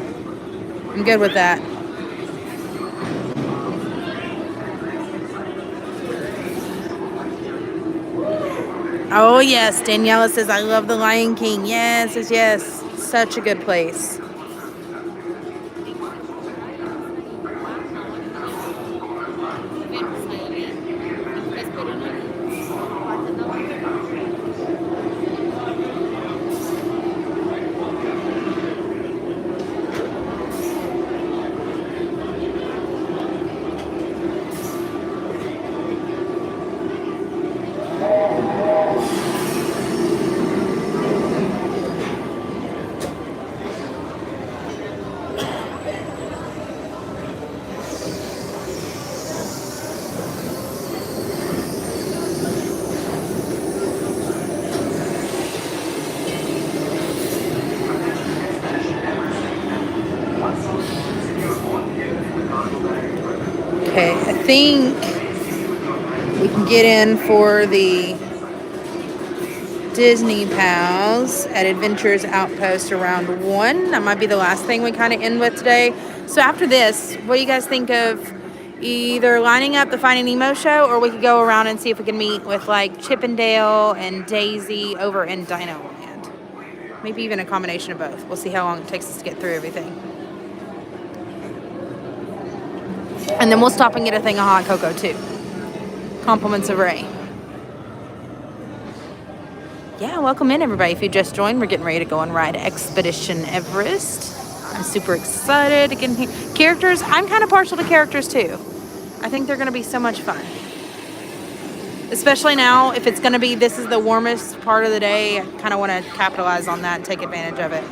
I'm good with that. Oh, yes. Daniela says, I love the Lion King. Yes, yes, yes. Such a good place. Okay, I think we can get in for the Disney Pals at Adventures Outpost around 1. That might be the last thing we kind of end with today. So after this, what do you guys think of either lining up the Finding Nemo show, or we could go around and see if we can meet with like Chip and Dale and Daisy over in Dino Land? Maybe even a combination of both. We'll see how long it takes us to get through everything. And then we'll stop and get a thing of hot cocoa too. Compliments of Ray. Yeah, welcome in everybody. If you just joined, we're getting ready to go and ride Expedition Everest. I'm super excited to get in here. Characters, I'm kind of partial to characters too. I think they're going to be so much fun. Especially now, if it's going to be, this is the warmest part of the day, I kind of want to capitalize on that and take advantage of it.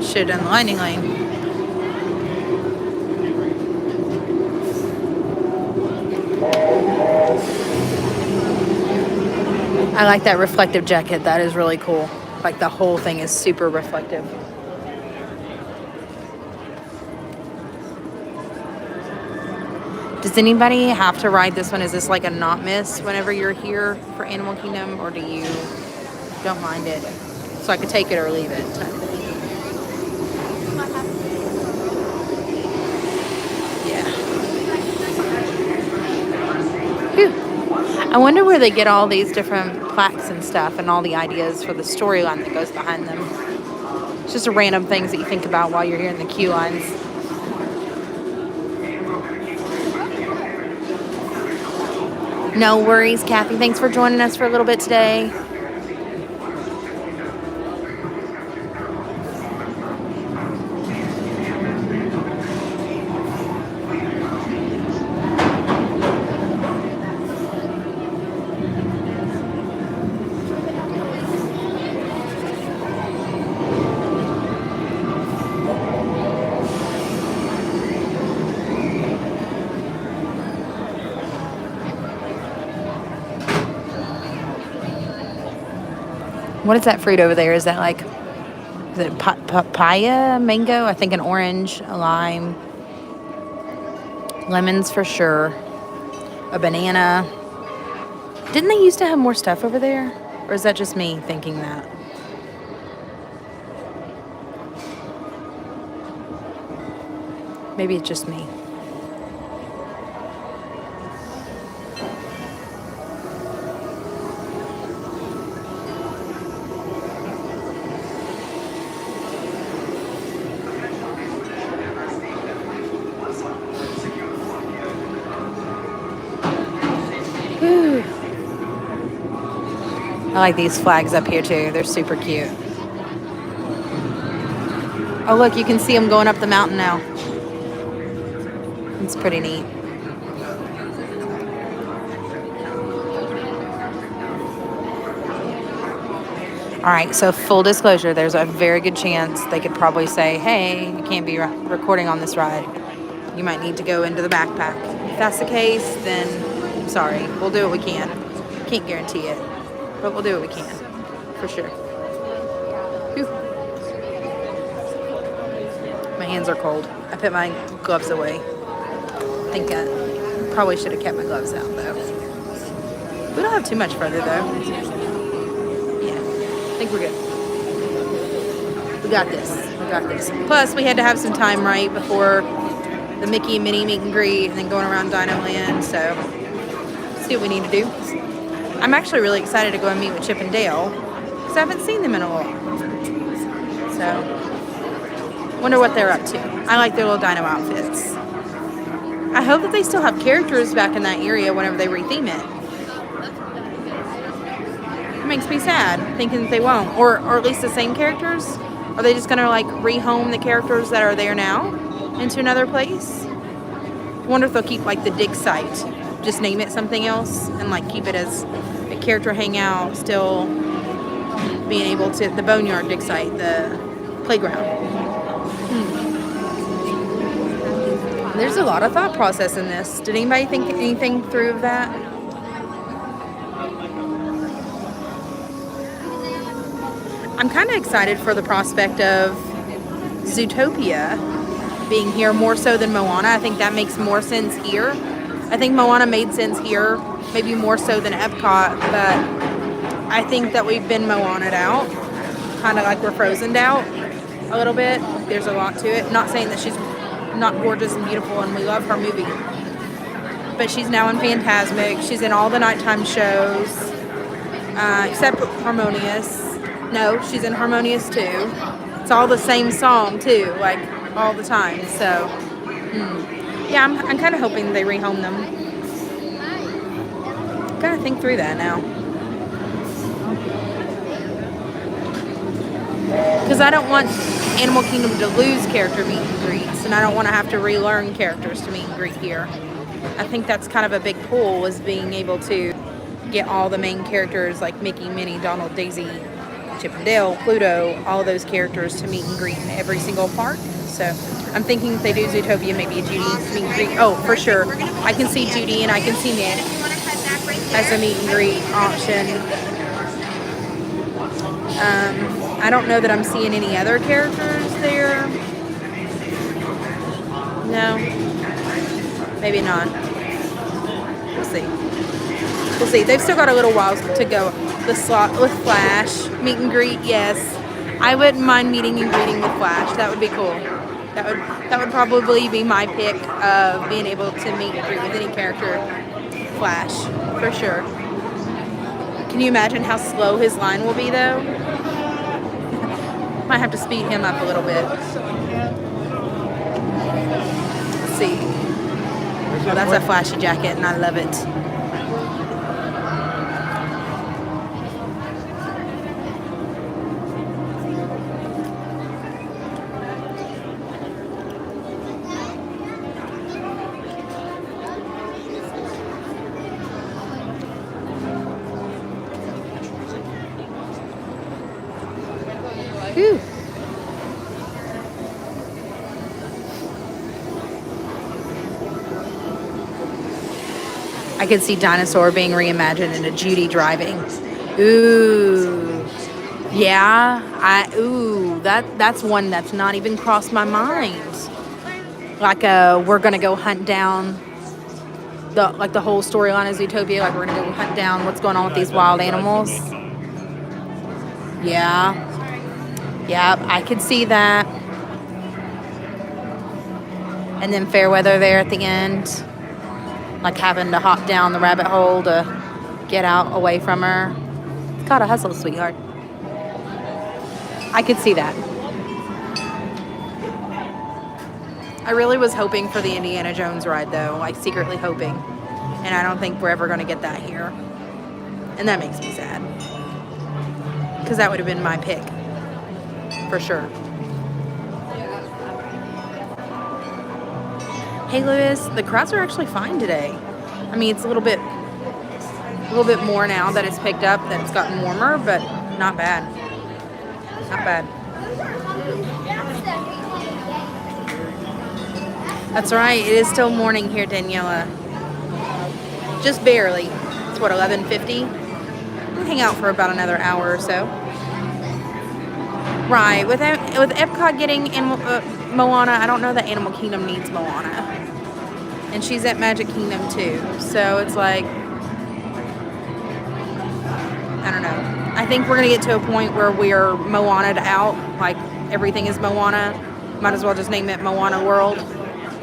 Should have done the Lightning Lane. I like that reflective jacket. That is really cool. Like the whole thing is super reflective. Does anybody have to ride this one? Is this like a not miss whenever you're here for Animal Kingdom, or do you don't mind it? So I could take it or leave it. I wonder where they get all these different plaques and stuff and all the ideas for the storyline that goes behind them. It's just random things that you think about while you're here in the queue lines. No worries, Cathy. Thanks for joining us for a little bit today. What is that fruit over there? Is that like, is it papaya, mango? I think an orange, a lime, lemons for sure, a banana. Didn't they used to have more stuff over there? Or is that just me thinking that? Maybe it's just me. I like these flags up here too. They're super cute. Oh look, you can see them going up the mountain now. It's pretty neat. All right, so full disclosure, there's a very good chance they could probably say, hey, you can't be recording on this ride. You might need to go into the backpack. If that's the case, then I'm sorry. We'll do what we can. Can't guarantee it, but we'll do what we can, for sure. Whew. My hands are cold. I put my gloves away. I think I probably should have kept my gloves out, though. We don't have too much further, though. Yeah, I think we're good. We got this. We got this. Plus, we had to have some time right before the Mickey and Minnie meet and greet and then going around Dino Land, so see what we need to do. I'm actually really excited to go and meet with Chip and Dale because I haven't seen them in a while. So, wonder what they're up to. I like their little dino outfits. I hope that they still have characters back in that area whenever they retheme it. It makes me sad thinking that they won't, or at least the same characters. Are they just gonna like rehome the characters that are there now into another place? I wonder if they'll keep like the dig site, just name it something else and like keep it as a character hangout, still being able to, the Boneyard dig site, the playground. There's a lot of thought process in this. Did anybody think anything through of that? I'm kind of excited for the prospect of Zootopia being here more so than Moana. I think that makes more sense here. I think Moana made sense here, maybe more so than Epcot, but I think that we've been Moana'd out, kind of like we're Frozen'd out a little bit. There's a lot to it. Not saying that she's not gorgeous and beautiful and we love her movie, but she's now in Fantasmic. She's in all the nighttime shows, except Harmonious. No, she's in Harmonious too. It's all the same song too, like all the time. So yeah, I'm kind of hoping they rehome them. Gotta think through that now, because I don't want Animal Kingdom to lose character meet and greets, and I don't want to have to relearn characters to meet and greet here. I think that's kind of a big pull, is being able to get all the main characters like Mickey, Minnie, Donald, Daisy, Chip and Dale, Pluto, all of those characters to meet and greet in every single park. So I'm thinking if they do Zootopia, maybe a Judy meet and greet. Oh, for sure. I can see Judy and I can see Nick as a meet and greet option. I don't know that I'm seeing any other characters there. No. Maybe not. We'll see. We'll see. They've still got a little while to go. The slot with Flash. Meet and greet, yes. I wouldn't mind meeting and greeting with Flash. That would be cool. That would probably be my pick of being able to meet and greet with any character. Flash, for sure. Can you imagine how slow his line will be, though? Might have to speed him up a little bit. Let's see. Oh, that's a flashy jacket, and I love it. Whew. I could see Dinosaur being reimagined into Judy driving. Ooh. Yeah. That's one that's not even crossed my mind. Like we're gonna go hunt down the whole storyline is Zootopia, like we're gonna go hunt down what's going on with these wild animals. Yeah. Yeah, I could see that. And then Fairweather there at the end. Like having to hop down the rabbit hole to get out away from her. It's gotta hustle, sweetheart. I could see that. I really was hoping for the Indiana Jones ride though, like secretly hoping. And I don't think we're ever gonna get that here. And that makes me sad. Because that would have been my pick. For sure. Hey Lewis, the crowds are actually fine today. I mean, it's a little bit more now that it's picked up, that it's gotten warmer, but not bad. Not bad. That's right, it is still morning here, Daniela. Just barely. It's what, 11:50? We'll hang out for about another hour or so. Right, with Epcot getting in Moana, I don't know that Animal Kingdom needs Moana. And she's at Magic Kingdom too. So it's like, I don't know. I think we're going to get to a point where we're Moana'd out. Like everything is Moana. Might as well just name it Moana World.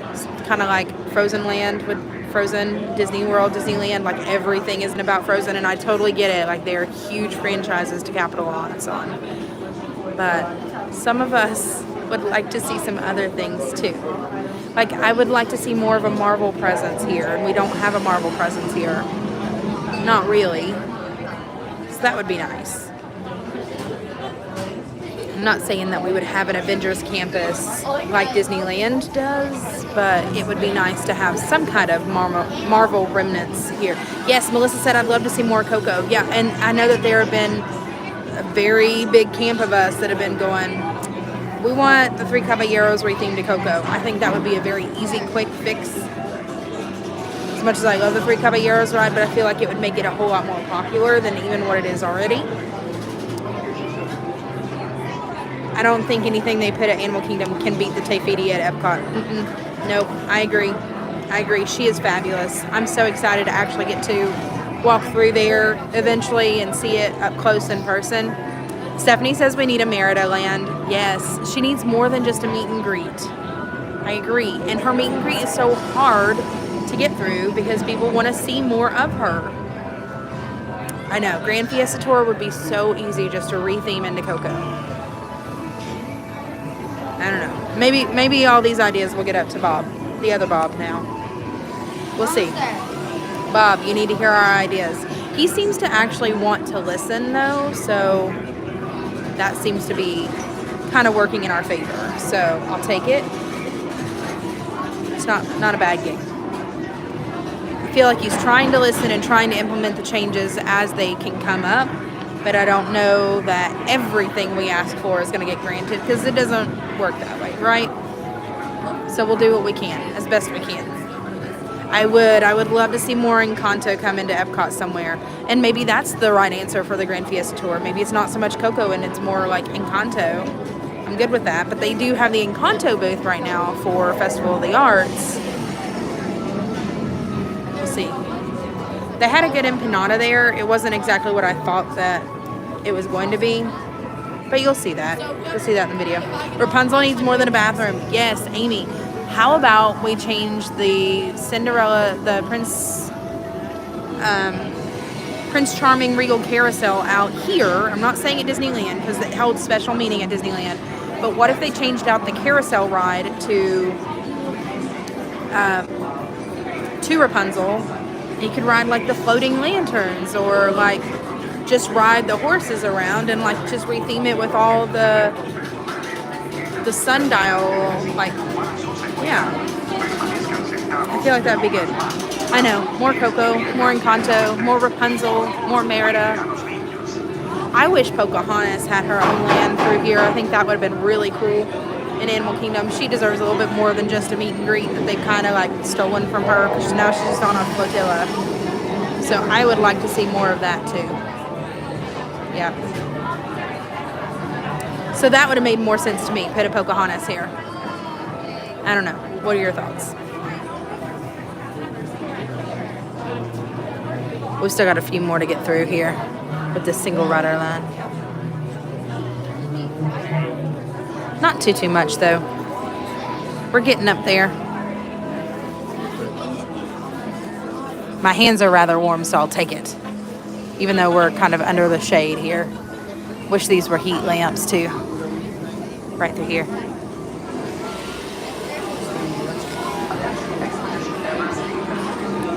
It's kind of like Frozen Land with Frozen, Disney World, Disneyland. Like everything isn't about Frozen. And I totally get it. Like they're huge franchises to capitalize on. But some of us would like to see some other things too. Like I would like to see more of a Marvel presence here, and we don't have a Marvel presence here. Not really. So that would be nice. I'm not saying that we would have an Avengers campus like Disneyland does, but it would be nice to have some kind of Marvel remnants here. Yes, Melissa said I'd love to see more Coco. Yeah, and I know that there have been a very big camp of us that have been going, we want the Three Caballeros rethemed to Coco. I think that would be a very easy, quick fix. As much as I love the Three Caballeros ride, but I feel like it would make it a whole lot more popular than even what it is already. I don't think anything they put at Animal Kingdom can beat the Tefiti at Epcot. Nope, I agree. I agree. She is fabulous. I'm so excited to actually get to walk through there eventually and see it up close in person. Stephanie says we need a Merida Land. Yes, she needs more than just a meet and greet. I agree. And her meet and greet is so hard to get through because people want to see more of her. I know. Grand Fiesta Tour would be so easy just to retheme into Coco. I don't know. Maybe all these ideas will get up to Bob. The other Bob now. We'll see. Bob, you need to hear our ideas. He seems to actually want to listen though, so that seems to be kind of working in our favor. So I'll take it. It's not a bad gig. I feel like he's trying to listen and trying to implement the changes as they can come up, but I don't know that everything we ask for is going to get granted because it doesn't work that way, right? So we'll do what we can as best we can. I would love to see more Encanto come into Epcot somewhere. And maybe that's the right answer for the Grand Fiesta Tour. Maybe it's not so much Coco and it's more like Encanto. I'm good with that. But they do have the Encanto booth right now for Festival of the Arts. We'll see. They had a good empanada there. It wasn't exactly what I thought that it was going to be. But you'll see that. You'll see that in the video. Rapunzel needs more than a bathroom. Yes, Amy. How about we change the Cinderella, the Prince Charming Regal Carousel out here? I'm not saying at Disneyland because it held special meaning at Disneyland. But what if they changed out the carousel ride to Rapunzel? You could ride like the floating lanterns or like just ride the horses around and like just retheme it with all the sundial, like, yeah. I feel like that'd be good. I know, more Coco, more Encanto, more Rapunzel, more Merida. I wish Pocahontas had her own land through here. I think that would have been really cool in Animal Kingdom. She deserves a little bit more than just a meet and greet that they've kind of like stolen from her, because now she's just on a flotilla. So I would like to see more of that too. Yeah. So that would have made more sense to me, put a Pocahontas here. I don't know. What are your thoughts? We've still got a few more to get through here with this single rider line. Not too much though. We're getting up there. My hands are rather warm, so I'll take it. Even though we're kind of under the shade here. Wish these were heat lamps too. Right through here.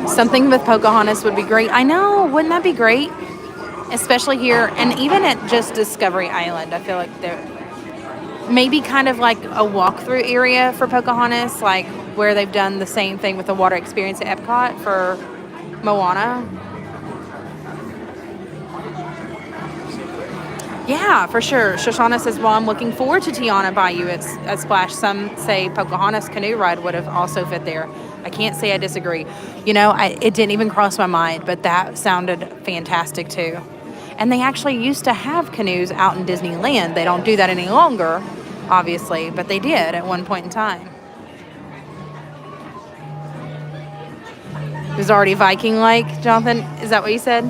Something with Pocahontas would be great. I know, wouldn't that be great? Especially here, and even at just Discovery Island, I feel like there maybe kind of like a walkthrough area for Pocahontas, like where they've done the same thing with the water experience at Epcot for Moana. Yeah, for sure. Shoshauna says, well, I'm looking forward to Tiana Bayou at Splash. Some say Pocahontas canoe ride would have also fit there. I can't say I disagree. You know, it didn't even cross my mind, but that sounded fantastic too. And they actually used to have canoes out in Disneyland. They don't do that any longer, obviously, but they did at one point in time. It was already Viking-like, Jonathan. Is that what you said?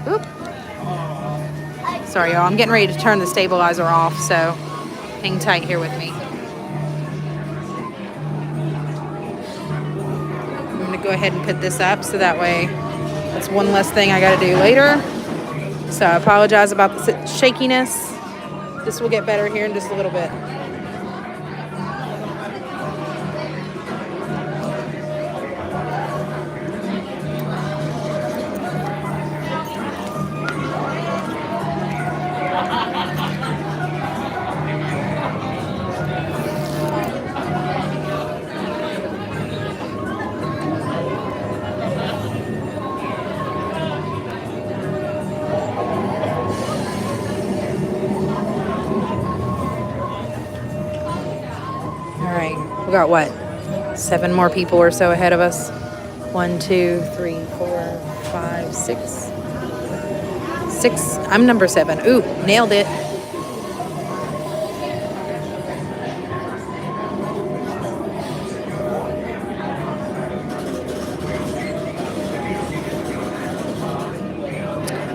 Oop. Sorry, y'all. I'm getting ready to turn the stabilizer off, so hang tight here with me. I'm going to go ahead and put this up so that way that's one less thing I got to do later. So I apologize about the shakiness. This will get better here in just a little bit. We got what? 7 more people or so ahead of us. 1, 2, 3, 4, 5, 6. 6. I'm number 7. Ooh, nailed it.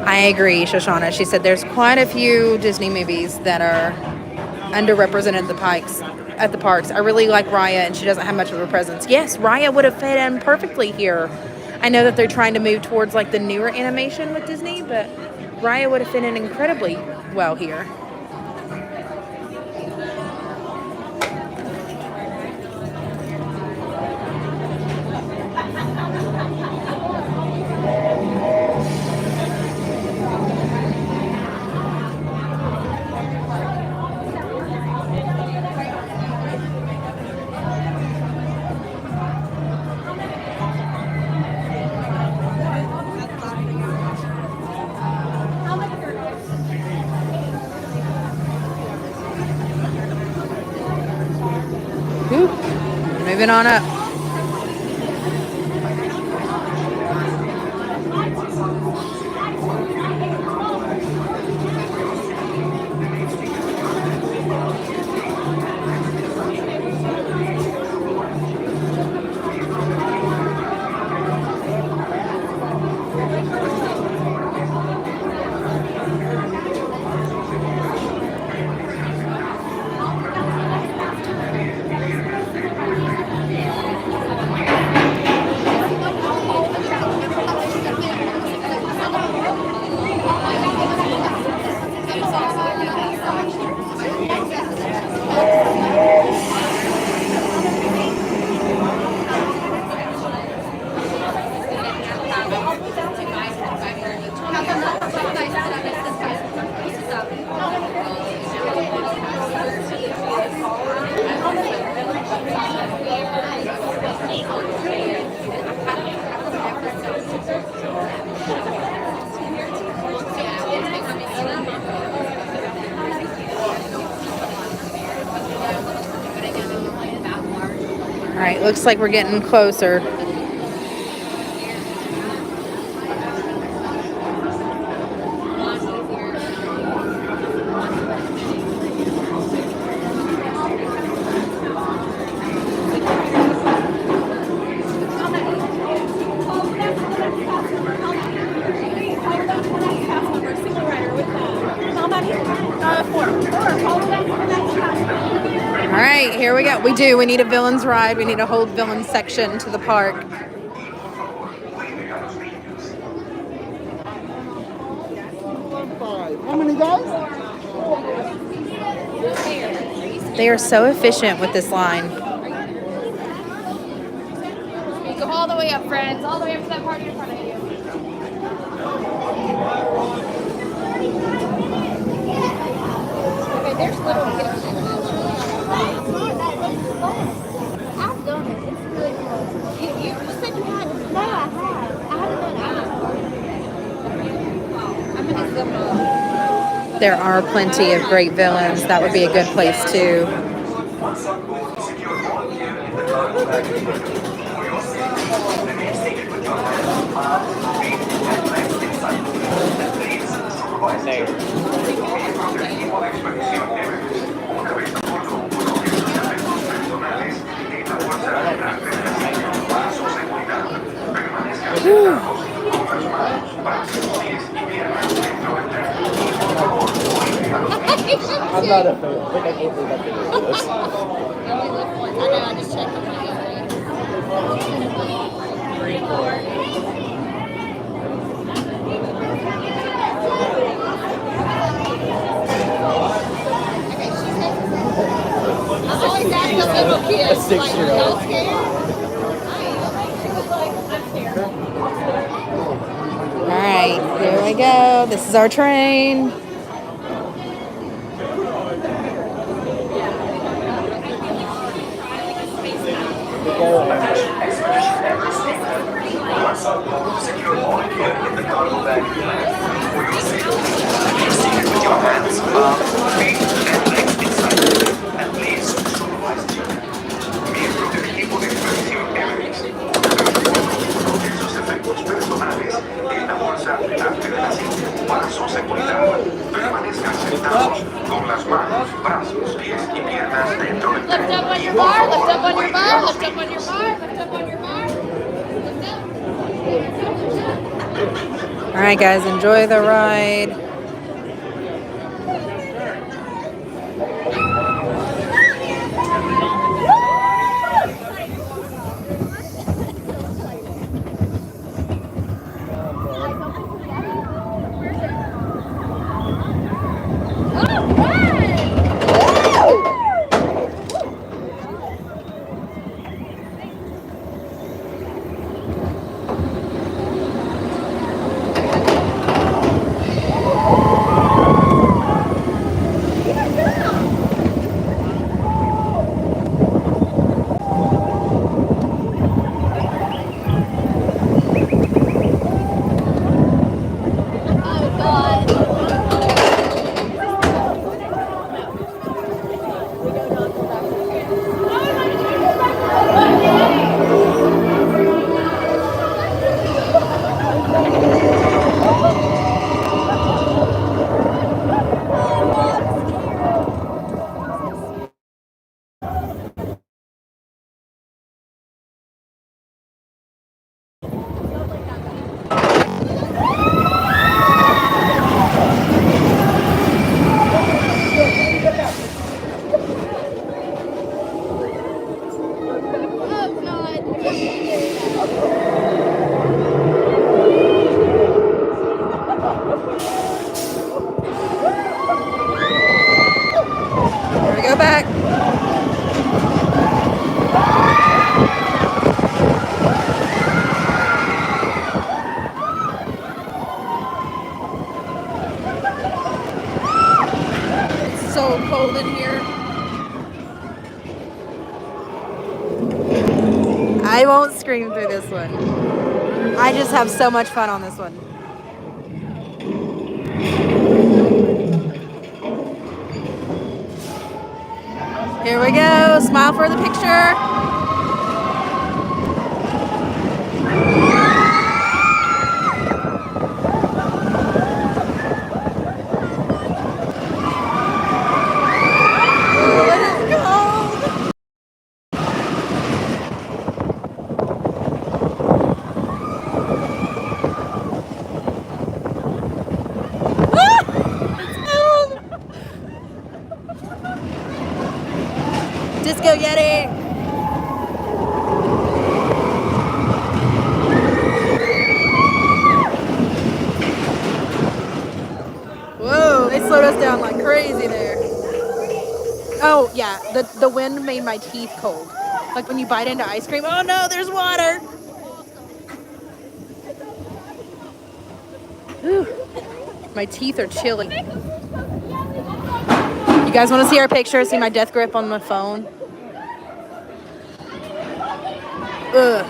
I agree, Shoshauna. She said there's quite a few Disney movies that are underrepresented at the parks. I really like Raya, and she doesn't have much of a presence. Yes, Raya would have fit in perfectly here. I know that they're trying to move towards like the newer animation with Disney, but Raya would have fit in incredibly well here. Moving on up. Looks like we're getting closer. All right, here we go. We do. We need a villain's ride. We need a whole villain section to the park. How many guys? They are so efficient with this line. Go all the way up, friends. All the way up to that party in front of you. Okay, there's little kids. I've done it. It's really cool. You said you had. No, I have. I haven't done I'm gonna zip up. There are plenty of great villains. That would be a good place too. I'm not a fan. I think I can't believe I can do this. I know, I just checked on my I'm always asking little kids, A 6-year-old. Like, y'all scared? All right, here we go. This is our train. Secure all gear in the cargo bag. For your safety, keep seated with your hands, arms, feet, and legs inside. And please supervise children. Miembros del equipo de expedición Everest. Sus efectos personales en la bolsa delante de la cinta. Para su seguridad, permanezcan sentados con las manos, brazos, pies y piernas dentro del tren. Lift up on your bar, lift up on your bar, lift up on your bar, lift up on your bar. All right, guys, enjoy the ride. Go back. It's so cold in here. I won't scream through this one. I just have so much fun on this one. Here we go. Smile for the picture. down like crazy there. Oh yeah, the wind made my teeth cold. Like when you bite into ice cream. Oh no, there's water. Whew. My teeth are chilly. You guys want to see our picture? See my death grip on my phone? Ugh.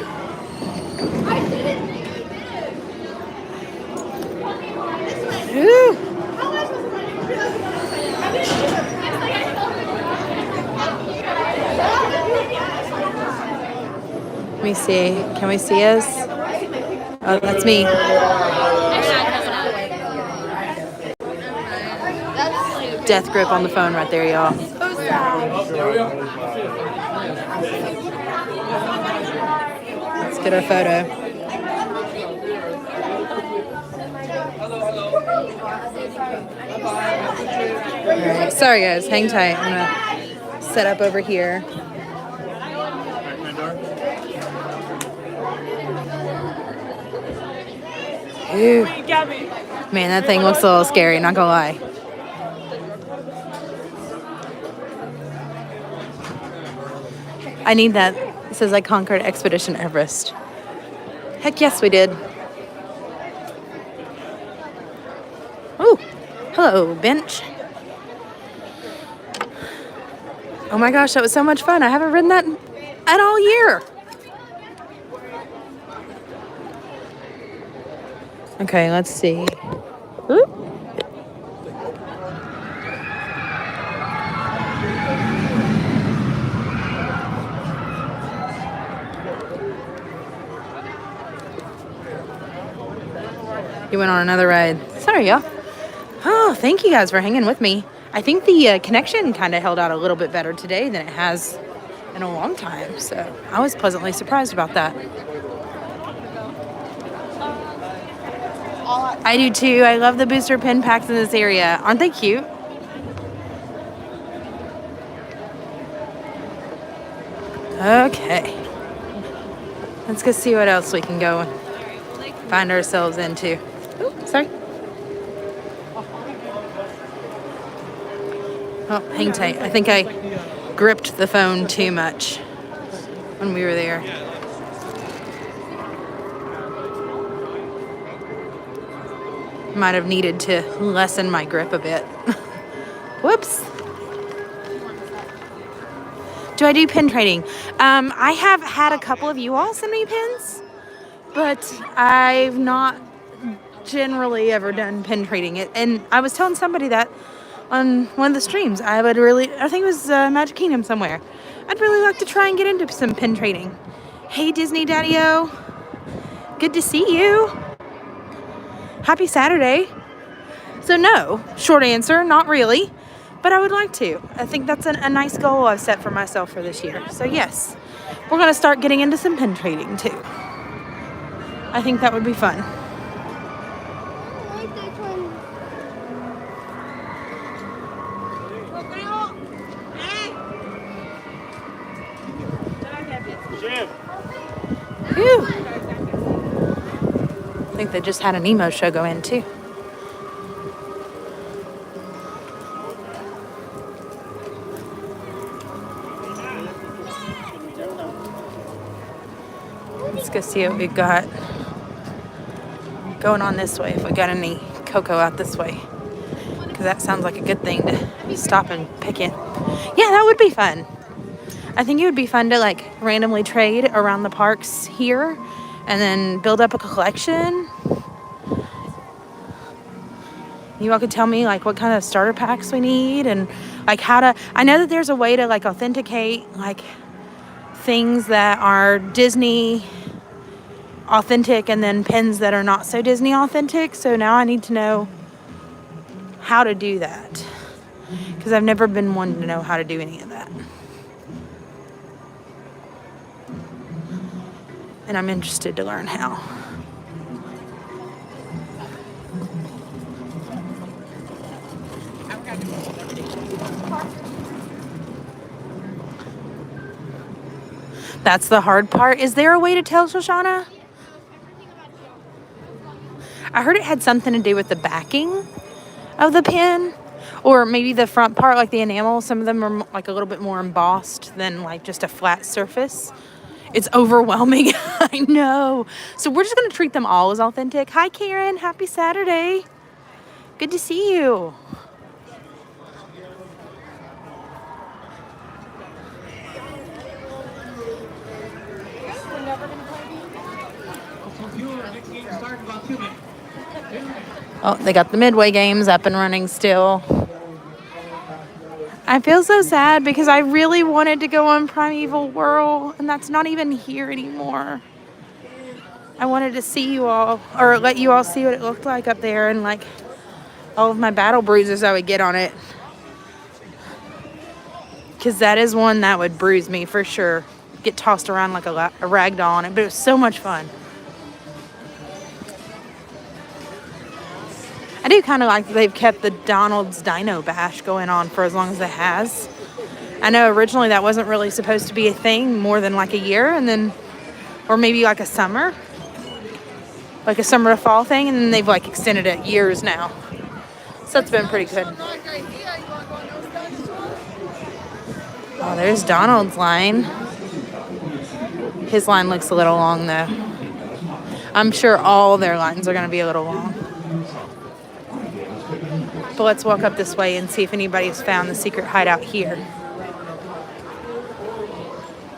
Whew. Let me see. Can we see us? Oh, that's me. Death grip on the phone right there, y'all. Let's get our photo. All right. Sorry, guys. Hang tight. I'm going to set up over here. Ew. Man, that thing looks a little scary, not gonna lie. I need that. It says I conquered Expedition Everest. Heck yes, we did. Oh, hello, bench. Oh my gosh, that was so much fun. I haven't ridden that at all year. Okay, let's see. Oop. You went on another ride. Sorry, y'all. Oh, thank you guys for hanging with me. I think the connection kind of held out a little bit better today than it has in a long time. So I was pleasantly surprised about that. I do too. I love the booster pin packs in this area. Aren't they cute? Okay. Let's go see what else we can go and find ourselves into. Ooh, sorry. Oh, hang tight. I think I gripped the phone too much when we were there. Might have needed to lessen my grip a bit. Whoops. Do I do pin trading? I have had a couple of you all send me pins, but I've not generally ever done pin trading. And I was telling somebody that on one of the streams. I think it was Magic Kingdom somewhere. I'd really like to try and get into some pin trading. Hey, Disney Daddy-O. Good to see you. Happy Saturday. So no, short answer, not really, but I would like to. I think that's a nice goal I've set for myself for this year. So yes, we're gonna start getting into some pin trading too. I think that would be fun. Whew. I think they just had a Nemo show go in too. Let's go see what we've got going on this way. If we got any cocoa out this way, because that sounds like a good thing to stop and pick it. Yeah, that would be fun. I think it would be fun to like randomly trade around the parks here and then build up a collection. You all could tell me like what kind of starter packs we need and like how to, I know that there's a way to like authenticate like things that are Disney authentic and then pins that are not so Disney authentic. So now I need to know how to do that because I've never been one to know how to do any of that. And I'm interested to learn how. That's the hard part. Is there a way to tell, Shoshauna? I heard it had something to do with the backing of the pin, Or maybe the front part, like the enamel, some of them are like a little bit more embossed than like just a flat surface. It's overwhelming. I know. So we're just going to treat them all as authentic. Hi, Karen. Happy Saturday. Good to see you. Oh, they got the Midway games up and running still. I feel so sad because I really wanted to go on Primeval Whirl, and that's not even here anymore. I wanted to see you all, or let you all see what it looked like up there, and like all of my battle bruises I would get on it. Because that is one that would bruise me for sure. Get tossed around like a rag doll on it, but it was so much fun. I do kind of like that they've kept the Donald's Dino Bash going on for as long as it has. I know originally that wasn't really supposed to be a thing more than like a year, and then, or maybe like a summer. Like a summer to fall thing, and then they've like extended it years now. So that's been pretty good. Oh, there's Donald's line. His line looks a little long though. I'm sure all their lines are going to be a little long. But let's walk up this way and see if anybody's found the secret hideout here.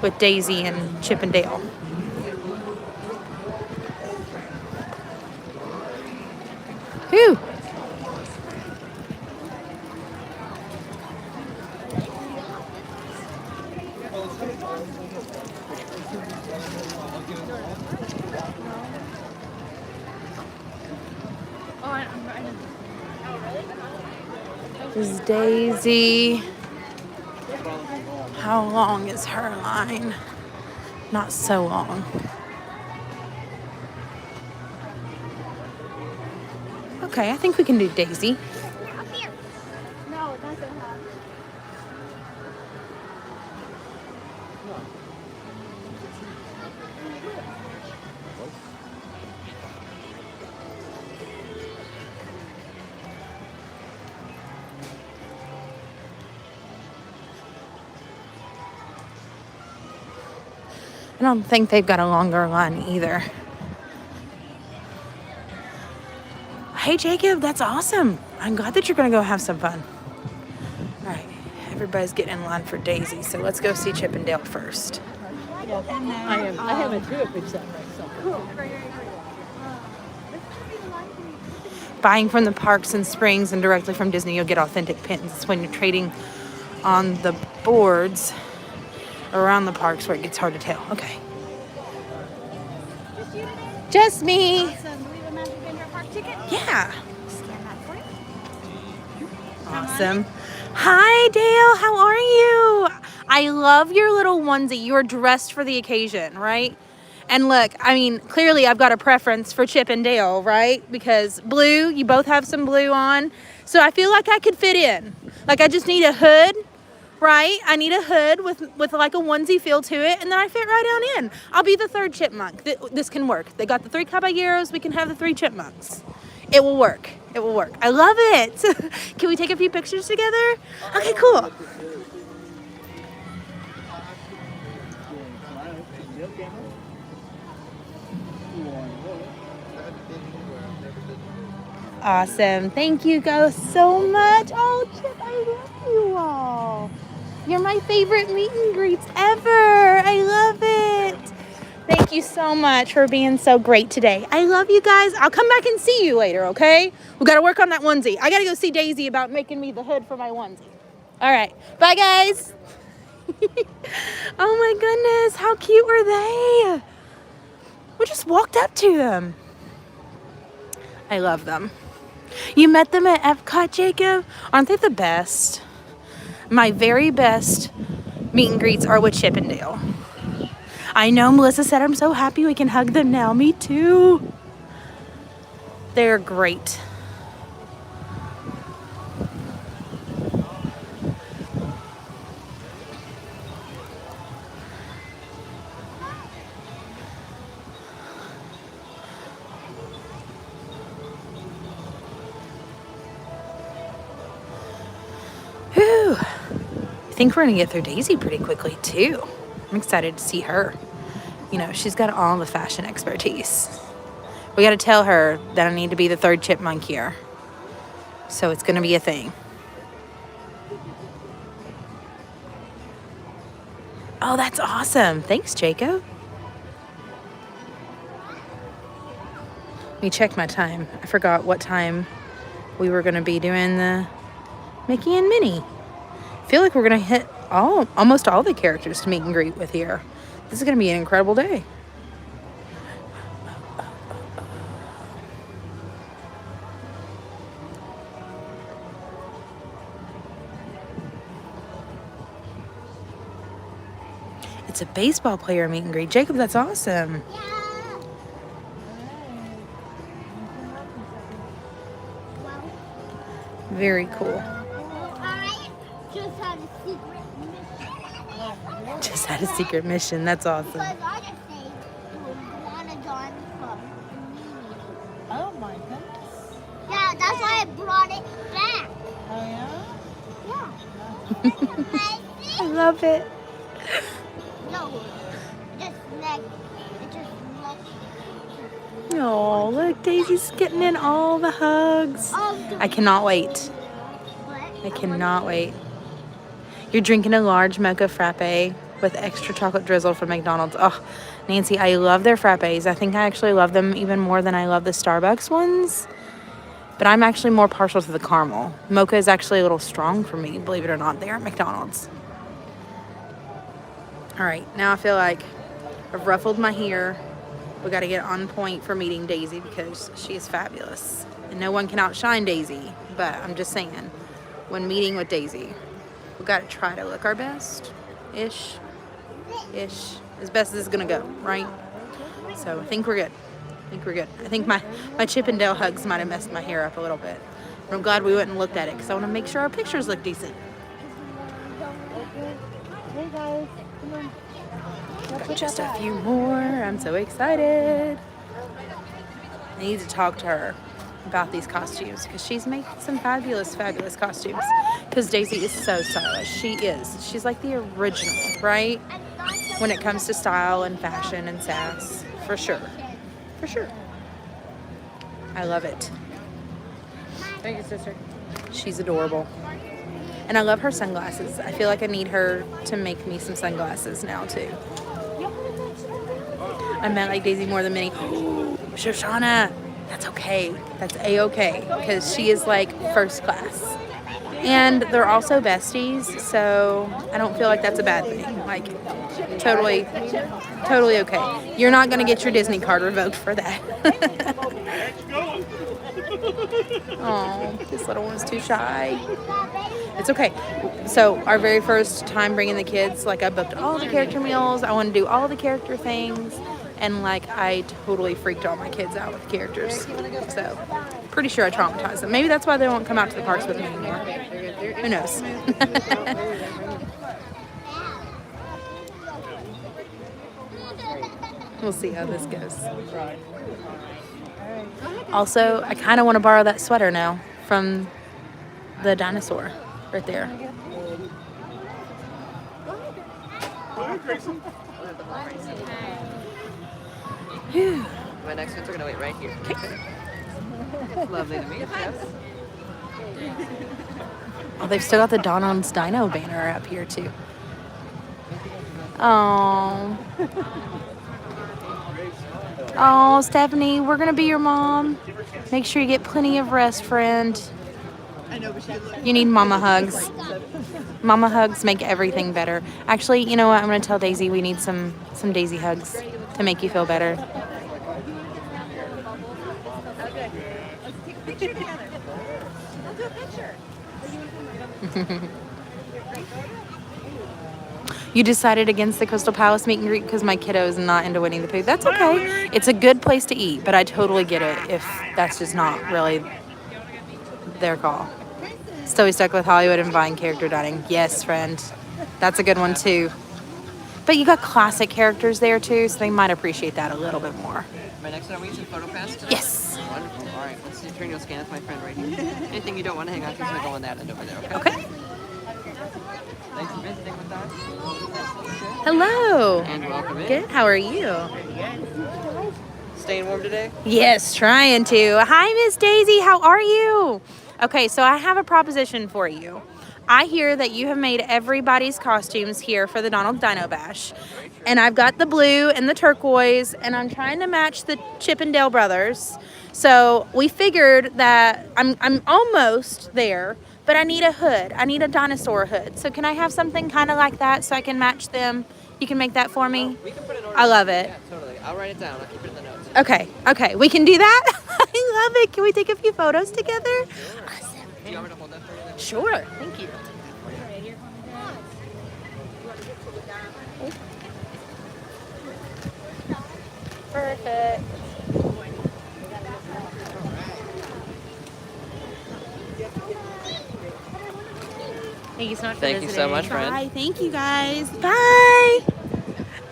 With Daisy and Chip and Dale. Whew. This is Daisy. How long is her line? Not so long. Okay, I think we can do Daisy. Up here. No, it doesn't have. I don't think they've got a longer line either. Hey, Jacob, that's awesome. I'm glad that you're going to go have some fun. All right, everybody's getting in line for Daisy, so let's go see Chip and Dale first. I haven't do it except myself. Buying from the parks and springs and directly from Disney, you'll get authentic pins. It's when you're trading on the boards around the parks where it gets hard to tell. Okay. Just me. Awesome. Do we have a Magic Vendor Park ticket? Yeah. Scan that for you. Awesome. Hi, Dale. How are you? I love your little onesie. You are dressed for the occasion, right? And look, I mean, clearly I've got a preference for Chip and Dale, right? Because blue, you both have some blue on. So I feel like I could fit in. Like I just need a hood, right? I need a hood with like a onesie feel to it, and then I fit right down in. I'll be the third chipmunk. This can work. They got the 3 caballeros. We can have the 3 chipmunks. It will work. It will work. I love it. Can we take a few pictures together? Okay, cool. Awesome. Thank you guys so much. Oh, Chip, I love you all. You're my favorite meet and greets ever. I love it. Thank you so much for being so great today. I love you guys. I'll come back and see you later, okay? We got to work on that onesie. I got to go see Daisy about making me the hood for my onesie. All right. Bye, guys. Oh, my goodness. How cute were they? We just walked up to them. I love them. You met them at Epcot, Jacob? Aren't they the best? My very best meet and greets are with Chip and Dale. I know Melissa said I'm so happy we can hug them now. Me too. They're great. think we're gonna get through Daisy pretty quickly too. I'm excited to see her. You know, she's got all the fashion expertise. We gotta tell her that I need to be the third chipmunk here. So it's gonna be a thing. Oh, that's awesome. Thanks, Jacob. Let me check my time. I forgot what time we were gonna be doing the Mickey and Minnie. I feel like we're gonna hit almost all the characters to meet and greet with here. This is gonna be an incredible day. It's a baseball player meet and greet. Jacob, that's awesome. Very cool. Just had a secret mission. That's awesome. Oh my goodness. Yeah, that's why I brought it back. Oh Yeah. I love it. No, just neck. Oh, look, Daisy's getting in all the hugs. I cannot wait. I cannot wait. You're drinking a large mocha frappe with extra chocolate drizzle from McDonald's. Oh, Nancy, I love their frappes. I think I actually love them even more than I love the Starbucks ones. But I'm actually more partial to the caramel. Mocha is actually a little strong for me, believe it or not, there at McDonald's. All right, now I feel like I've ruffled my hair. We got to get on point for meeting Daisy because she is fabulous. And no one can outshine Daisy. But I'm just saying, when meeting with Daisy, we got to try to look our best. Ish. As best as it's going to go, right? So I think we're good. I think my Chip and Dale hugs might have messed my hair up a little bit. But I'm glad we went and looked at it because I want to make sure our pictures look decent. Hey guys, come on. Got just a few more. I'm so excited. I need to talk to her about these costumes because she's making some fabulous costumes. Because Daisy is so stylish. She is. She's like the original, right? When it comes to style and fashion and sass. For sure. I love it. Thank you, sister. She's adorable. And I love her sunglasses. I feel like I need her to make me some sunglasses now too. I meant like Daisy more than Minnie. Shoshauna, that's okay. That's a-okay because she is like first class. And they're also besties, so I don't feel like that's a bad thing. Like, totally okay. You're not gonna get your Disney card revoked for that. Oh, this little one's too shy. It's okay. So our very first time bringing the kids, like I booked all the character meals. I want to do all the character things. And like I totally freaked all my kids out with characters. So pretty sure I traumatized them. Maybe that's why they won't come out to the parks with me anymore. Who knows? We'll see how this goes. Also, I kind of want to borrow that sweater now from the dinosaur right there. My next ones are going to wait right here. It's lovely to meet you. Oh, they've still got the Donald's Dino banner up here too. Oh. Oh, Stephanie, we're going to be your mom. Make sure you get plenty of rest, friend. You need mama hugs. Mama hugs make everything better. Actually, you know what? I'm going to tell Daisy we need some Daisy hugs to make you feel better. You decided against the Crystal Palace meet and greet because my kiddo is not into Winnie the Pooh. That's okay. It's a good place to eat, but I totally get it if that's just not really their call. Still stuck with Hollywood and Vine character dining. Yes, friend. That's a good one too. But you got classic characters there too, so they might appreciate that a little bit more. My next one, are we using photo pass today? Yes. Wonderful. All right, let's see if you're going to scan with my friend right here. Anything you don't want to hang on to, so go on that end over there, okay? Okay. Thanks for visiting with us. Hello. And welcome in. Good. How are you? Staying warm today? Yes, trying to. Hi, Miss Daisy. How are you? Okay, so I have a proposition for you. I hear that you have made everybody's costumes here for the Donald Dino Bash. And I've got the blue and the turquoise, and I'm trying to match the Chip and Dale brothers. So we figured that I'm almost there, but I need a hood. I need a dinosaur hood. So can I have something kind of like that so I can match them? You can make that for me? We can put it on. I love it. Yeah, totally. I'll write it down. I'll keep it in the notes. Okay, we can do that? I love it. Can we take a few photos together? Awesome. Do you want me to hold that for you then? Sure, thank you. Perfect. Thank you so much for Thank you so much, friend. Bye. Thank you, guys. Bye.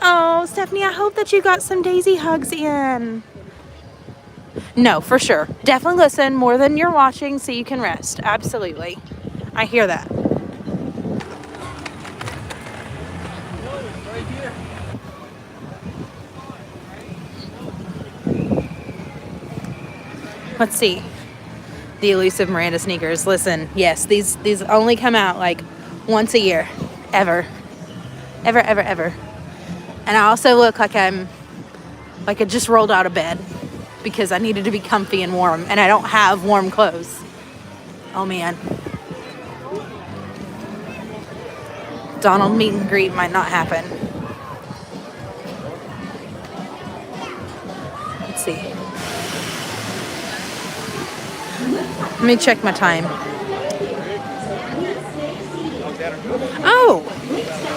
Oh, Stephanie, I hope that you got some Daisy hugs in. No, for sure. Definitely listen more than you're watching so you can rest. Absolutely. I hear that. Let's see. The elusive Miranda sneakers. Listen, yes, these only come out like once a year. Ever. Ever. And I also look like I just rolled out of bed because I needed to be comfy and warm, and I don't have warm clothes. Oh man. Donald meet and greet might not happen. Let's see. Let me check my time. Oh,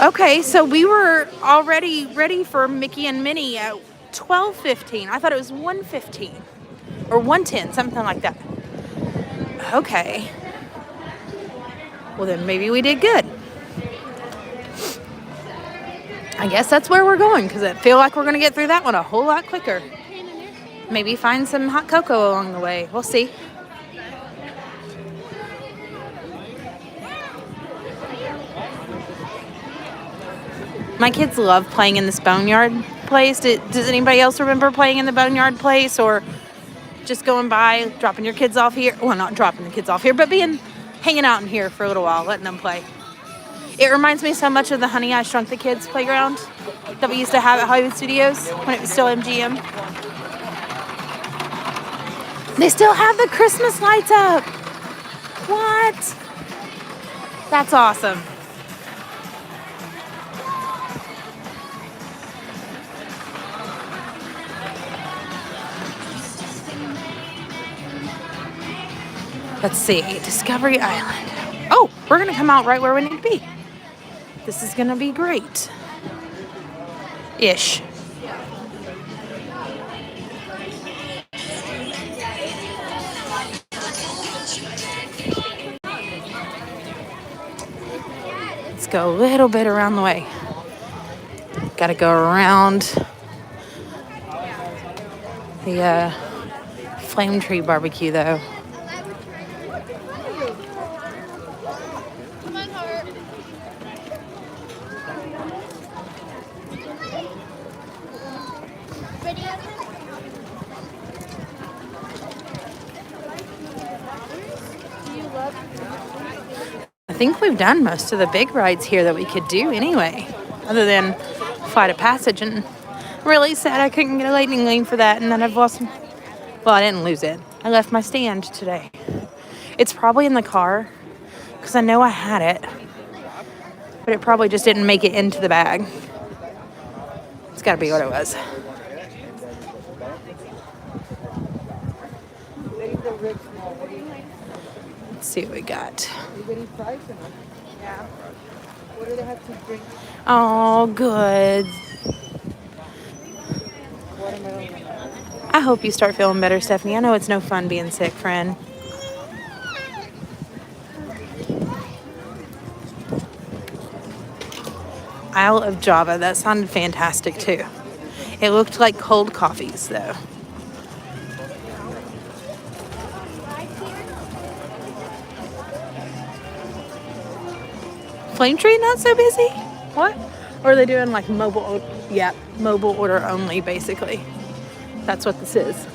okay. So we were already ready for Mickey and Minnie at 12:15. I thought it was 1:15 or 1:10, something like that. Okay. Well, then maybe we did good. I guess that's where we're going because I feel like we're going to get through that one a whole lot quicker. Maybe find some hot cocoa along the way. We'll see. My kids love playing in this boneyard place. Does anybody else remember playing in the boneyard place or just going by, dropping your kids off here? Well, not dropping the kids off here, but hanging out in here for a little while, letting them play. It reminds me so much of the Honey, I Shrunk the Kids playground that we used to have at Hollywood Studios when it was still MGM. They still have the Christmas lights up. What? That's awesome. Let's see, Discovery Island. Oh, we're gonna come out right where we need to be. This is gonna be great. Ish. Let's go a little bit around the way. Gotta go around the Flame Tree Barbecue though. I think we've done most of the big rides here that we could do anyway, other than Flight of Passage, and I'm really sad I couldn't get a lightning lane for that, and then I've lost, well, I didn't lose it. I left my stand today. It's probably in the car, because I know I had it, but it probably just didn't make it into the bag. It's gotta be what it was. Let's see what we got. Yeah. What do they have to drink? Oh, good. I hope you start feeling better, Stephanie. I know it's no fun being sick, friend. Isle of Java. That sounded fantastic, too. It looked like cold coffees, though. Flame Tree not so busy? What? Or are they doing like mobile? Yeah, mobile order only, basically. That's what this is.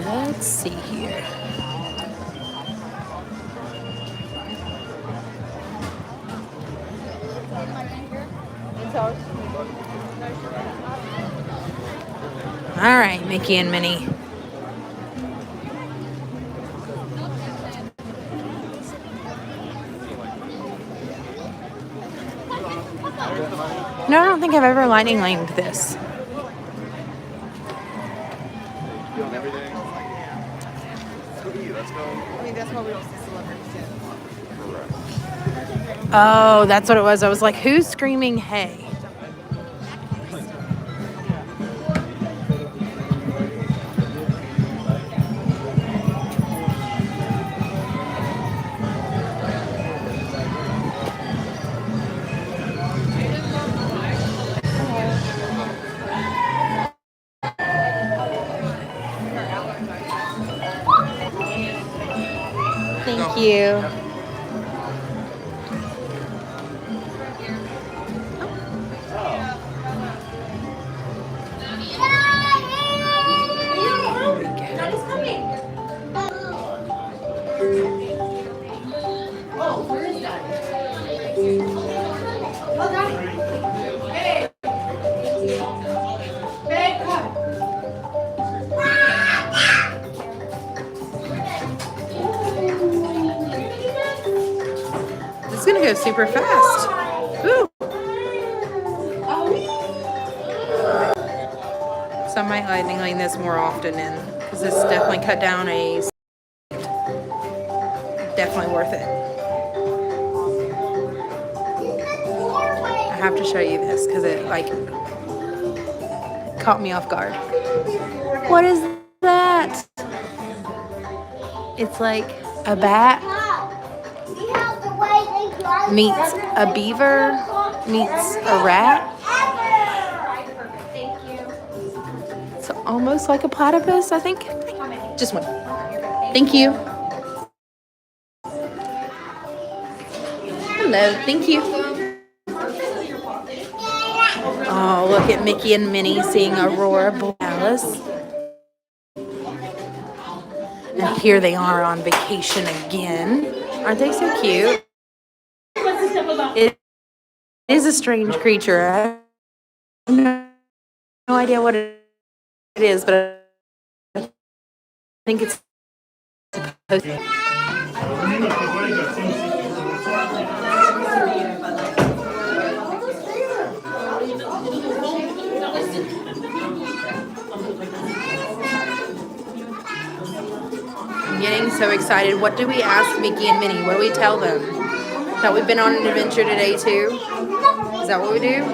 Let's see here. All right, Mickey and Minnie. No, I don't think I've ever lightning lamed this. Oh, that's what it was. I was like, who's screaming hey? Thank you. It's gonna go super fast. Ooh. So I might lightning lane this more often because this definitely cut down a. Definitely worth it. I have to show you this because it like caught me off guard. What is that? It's like a bat meets a beaver meets a rat. It's almost like a platypus, I think. Just one. Thank you. Hello, thank you. Oh, look at Mickey and Minnie seeing Aurora Borealis. And here they are on vacation again. Aren't they so cute? It is a strange creature. I have no idea what it is, but I think it's supposed to. I'm getting so excited. What do we ask Mickey and Minnie? What do we tell them? That we've been on an adventure today too? Is that what we do?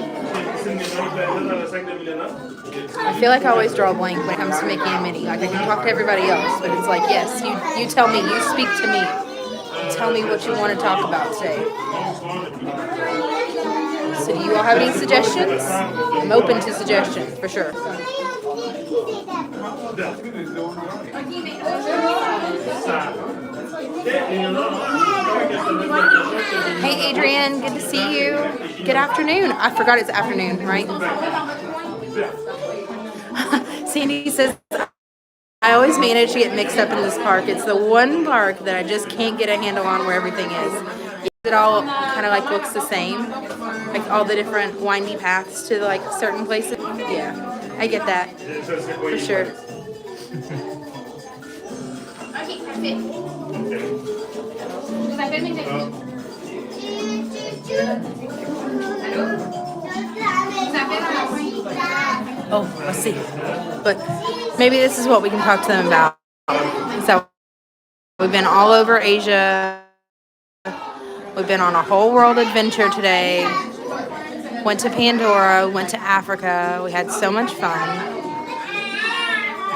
I feel like I always draw a blank when it comes to Mickey and Minnie. Like I can talk to everybody else, but it's like, yes, you tell me, you speak to me. Tell me what you want to talk about today. So do you all have any suggestions? I'm open to suggestions, for sure. Hey Adrian, good to see you. Good afternoon. I forgot it's afternoon, right? Sandy says, I always manage to get mixed up in this park. It's the one park that I just can't get a handle on where everything is. It all kind of like looks the same. Like all the different windy paths to like certain places. Yeah, I get that. For sure. Oh, let's see. But maybe this is what we can talk to them about. So we've been all over Asia. We've been on a whole world adventure today. Went to Pandora, went to Africa. We had so much fun.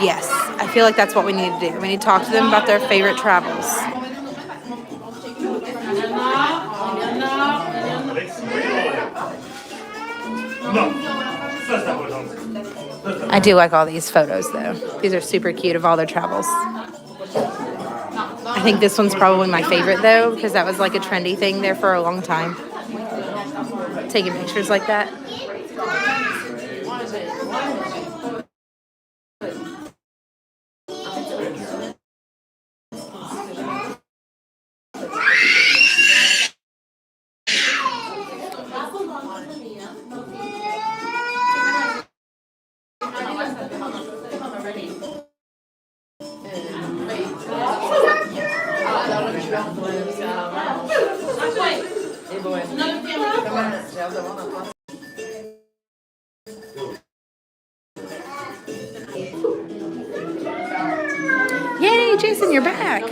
Yes, I feel like that's what we need to do. We need to talk to them about their favorite travels. I do like all these photos though. These are super cute of all their travels. I think this one's probably my favorite though, because that was like a trendy thing there for a long time. Taking pictures like that. Yay, Jason, you're back.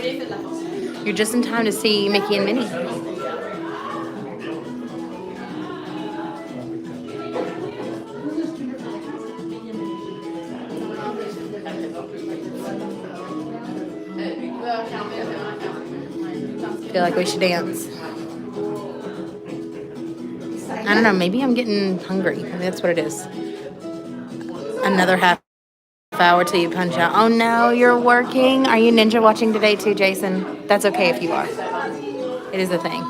You're just in time to see Mickey and Minnie. I feel like we should dance. I don't know, maybe I'm getting hungry. Maybe that's what it is. Another half hour till you punch out. Oh no, you're working. Are you ninja watching today too, Jason? That's okay if you are. It is a thing.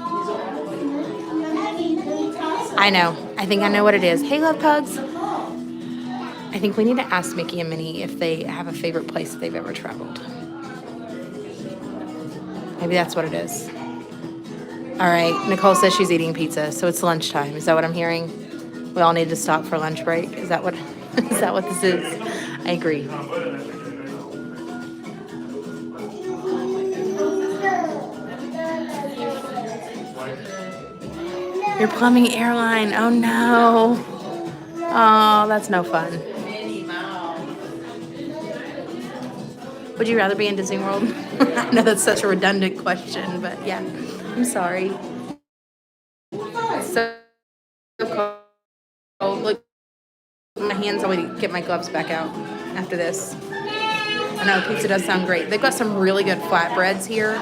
I know. I think I know what it is. Hey, love pugs. I think we need to ask Mickey and Minnie if they have a favorite place that they've ever traveled. Maybe that's what it is. All right, Nicole says she's eating pizza, so it's lunchtime. Is that what I'm hearing? We all need to stop for lunch break. Is that what this is? I agree. Your plumbing airline. Oh no. Oh, that's no fun. Would you rather be in Disney World? I know that's such a redundant question, but yeah. I'm sorry. It's so cold. Look, my hands, I'll get my gloves back out after this. I know pizza does sound great. They've got some really good flatbreads here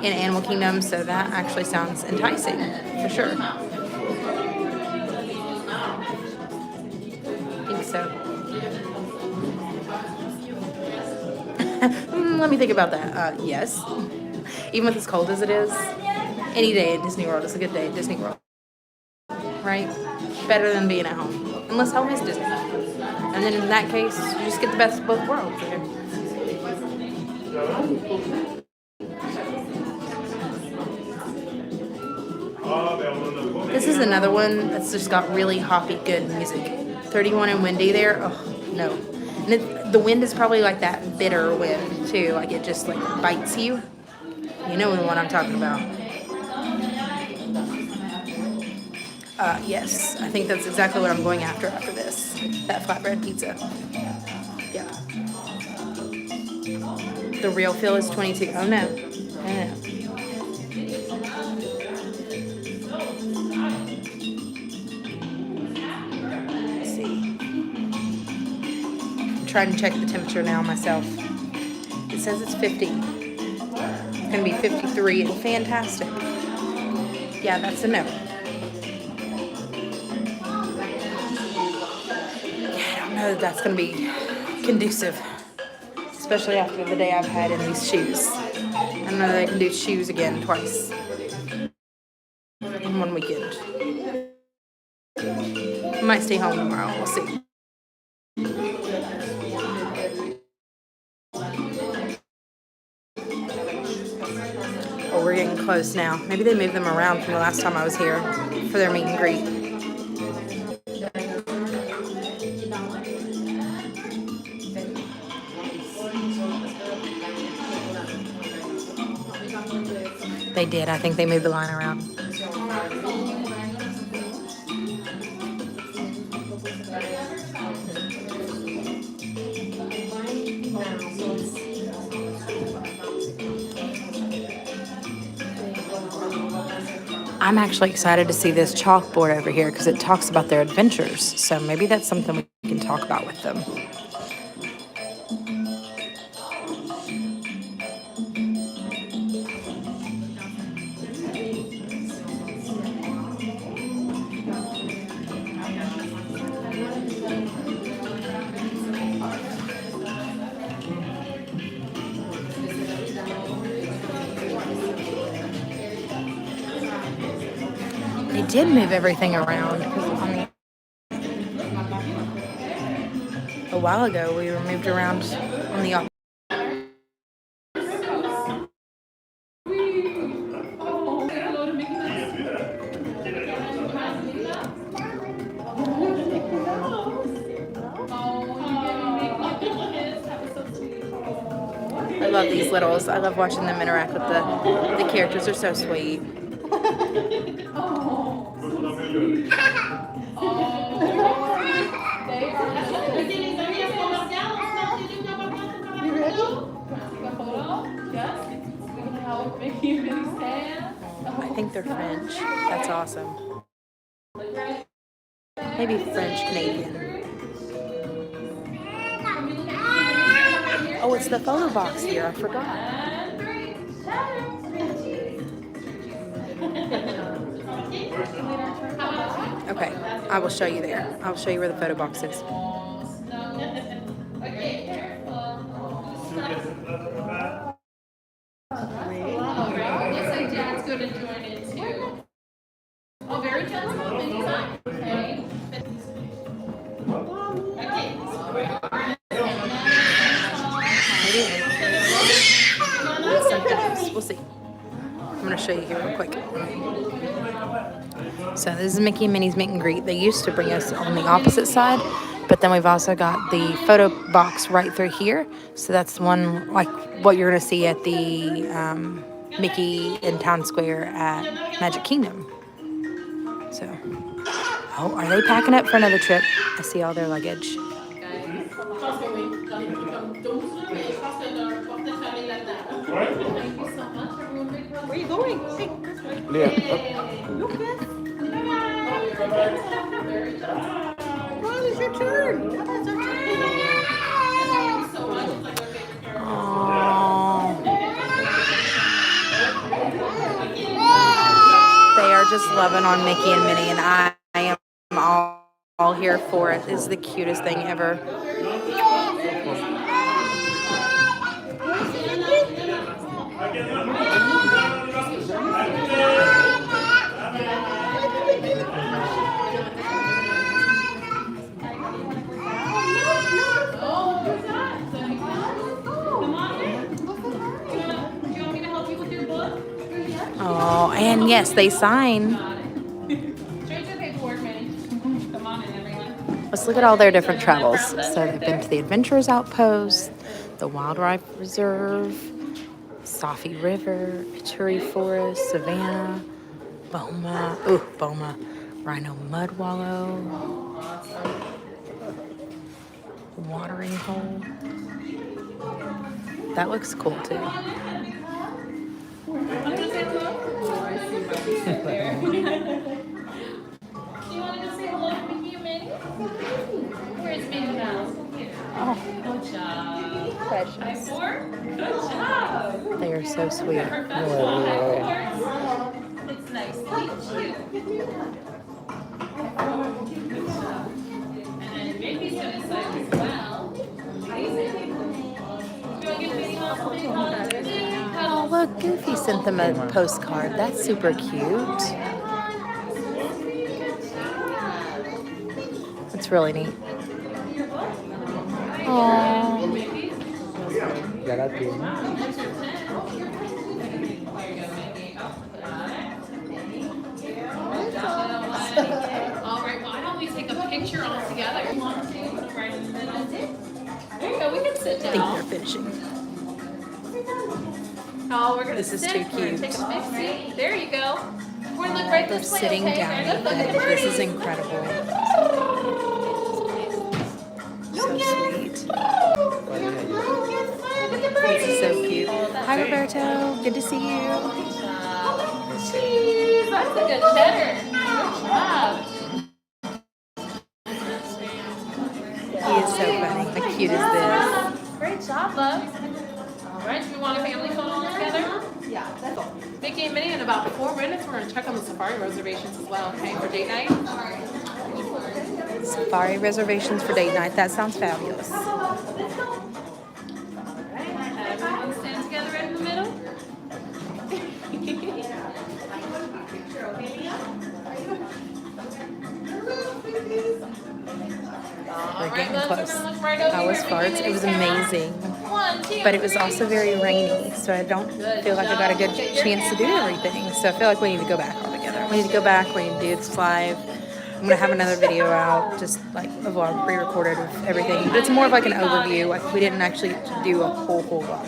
in Animal Kingdom, so that actually sounds enticing for sure. I think so. Let me think about that. Yes. Even with as cold as it is, any day at Disney World is a good day at Disney World. Right? Better than being at home. Unless home is Disney. And then in that case, you just get the best of both worlds. This is another one that's just got really hoppy, good music. 31 and windy there. Oh, no. And the wind is probably like that bitter wind, too. Like it just like bites you. You know the one I'm talking about. Yes, I think that's exactly what I'm going after this. That flatbread pizza. Yeah. The real feel is 22. Oh no. Oh, no. Let's see. I'm trying to check the temperature now myself. It says it's 50. It's going to be 53 and fantastic. Yeah, that's a no. I know that's going to be conducive, especially after the day I've had in these shoes. I don't know that I can do shoes again twice in one weekend. I might stay home tomorrow. We'll see. Oh, we're getting close now. Maybe they moved them around from the last time I was here for their meet and greet. They did. I think they moved the line around. I'm actually excited to see this chalkboard over here because it talks about their adventures. So maybe that's something we can talk about with them. did move everything around. 'Cause a while ago, we were moved around on the opposite. I love these littles. I love watching them interact with the characters. They're so sweet. I think they're French. That's awesome. Maybe French Canadian. Oh, it's the photo box here. I forgot. Okay, I will show you there. I'll show you where the photo box is. Looks like Dad's going to join in too. Oh, very gentle. Okay. We'll see. I'm going to show you here real quick. So this is Mickey and Minnie's meet and greet. They used to bring us on the opposite side, but then we've also got the photo box right through here. So that's one like what you're going to see at the Mickey in Town Square at Magic Kingdom. So, oh, are they packing up for another trip? I see all their luggage. Where are you going? Yeah. Well, it's your turn. It's our turn. They are just loving on Mickey and Minnie, and I am all here for it. It's the cutest thing ever. Oh, and yes, they sign. Let's look at all their different travels. So they've been to the Adventurers Outpost, the Wildlife Reserve, Safi River, Ituri Forest, Savannah, Boma, Rhino Mud Wallow, Watering Hole. That looks cool too. You want to just say hello to Mickey and Minnie? Where's Minnie Mouse? Oh, good job. Precious. Good job. They are so sweet. It's nice to meet you. And then Mickey's going to sign as well. Do you want to give Minnie Mouse a big hug? Oh, look, Goofy sent them a postcard. That's super cute. It's really neat. Aww. All right, why don't we take a picture all together? You want to right in the middle? There you go, we can sit I think down. they're finishing. Oh, we're gonna This is sit. too We're gonna cute. take a big seat. There you go. We're gonna look right They're this way. sitting Okay? down. Look at the This is birdies. incredible. So sweet. This is so cute. Hi, Roberto. Good to see you. Jeez, that's a good cheddar. Good job. He is so funny. How cute is this? Great job, love. All right, do we want a family photo all together? Yeah, that's all. Mickey and Minnie, in about 4 minutes, we're going to check on the safari reservations as well, okay, for date night? Safari reservations for date night. That sounds fabulous. Everyone stand together right in the middle. like getting close. How was farts? It was amazing. But it was also very rainy, so I don't feel like I got a good chance to do everything. So I feel like we need to go back all together. We need to go back, we need to do this live. I'm gonna have another video out, just like a vlog pre-recorded with everything. But it's more of like an overview. Like we didn't actually do a whole vlog.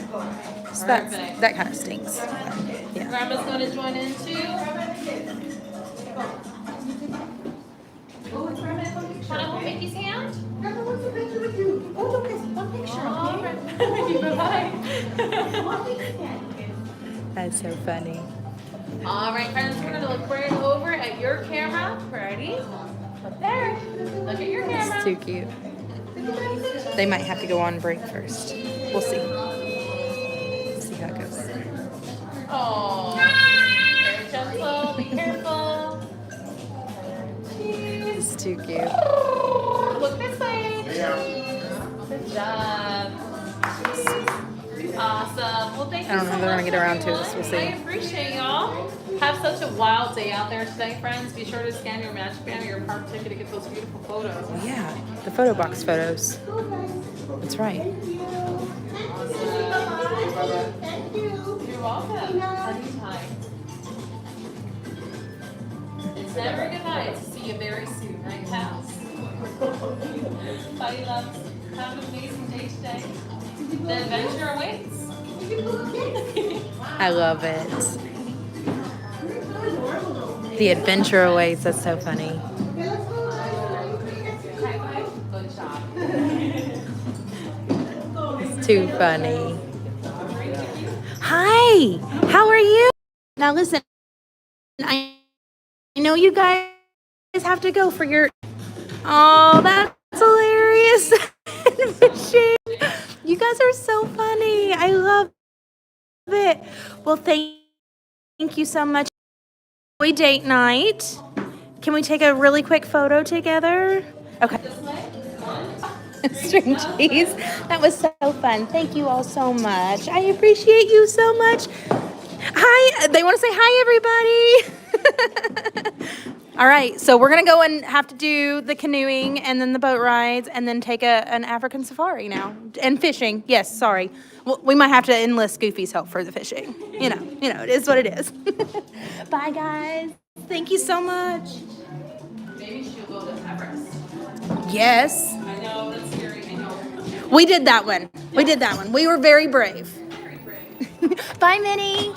So that kind of stinks. Yeah. Grandma's gonna join in too. Can I hold Mickey's hand? Grandma wants a picture with you. Oh, look, there's one picture. All right. That's so funny. All right, friends, we're gonna look right over at your camera. Ready? Look there. Look at your camera. It's too cute. They might have to go on break first. We'll see. See how it goes. Oh, very gentle. Be careful. It's too cute. Look this way. Good job. Awesome. Well, thank you I don't know so if they're much, gonna get around to everyone. this. We'll see. I appreciate y'all. Have such a wild day out there today, friends. Be sure to scan your Magic Band or your park ticket to get those beautiful photos. Oh, yeah, the photo box photos. That's right. You're welcome. Anytime. It's never good night. See you very soon. Night house. Bye, loves. Have an amazing day today. The adventure awaits. I love it. The adventure awaits. That's so funny. Good job. It's too funny. Hi, how are you? Now listen, I know you guys have to go for your... Oh, that's hilarious. Fishing. You guys are so funny. I love it. Well, thank you so much. We date night. Can we take a really quick photo together? Okay. String cheese. That was so fun. Thank you all so much. I appreciate you so much. Hi. They want to say hi, everybody. All right. So we're going to go and have to do the canoeing and then the boat rides and then take an African safari now. And fishing. Yes, sorry. Well, we might have to enlist Goofy's help for the fishing. You know, it is what it is. Bye, guys. Thank you so much. Maybe she'll go to Everest. Yes. I know, that's scary. I know. We did that one. We did that one. We were very brave. Bye, Minnie.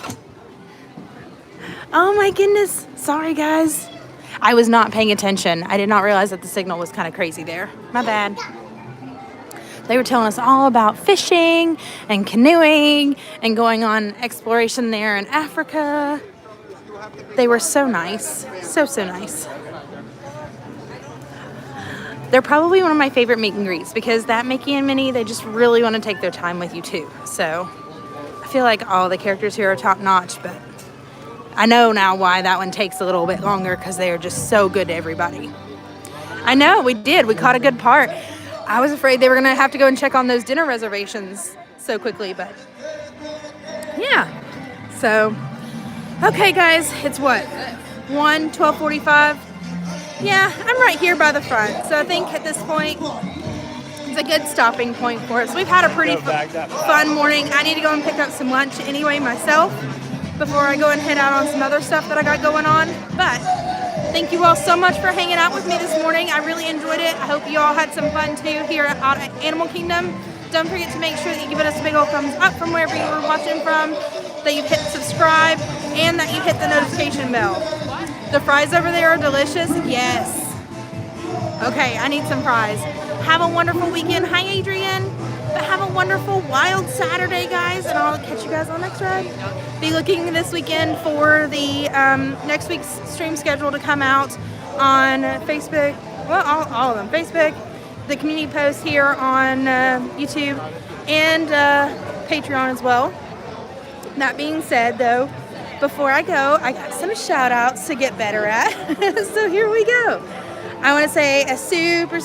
Oh, my goodness. Sorry, guys. I was not paying attention. I did not realize that the signal was kind of crazy there. My bad. They were telling us all about fishing and canoeing and going on exploration there in Africa. They were so nice. So nice. They're probably one of my favorite meet and greets because that Mickey and Minnie, they just really want to take their time with you too. So I feel like all the characters here are top notch, but I know now why that one takes a little bit longer because they are just so good to everybody. I know, we did. We caught a good part. I was afraid they were going to have to go and check on those dinner reservations so quickly, but yeah. So, okay, guys, it's what? 12:45? Yeah, I'm right here by the front. So I think at this point, it's a good stopping point for us. We've had a pretty fun morning. I need to go and pick up some lunch anyway myself before I go and head out on some other stuff that I got going on. But thank you all so much for hanging out with me this morning. I really enjoyed it. I hope you all had some fun too here out at Animal Kingdom. Don't forget to make sure that you give us a big old thumbs up from wherever you were watching from, that you hit subscribe, and that you hit the notification bell. The fries over there are delicious. Yes. Okay, I need some fries. Have a wonderful weekend. Hi, Adrian. But have a wonderful wild Saturday, guys, and I'll catch you guys on the next ride. Be looking this weekend for the next week's stream schedule to come out on Facebook. Well, all of them. Facebook, the community post here on YouTube, and Patreon as well. That being said, though, before I go, I got some shout outs to get better at. So here we go. I want to say a super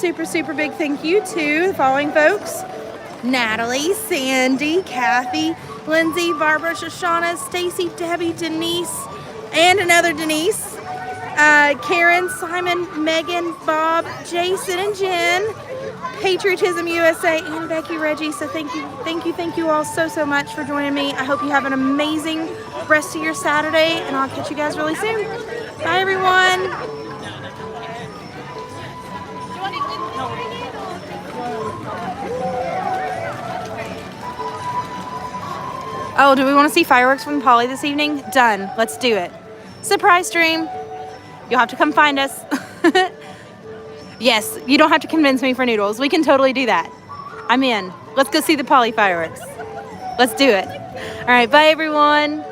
big thank you to the following folks: Natalie, Sandy, Cathy, Lindsey, Barbara, Shoshauna, Stacey, Debbie, Denise, and another Denise, Karen, Simon, Megan, Bob, Jason and Jen, Patriotism USA, and Becky Reggie. So thank you all so much for joining me. I hope you have an amazing rest of your Saturday, and I'll catch you guys really soon. Bye, everyone. Oh, do we want to see fireworks from Polly this evening? Done. Let's do it. Surprise dream. You'll have to come find us. Yes, you don't have to convince me for noodles. We can totally do that. I'm in. Let's go see the Polly fireworks. Let's do it. All right, bye everyone.